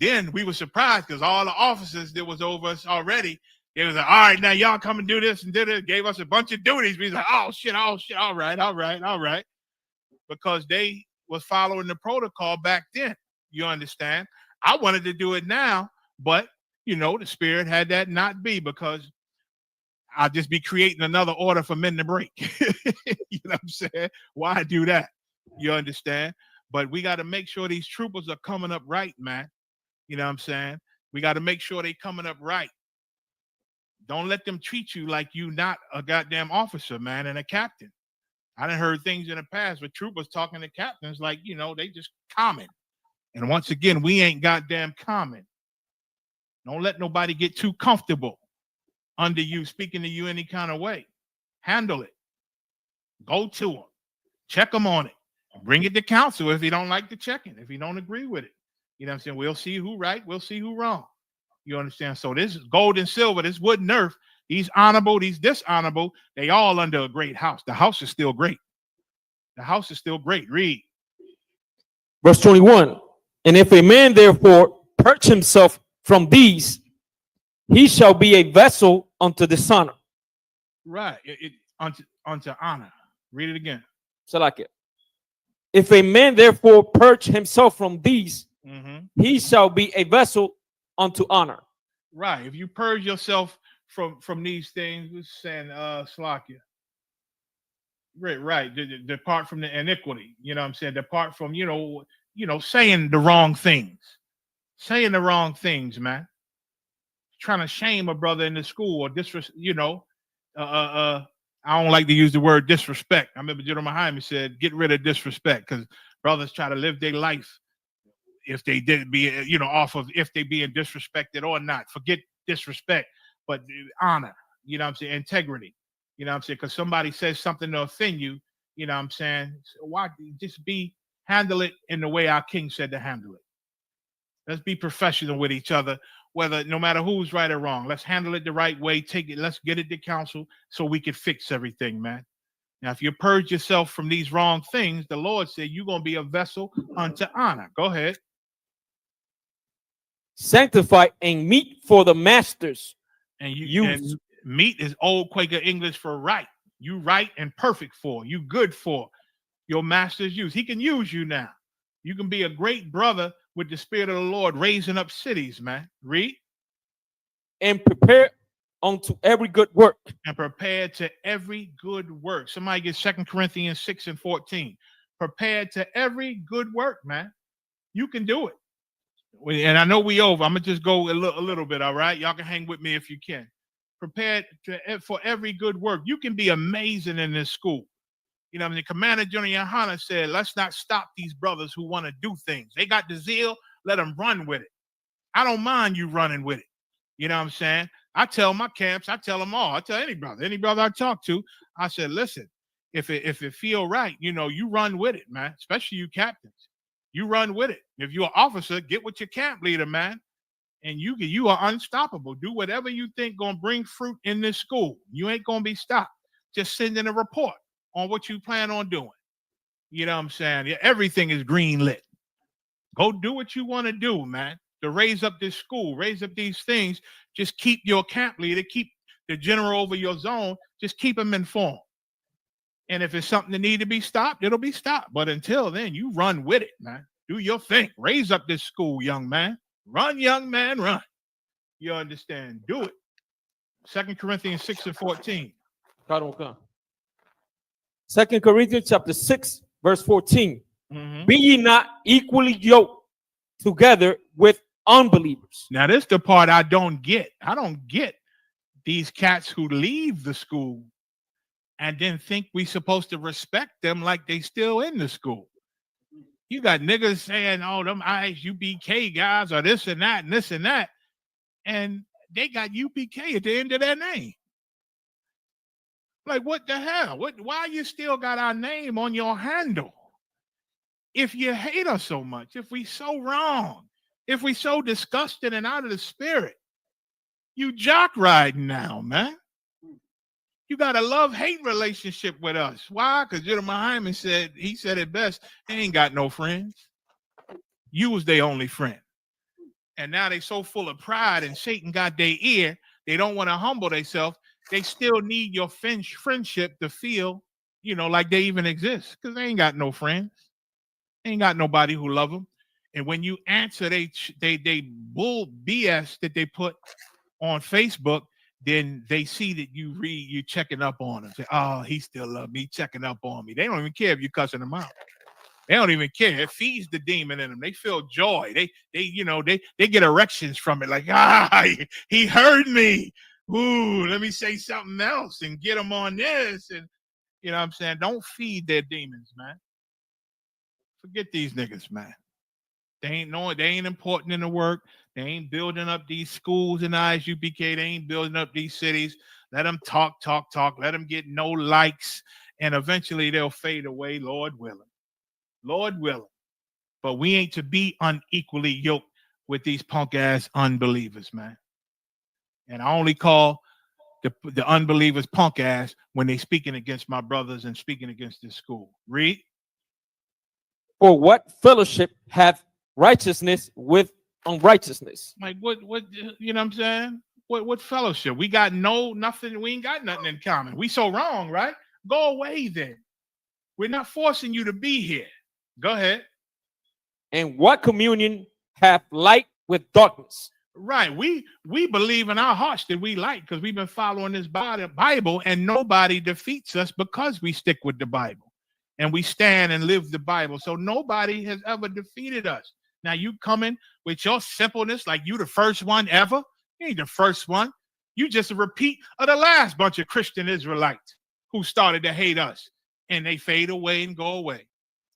then we were surprised because all the officers that was over us already, they was like, all right, now y'all come and do this and did it, gave us a bunch of duties. We was like, oh shit, all right. Because they was following the protocol back then. You understand? I wanted to do it now, but you know, the spirit had that not be because I'll just be creating another order for men to break. You know what I'm saying? Why do that? You understand? But we got to make sure these troopers are coming up right, man. You know what I'm saying? We got to make sure they coming up right. Don't let them treat you like you not a goddamn officer, man, and a captain. I done heard things in the past with troopers talking to captains like, you know, they just common. And once again, we ain't goddamn common. Don't let nobody get too comfortable under you, speaking to you any kind of way. Handle it. Go to them. Check them on it. Bring it to council if you don't like the checking, if you don't agree with it. You know what I'm saying? We'll see who right. We'll see who wrong. You understand? So this gold and silver, this wood and earth, these honorable, these dishonorable, they all under a great house. The house is still great. The house is still great. Read. Verse 21. And if a man therefore purge himself from these, he shall be a vessel unto dishonor. Right. Unto honor. Read it again. So like it. If a man therefore purge himself from these, he shall be a vessel unto honor. Right. If you purge yourself from these things, we're saying Slakia. Right. Depart from the iniquity. You know what I'm saying? Depart from, you know, saying the wrong things. Saying the wrong things, man. Trying to shame a brother in the school or I don't like to use the word disrespect. I remember General Muhammad said, get rid of disrespect, because brothers try to live their life if they did be, off of if they being disrespected or not. Forget disrespect, but honor, you know what I'm saying? Integrity, you know what I'm saying? Because somebody says something to offend you, you know what I'm saying? So why just handle it in the way our king said to handle it. Let's be professional with each other, no matter who's right or wrong. Let's handle it the right way. Take it. Let's get it to council so we can fix everything, man. Now, if you purge yourself from these wrong things, the Lord said you're going to be a vessel unto honor. Go ahead. Sanctify and meet for the masters. And meat is old Quaker English for right. You right and perfect for. You good for your master's use. He can use you now. You can be a great brother with the Spirit of the Lord raising up cities, man. Read. And prepare unto every good work. And prepared to every good work. Somebody get 2 Corinthians 6 and 14. Prepared to every good work, man. You can do it. And I know we over. I'm going to just go a little bit, all right? Y'all can hang with me if you can. Prepared for every good work. You can be amazing in this school. You know what I mean? Commander General Yohana said, let's not stop these brothers who want to do things. They got the zeal. Let them run with it. I don't mind you running with it. You know what I'm saying? I tell my camps, I tell them all. I tell any brother I talk to, I said, listen, if it feel right, you know, you run with it, man, especially you captains. You run with it. If you're an officer, get with your camp leader, man, and you are unstoppable. Do whatever you think going to bring fruit in this school. You ain't going to be stopped. Just send in a report on what you plan on doing. You know what I'm saying? Yeah, everything is green lit. Go do what you want to do, man. To raise up this school, raise up these things, just keep your camp leader, keep the general over your zone, just keep them informed. And if it's something that need to be stopped, it'll be stopped. But until then, you run with it, man. Do your thing. Raise up this school, young man. Run, young man, run. You understand? Do it. 2 Corinthians 6 and 14. 2 Corinthians chapter 6, verse 14. Mm-hmm. Be ye not equally yoked together with unbelievers. Now, this is the part I don't get. I don't get these cats who leave the school and then think we supposed to respect them like they still in the school. You got niggas saying, oh, them ISUPK guys are this and that and this and that. And they got UPK at the end of their name. Like, what the hell? Why you still got our name on your handle? If you hate us so much, if we so wrong, if we so disgusted and out of the spirit, you jock riding now, man. You got a love-hate relationship with us. Why? Because Jeremiah Hyman said it best. They ain't got no friends. You was their only friend. And now they so full of pride and Satan got their ear, they don't want to humble themselves. They still need your friendship to feel, you know, like they even exist. Because they ain't got no friends. They ain't got nobody who love them. And when you answer they bull BS that they put on Facebook, then they see that you checking up on them. Say, oh, he still love me, checking up on me. They don't even care if you cussing them out. They don't even care. It feeds the demon in them. They feel joy. They get erections from it. Like, he heard me. Ooh, let me say something else and get them on this. And you know what I'm saying? Don't feed their demons, man. Forget these niggas, man. They ain't important in the work. They ain't building up these schools in ISUPK. They ain't building up these cities. Let them talk. Let them get no likes. And eventually they'll fade away, Lord willing. Lord willing. But we ain't to be unequally yoked with these punk ass unbelievers, man. And I only call the unbelievers punk ass when they speaking against my brothers and speaking against this school. Read. For what fellowship hath righteousness with unrighteousness? Like what you know what I'm saying? What fellowship? We got nothing, we ain't got nothing in common. We so wrong, right? Go away then. We're not forcing you to be here. Go ahead. And what communion hath light with darkness? Right. We believe in our hearts that we like because we've been following this Bible, and nobody defeats us because we stick with the Bible. And we stand and live the Bible. So nobody has ever defeated us. Now you coming with your simpleness like you the first one ever. You ain't the first one. You just a repeat of the last bunch of Christian Israelites who started to hate us. And they fade away and go away.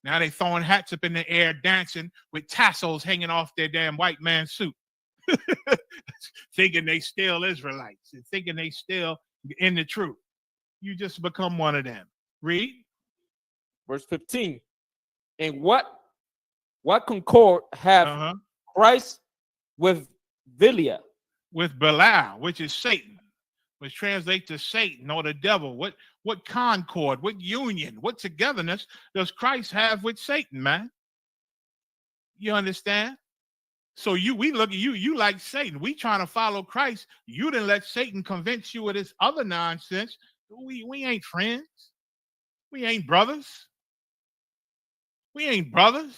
Now they throwing hats up in the air, dancing with tassels hanging off their damn white man suit. Thinking they still Israelites and thinking they still in the truth. You just become one of them. Read. Verse 15. And what concord have Christ with Belial? With Belial, which is Satan, which translates to Satan or the devil. What concord, what union, what togetherness does Christ have with Satan, man? You understand? So we look at you like Satan. We trying to follow Christ. You didn't let Satan convince you of this other nonsense. We ain't friends. We ain't brothers. We ain't brothers.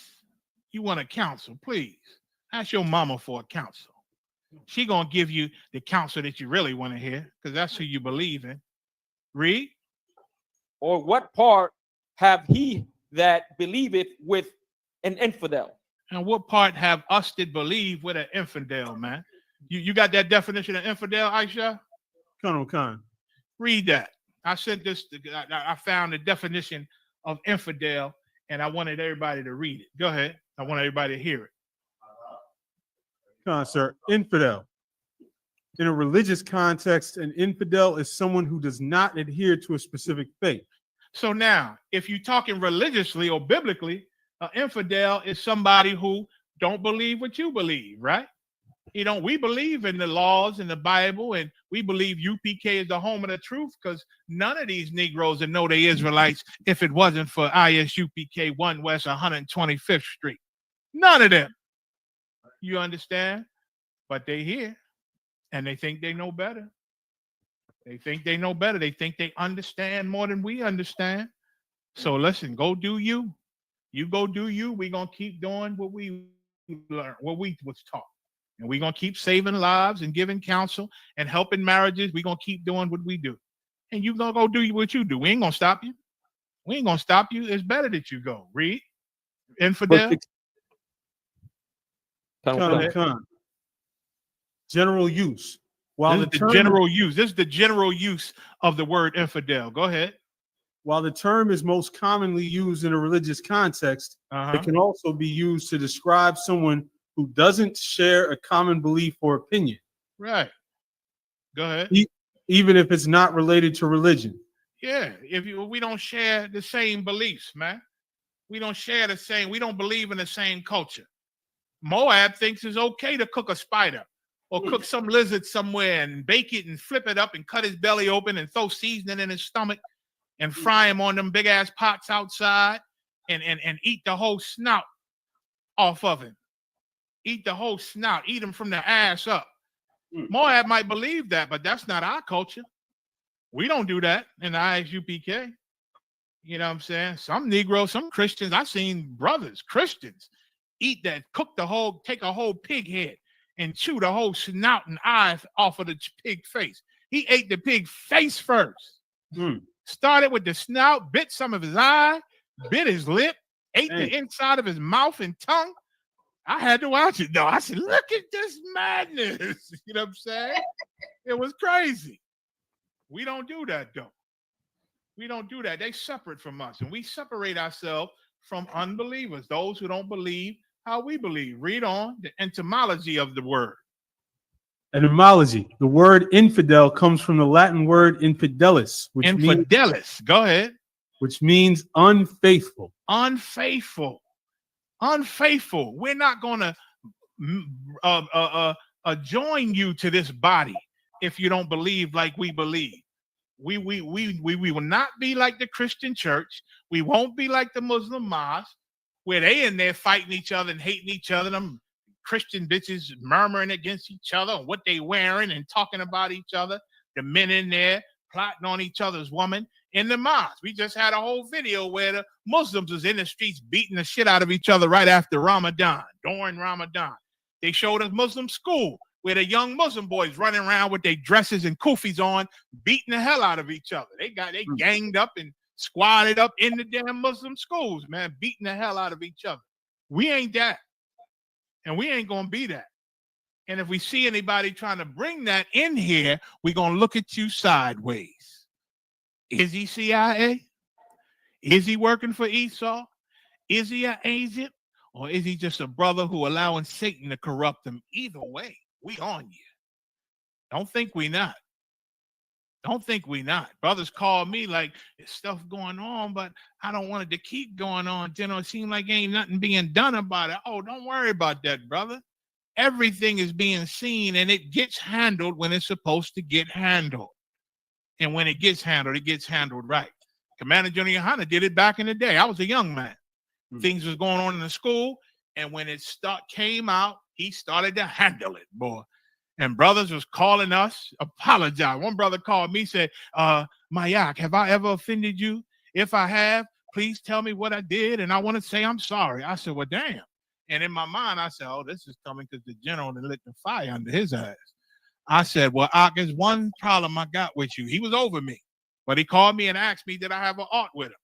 You want a counsel, please. Ask your mama for a counsel. She gonna give you the counsel that you really want to hear, because that's who you believe in. Read. Or what part have he that believeth with an infidel? And what part have us that believe with an infidel, man? You got that definition of infidel, Aisha? Colonel Khan. Read that. I sent this. I found the definition of infidel, and I wanted everybody to read it. Go ahead. I want everybody to hear it. Sir. Infidel. In a religious context, an infidel is someone who does not adhere to a specific faith. So now, if you're talking religiously or biblically, an infidel is somebody who don't believe what you believe, right? We believe in the laws and the Bible, and we believe UPK is the home of the truth, because none of these Negroes would know they Israelites if it wasn't for ISUPK 1 West 125th Street. None of them. You understand? But they here, and they think they know better. They think they know better. They think they understand more than we understand. So listen, go do you. You go do you. We're going to keep doing what we learned, what we was taught. And we're going to keep saving lives and giving counsel and helping marriages. We're going to keep doing what we do. And you're going to go do what you do. We ain't going to stop you. We ain't going to stop you. It's better that you go. Read. Infidel. General use. This is the general use of the word infidel. Go ahead. While the term is most commonly used in a religious context, it can also be used to describe someone who doesn't share a common belief or opinion. Right. Go ahead. Even if it's not related to religion. Yeah. We don't share the same beliefs, man. We don't share the same. We don't believe in the same culture. Moab thinks it's okay to cook a spider or cook some lizard somewhere and bake it and flip it up and cut his belly open and throw seasoning in his stomach and fry him on them big ass pots outside and eat the whole snout off of him. Eat the whole snout. Eat him from the ass up. Moab might believe that, but that's not our culture. We don't do that in the ISUPK. You know what I'm saying? Some Negroes, some Christians, I've seen brothers, Christians, eat that, take a whole pig head and chew the whole snout and eyes off of the pig face. He ate the pig face first. Started with the snout, bit some of his eye, bit his lip, ate the inside of his mouth and tongue. I had to watch it though. I said, look at this madness. You know what I'm saying? It was crazy. We don't do that though. We don't do that. They separate from us, and we separate ourselves from unbelievers, those who don't believe how we believe. Read on the etymology of the word. Etymology. The word infidel comes from the Latin word infidelis, Go ahead. Which means unfaithful. Unfaithful. Unfaithful. We're not going to join you to this body if you don't believe like we believe. We will not be like the Christian church. We won't be like the Muslim mosque, where they in there fighting each other and hating each other. Them Christian bitches murmuring against each other and what they wearing and talking about each other. The men in there plotting on each other's woman in the mosque. We just had a whole video where the Muslims was in the streets beating the shit out of each other right after Ramadan, during Ramadan. They showed us Muslim school where the young Muslim boys running around with their dresses and kufis on, beating the hell out of each other. They ganged up and squatted up in the damn Muslim schools, man, beating the hell out of each other. We ain't that. And we ain't going to be that. And if we see anybody trying to bring that in here, we're going to look at you sideways. Is he CIA? Is he working for Esau? Is he an agent? Or is he just a brother who allowing Satan to corrupt him? Either way, we on you. Don't think we not. Don't think we not. Brothers call me like, there's stuff going on, but I don't want it to keep going on. It seems like ain't nothing being done about it. Oh, don't worry about that, brother. Everything is being seen, and it gets handled when it's supposed to get handled. And when it gets handled right. Commander General Yohana did it back in the day. I was a young man. Things was going on in the school, and when it came out, he started to handle it, boy. And brothers was calling us, apologize. One brother called me, said, Mayak, have I ever offended you? If I have, please tell me what I did, and I want to say I'm sorry. I said, well, damn. And in my mind, I said, oh, this is coming because the general lit the fire under his ass. I said, well, there's one problem I got with you. He was over me, but he called me and asked me, did I have an art with him?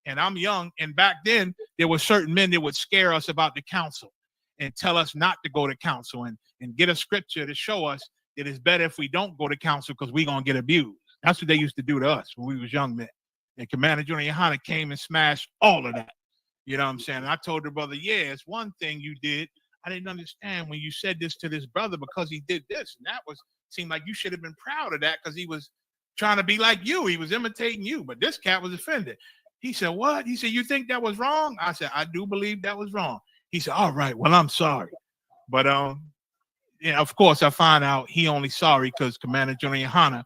And I'm young, and back then, there were certain men that would scare us about the council and tell us not to go to council and get a scripture to show us that it's better if we don't go to council because we're going to get abused. That's what they used to do to us when we was young men. And Commander Junior Yohana came and smashed all of that. You know what I'm saying? And I told the brother, yeah, it's one thing you did. I didn't understand when you said this to this brother because he did this. And that seemed like you should have been proud of that because he was trying to be like you. He was imitating you. But this cat was offended. He said, what? He said, you think that was wrong? I said, I do believe that was wrong. He said, all right, well, I'm sorry. But yeah, of course, I find out he only sorry because Commander Junior Yohana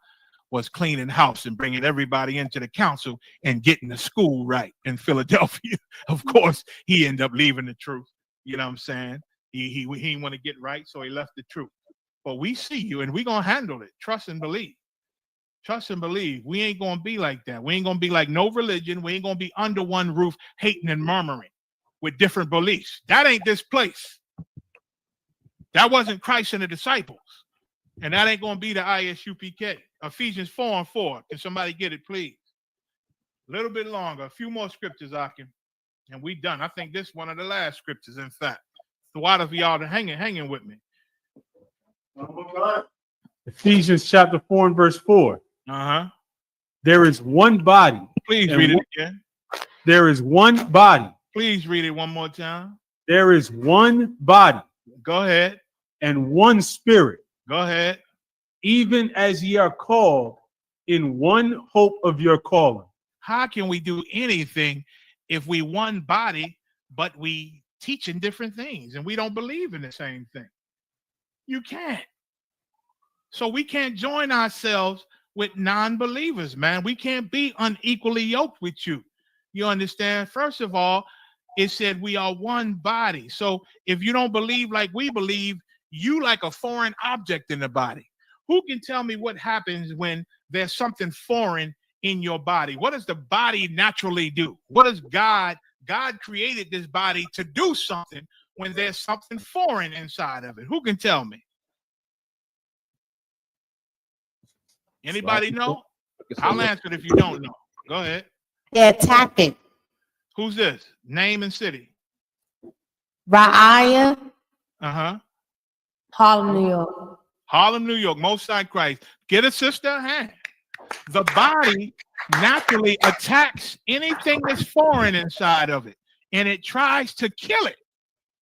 was cleaning house and bringing everybody into the council and getting the school right in Philadelphia. Of course, he ended up leaving the truth. You know what I'm saying? He didn't want to get right, so he left the truth. But we see you, and we're going to handle it. Trust and believe. Trust and believe. We ain't going to be like that. We ain't going to be like no religion. We ain't going to be under one roof hating and murmuring with different beliefs. That ain't this place. That wasn't Christ and the disciples. And that ain't going to be the Isupk. Ephesians 4:4. Can somebody get it, please? A little bit longer. A few more scriptures, Akim, and we done. I think this is one of the last scriptures, in fact. So why does y'all hanging with me? Ephesians chapter 4 and verse 4. Uh-huh. There is one body. Please read it again. There is one body. Please read it one more time. There is one body. Go ahead. And one spirit. Go ahead. Even as ye are called in one hope of your calling. How can we do anything if we one body, but we teaching different things and we don't believe in the same thing? You can't. So we can't join ourselves with non-believers, man. We can't be unequally yoked with you. You understand? First of all, it said we are one body. So if you don't believe like we believe, you like a foreign object in the body. Who can tell me what happens when there's something foreign in your body? What does the body naturally do? What does God created this body to do something when there's something foreign inside of it? Who can tell me? Anybody know? I'll answer it if you don't know. Go ahead. They're attacking. Who's this? Name and city. Ra'aya, Uh-huh. Harlem, New York. Harlem, New York. Most High Christ. Get a sister a hand. The body naturally attacks anything that's foreign inside of it, and it tries to kill it.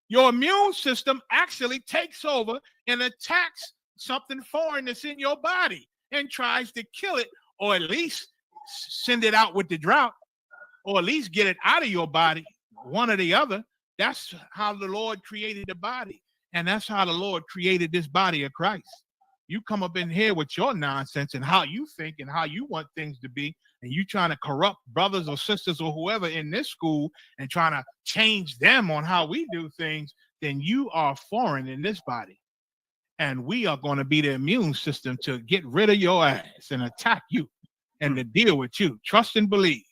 Your immune system actually takes over and attacks something foreign that's in your body and tries to kill it, or at least send it out with the drought, or at least get it out of your body, one or the other. That's how the Lord created the body, and that's how the Lord created this body of Christ. You come up in here with your nonsense and how you think and how you want things to be, and you trying to corrupt brothers or sisters or whoever in this school and trying to change them on how we do things, then you are foreign in this body. And we are going to be the immune system to get rid of your ass and attack you and to deal with you. Trust and believe.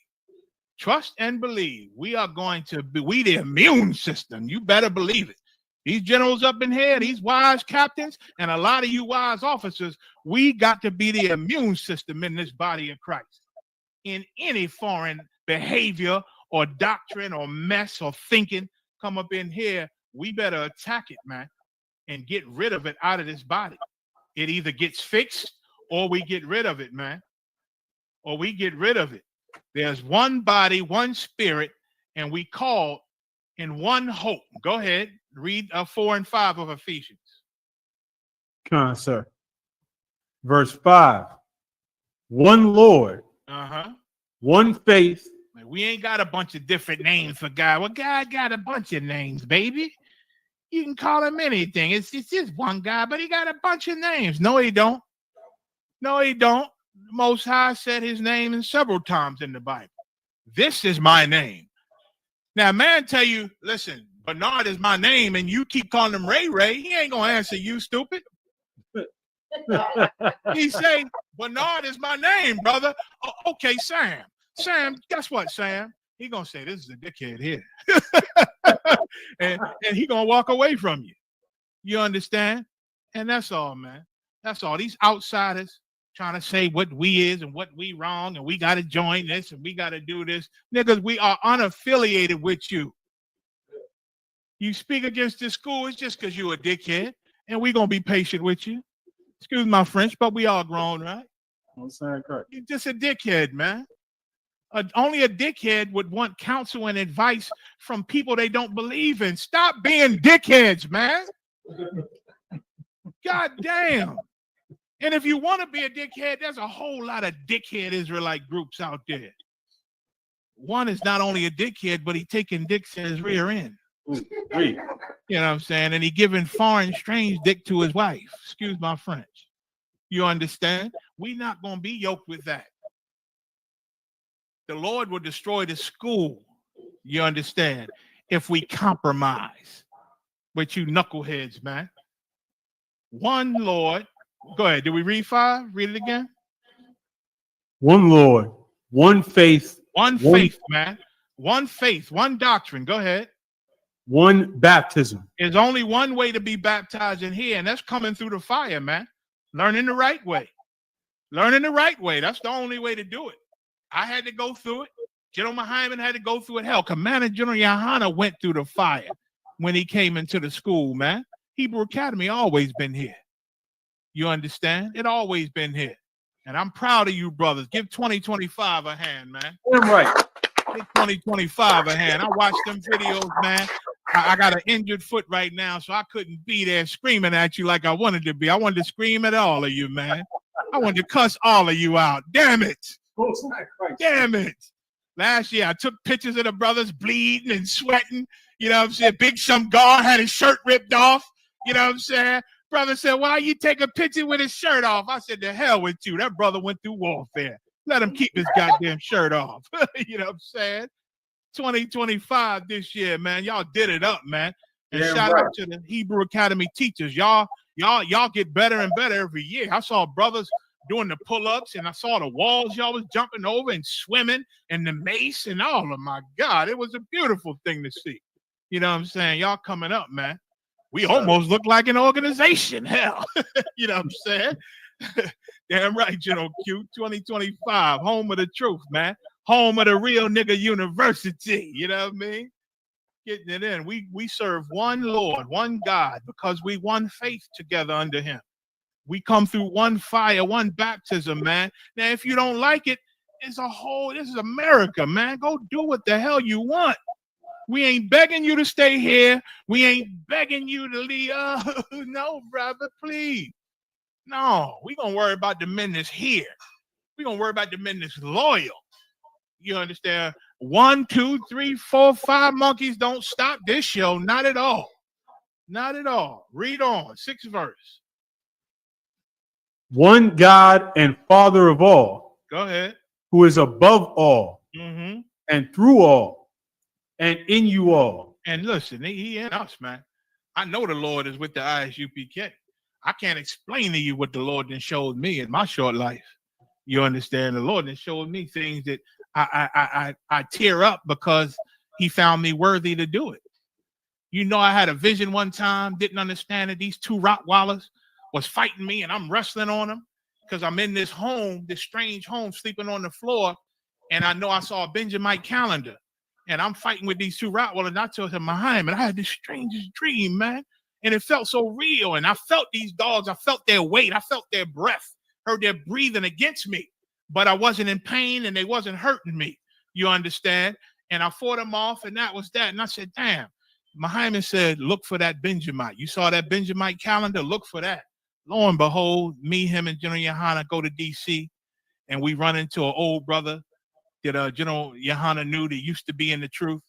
Trust and believe. We are going to be, we the immune system. You better believe it. These generals up in here, these wise captains, and a lot of you wise officers, we got to be the immune system in this body of Christ. In any foreign behavior or doctrine or mess or thinking come up in here, we better attack it, man, and get rid of it out of this body. It either gets fixed or we get rid of it, man. Or we get rid of it. There's one body, one spirit, and we call in one hope. Go ahead. Read 4 and 5 of Ephesians. Come on, sir. Verse 5. One Lord. Uh-huh. One faith. We ain't got a bunch of different names for God. Well, God got a bunch of names, baby. You can call him anything. It's just one guy, but he got a bunch of names. No, he don't. No, he don't. The Most High said his name in several times in the Bible. This is my name. Now, man tell you, listen, Bernard is my name, and you keep calling him Ray Ray. He ain't going to answer you, stupid. He say, Bernard is my name, brother. Oh, okay, Sam. Sam, guess what, Sam? He gonna say, this is a dickhead here. and he gonna walk away from you. You understand? And that's all, man. That's all. These outsiders trying to say what we is and what we wrong, and we got to join this and we got to do this. Niggas, we are unaffiliated with you. You speak against this school, it's just because you're a dickhead, and we gonna be patient with you. Excuse my French, but we all grown, right? You're just a dickhead, man. Only a dickhead would want counsel and advice from people they don't believe in. Stop being dickheads, man. God damn. And if you want to be a dickhead, there's a whole lot of dickhead Israelite groups out there. One is not only a dickhead, but he taking dicks in his rear end. You know what I'm saying? And he giving foreign, strange dick to his wife. Excuse my French. You understand? We're not going to be yoked with that. The Lord will destroy the school, you understand, if we compromise with you knuckleheads, man. One Lord. Go ahead. Did we read 5? Read it again. One Lord, one faith. One faith, man. One faith, one doctrine. Go ahead. One baptism. There's only one way to be baptized in here, and that's coming through the fire, man. Learning the right way. Learning the right way. That's the only way to do it. I had to go through it. General Muhammad had to go through it. Hell, Commander General Yohana went through the fire when he came into the school, man. Hebrew Academy always been here. You understand? It always been here. And I'm proud of you, brothers. Give 2025 a hand, man. Damn right. Give 2025 a hand. I watched them videos, man. I got an injured foot right now, so I couldn't be there screaming at you like I wanted to be. I wanted to scream at all of you, man. I wanted to cuss all of you out. Damn it. Damn it. Last year, I took pictures of the brothers bleeding and sweating. You know what I'm saying? Big Shamgar had his shirt ripped off. You know what I'm saying? Brother said, why you take a picture with his shirt off? I said, the hell with you. That brother went through warfare. Let him keep his goddamn shirt off. You know what I'm saying? 2025 this year, man. Y'all did it up, man. And shout out to the Hebrew Academy teachers. Y'all get better and better every year. I saw brothers doing the pull-ups, and I saw the walls y'all was jumping over and swimming and the mace and all of my God. It was a beautiful thing to see. You know what I'm saying? Y'all coming up, man. We almost look like an organization. Hell. You know what I'm saying? Damn right, General Q. 2025, home of the truth, man. Home of the real nigga university. You know what I mean? Getting it in. We serve one Lord, one God, because we one faith together under him. We come through one fire, one baptism, man. Now, if you don't like it, this is America, man. Go do what the hell you want. We ain't begging you to stay here. We ain't begging you to leave. Oh, no, brother, please. No, we gonna worry about the men that's here. We gonna worry about the men that's loyal. You understand? 1, 2, 3, 4, 5 monkeys don't stop this show. Not at all. Not at all. Read on. 6th verse. One God and Father of all. Go ahead. Who is above all and through all and in you all. And listen, he in us, man. I know the Lord is with the Isupk. I can't explain to you what the Lord then showed me in my short life. You understand? The Lord then showed me things that I tear up because he found me worthy to do it. You know, I had a vision one time, didn't understand it. These 2 Rottweilers was fighting me, and I'm wrestling on them because I'm in this home, this strange home, sleeping on the floor, and I know I saw a Benjamite calendar, and I'm fighting with these 2 Rottweilers, and I told him, Muhammad, I had the strangest dream, man, and it felt so real, and I felt these dogs, I felt their weight, I felt their breath, heard their breathing against me, but I wasn't in pain, and they wasn't hurting me, you understand, and I fought them off, and that was that, and I said, damn. Muhammad said, look for that Benjamite. You saw that Benjamite calendar? Look for that. Lo and behold, me, him, and General Yohana go to D.C., and we run into an old brother that General Yohana knew that used to be in the truth,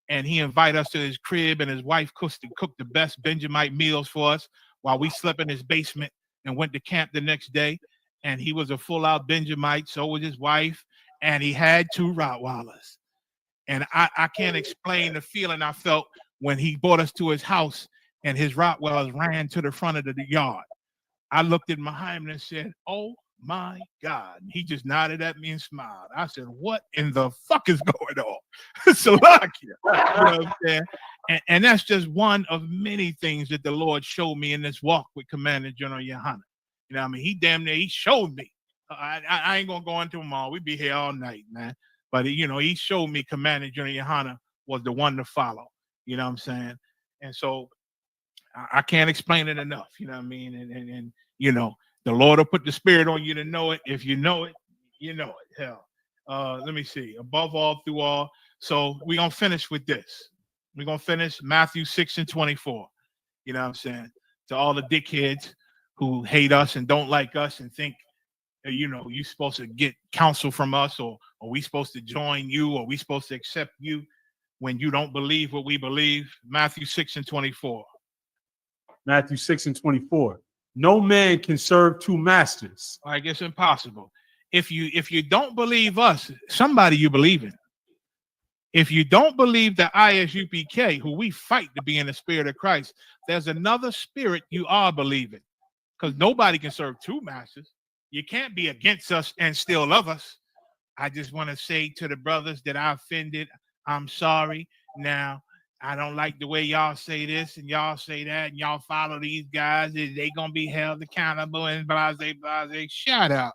and he invited us to his crib, and his wife cooked the best Benjamite meals for us while we slept in his basement and went to camp the next day, and he was a full-out Benjamite, so was his wife, and he had 2 Rottweilers. And I can't explain the feeling I felt when he brought us to his house and his Rottweilers ran to the front of the yard. I looked at Muhammad and said, "Oh my God." He just nodded at me and smiled. I said, "What in the fuck is going on?" Salakia. You know what I'm saying? And that's just one of many things that the Lord showed me in this walk with Commander General Yohana. You know what I mean? He damn near, he showed me. I ain't going to go into them all. We'd be here all night, man. But, you know, he showed me Commander General Yohana was the one to follow. You know what I'm saying? And so I can't explain it enough. You know what I mean? And you know, the Lord will put the spirit on you to know it. If you know it, you know it. Hell. Let me see. Above all, through all. So we're going to finish with this. We're going to finish Matthew 6:24. You know what I'm saying? To all the dickheads who hate us and don't like us and think, you know, you're supposed to get counsel from us, or we supposed to join you, or we supposed to accept you when you don't believe what we believe. Matthew 6:24. Matthew 6:24. No man can serve two masters. I guess impossible. If you don't believe us, somebody you believe in. If you don't believe the Isupk, who we fight to be in the spirit of Christ, there's another spirit you are believing. Because nobody can serve two masters. You can't be against us and still love us. I just want to say to the brothers that I offended, I'm sorry. Now, I don't like the way y'all say this and y'all say that, and y'all follow these guys. They gonna be held accountable and blase, blase. Shut up.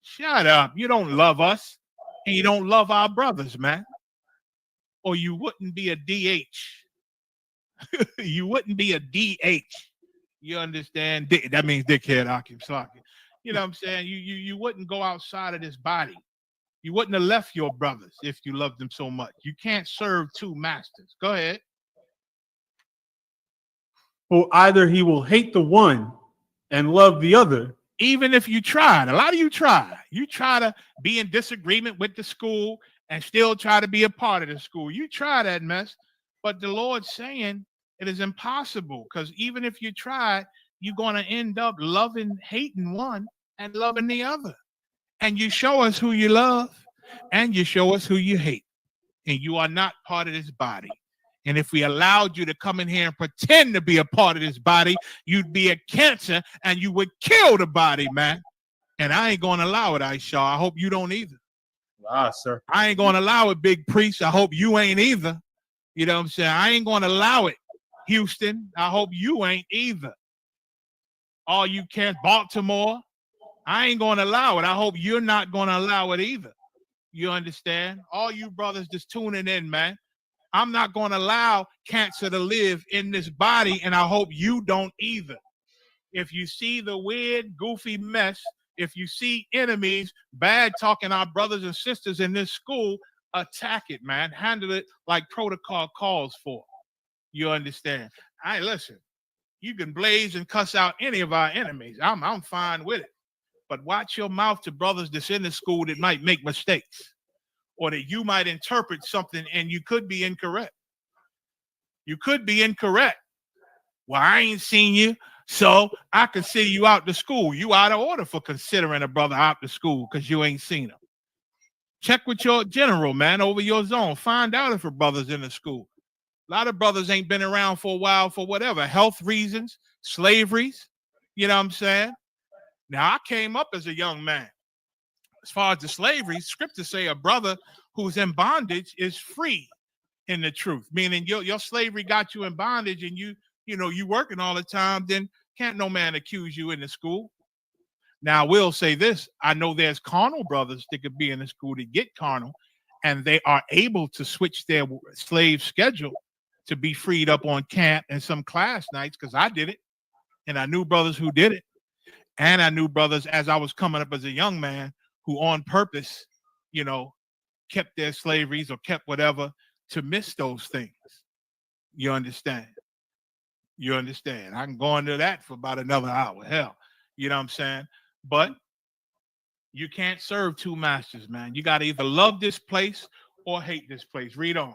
Shut up. You don't love us, and you don't love our brothers, man. Or you wouldn't be a DH. You wouldn't be a DH. You understand? That means dickhead, Akim Slaki. You know what I'm saying? You wouldn't go outside of this body. You wouldn't have left your brothers if you loved them so much. You can't serve two masters. Go ahead. For either he will hate the one and love the other. Even if you tried, a lot of you try. You try to be in disagreement with the school and still try to be a part of the school. You try that mess. But the Lord's saying it is impossible, because even if you try, you're going to end up hating one and loving the other. And you show us who you love, and you show us who you hate. And you are not part of this body. And if we allowed you to come in here and pretend to be a part of this body, you'd be a cancer and you would kill the body, man. And I ain't going to allow it, Aisha. I hope you don't either. Sir. I ain't going to allow it, big priest. I hope you ain't either. You know what I'm saying? I ain't going to allow it, Houston. I hope you ain't either. All you can't, Baltimore. I ain't going to allow it. I hope you're not going to allow it either. You understand? All you brothers just tuning in, man. I'm not going to allow cancer to live in this body, and I hope you don't either. If you see the weird, goofy mess, if you see enemies bad talking our brothers and sisters in this school, attack it, man. Handle it like protocol calls for. You understand? Listen, you can blaze and cuss out any of our enemies. I'm fine with it. But watch your mouth to brothers that's in the school that might make mistakes, or that you might interpret something and you could be incorrect. You could be incorrect. Well, I ain't seen you, so I consider you out the school. You out of order for considering a brother out the school because you ain't seen him. Check with your general, man, over your zone. Find out if a brother's in the school. A lot of brothers ain't been around for a while for whatever, health reasons, slaveries. You know what I'm saying? Now, I came up as a young man. As far as the slavery, scriptures say a brother who's in bondage is free in the truth, meaning your slavery got you in bondage and you working all the time, then can't no man accuse you in the school. Now, I will say this. I know there's carnal brothers that could be in the school to get carnal, and they are able to switch their slave schedule to be freed up on camp and some class nights, because I did it, and I knew brothers who did it. And I knew brothers as I was coming up as a young man who on purpose, kept their slaveries or kept whatever to miss those things. You understand? You understand? I can go into that for about another hour. Hell, you know what I'm saying? But you can't serve two masters, man. You got to either love this place or hate this place. Read on.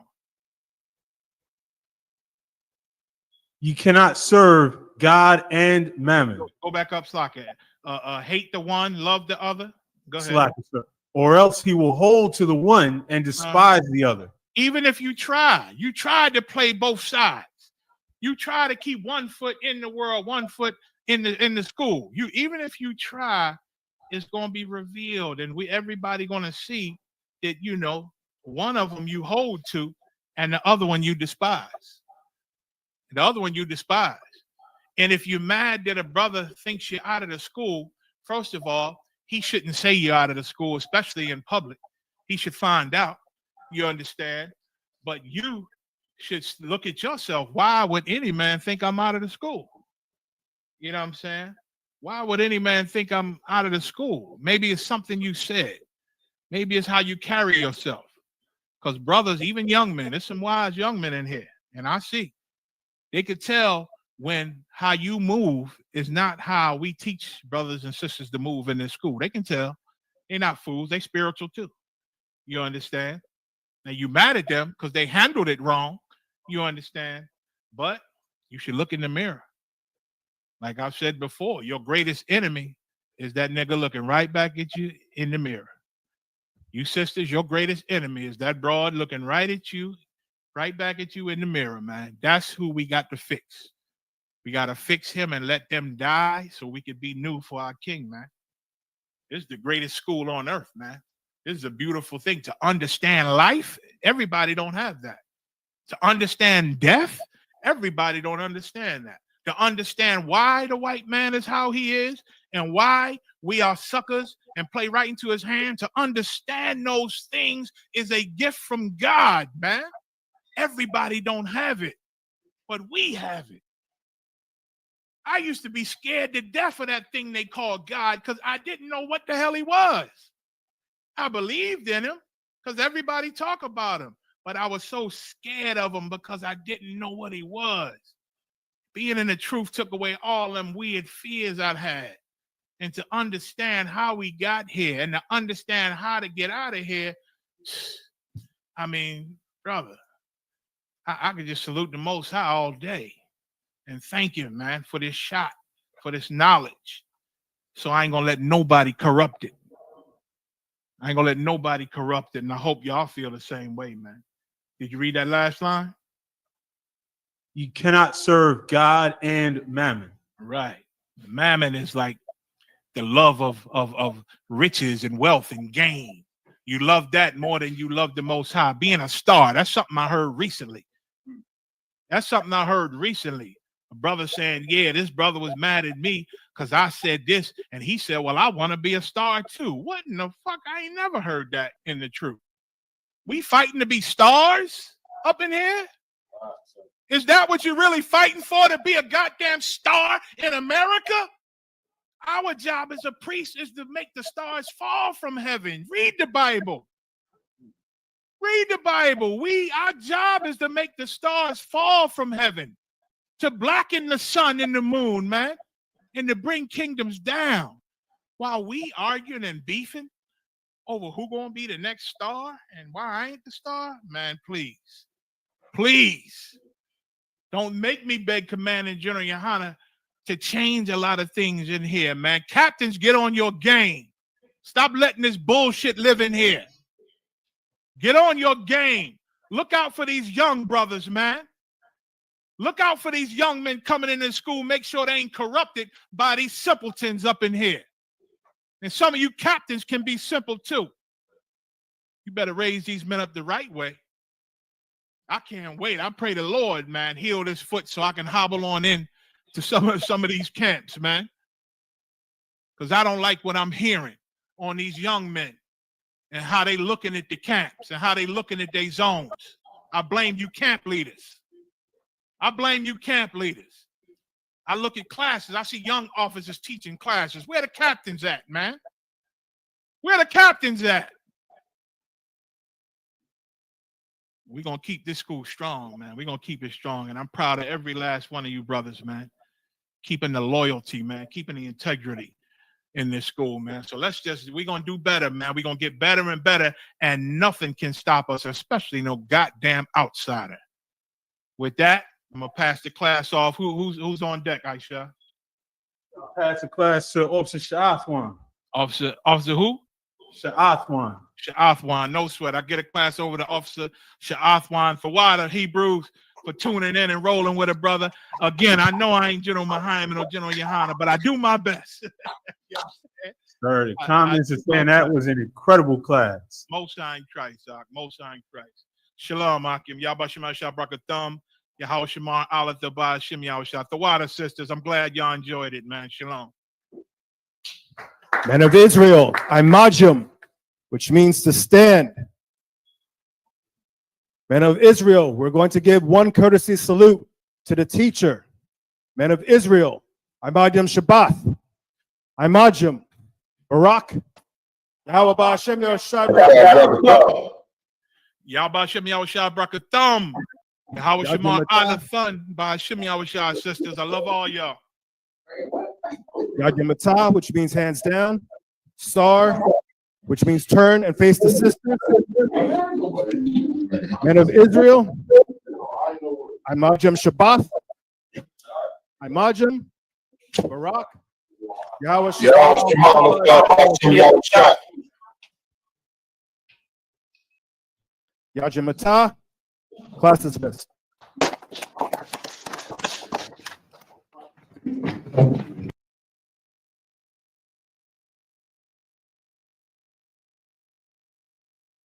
You cannot serve God and mammon. Go back up, Slaka. Hate the one, love the other. Go ahead. Slaka, sir. Or else he will hold to the one and despise the other. Even if you try to play both sides. You try to keep one foot in the world, one foot in the school. You even if you try, it's gonna be revealed, and everybody gonna see that one of them you hold to, and the other one you despise. The other one you despise. And if you're mad that a brother thinks you're out of the school, first of all, he shouldn't say you're out of the school, especially in public. He should find out. You understand? But you should look at yourself. Why would any man think I'm out of the school? You know what I'm saying? Why would any man think I'm out of the school? Maybe it's something you said. Maybe it's how you carry yourself. Because brothers, even young men, there's some wise young men in here. And I see. They could tell when how you move is not how we teach brothers and sisters to move in this school. They can tell. They're not fools. They spiritual too. You understand? Now you mad at them because they handled it wrong. You understand? But you should look in the mirror. Like I've said before, your greatest enemy is that nigga looking right back at you in the mirror. You sisters, your greatest enemy is that broad looking right at you, right back at you in the mirror, man. That's who we got to fix. We got to fix him and let them die so we could be new for our king, man. This is the greatest school on earth, man. This is a beautiful thing. To understand life, everybody don't have that. To understand death, everybody don't understand that. To understand why the white man is how he is and why we are suckers and play right into his hand, to understand those things is a gift from God, man. Everybody don't have it, but we have it. I used to be scared to death of that thing they call God because I didn't know what the hell he was. I believed in him because everybody talk about him, but I was so scared of him because I didn't know what he was. Being in the truth took away all them weird fears I'd had. And to understand how we got here and to understand how to get out of here, I mean, brother, I could just salute the Most High all day and thank him, man, for this shot, for this knowledge. So I ain't going to let nobody corrupt it. I ain't going to let nobody corrupt it, and I hope y'all feel the same way, man. Did you read that last line? You cannot serve God and mammon. Right. Mammon is like the love of riches and wealth and gain. You love that more than you love the Most High. Being a star, that's something I heard recently. A brother saying, yeah, this brother was mad at me because I said this. And he said, well, I want to be a star too. What in the fuck? I ain't never heard that in the truth. We fighting to be stars up in here? Is that what you're really fighting for, to be a goddamn star in America? Our job as a priest is to make the stars fall from heaven. Read the Bible. Read the Bible. Our job is to make the stars fall from heaven, to blacken the sun and the moon, man, and to bring kingdoms down. While we arguing and beefing over who gonna be the next star and why I ain't the star, man, please. Please. Don't make me beg Commander General Yohana to change a lot of things in here, man. Captains, get on your game. Stop letting this bullshit live in here. Get on your game. Look out for these young brothers, man. Look out for these young men coming into school. Make sure they ain't corrupted by these simpletons up in here. And some of you captains can be simple too. You better raise these men up the right way. I can't wait. I pray the Lord, man, heal this foot so I can hobble on in to some of these camps, man. Because I don't like what I'm hearing on these young men and how they looking at the camps and how they looking at their zones. I blame you camp leaders. I blame you camp leaders. I look at classes. I see young officers teaching classes. Where the captains at, man? Where the captains at? We're going to keep this school strong, man. We're going to keep it strong. And I'm proud of every last one of you brothers, man. Keeping the loyalty, man. Keeping the integrity in this school, man. So we're going to do better, man. We're going to get better and better. And nothing can stop us, especially no goddamn outsider. With that, I'm going to pass the class off. Who's on deck, Aisha? I'll pass the class to Officer Sha'athwan. Officer who? Sha'athwan. Sha'athwan, no sweat. I get a class over to Officer Sha'athwan. For why the Hebrews, for tuning in and rolling with a brother. Again, I know I ain't General Muhammad or General Yohana, but I do my best. You know Sir, the comments are saying that was an incredible class. Most High in Christ, Doc. Most High in Christ. Shalom, Akim. Yabba Shema Shabrakathum. Yahweh Shema Aleph Dabah Shem Yahweh. The water sisters, I'm glad y'all enjoyed it, man. Shalom. Men of Israel, Imajim, which means to stand. Men of Israel, we're going to give one courtesy salute to the teacher. Men of Israel, Imajim Shabbath, Imajim, Barak, Yahweh Ba'ashem Yahushua. Yahweh Shem Yahushua Brakathum. Yahweh Shema Aleph Ba'ashem Yahushua sisters. I love all y'all. Yagyamatah, which means hands down. Sar, which means turn and face the sisters. Men of Israel, Imajim Shabbath, Imajim, Barak, Yahweh Yagyamatah, class dismissed.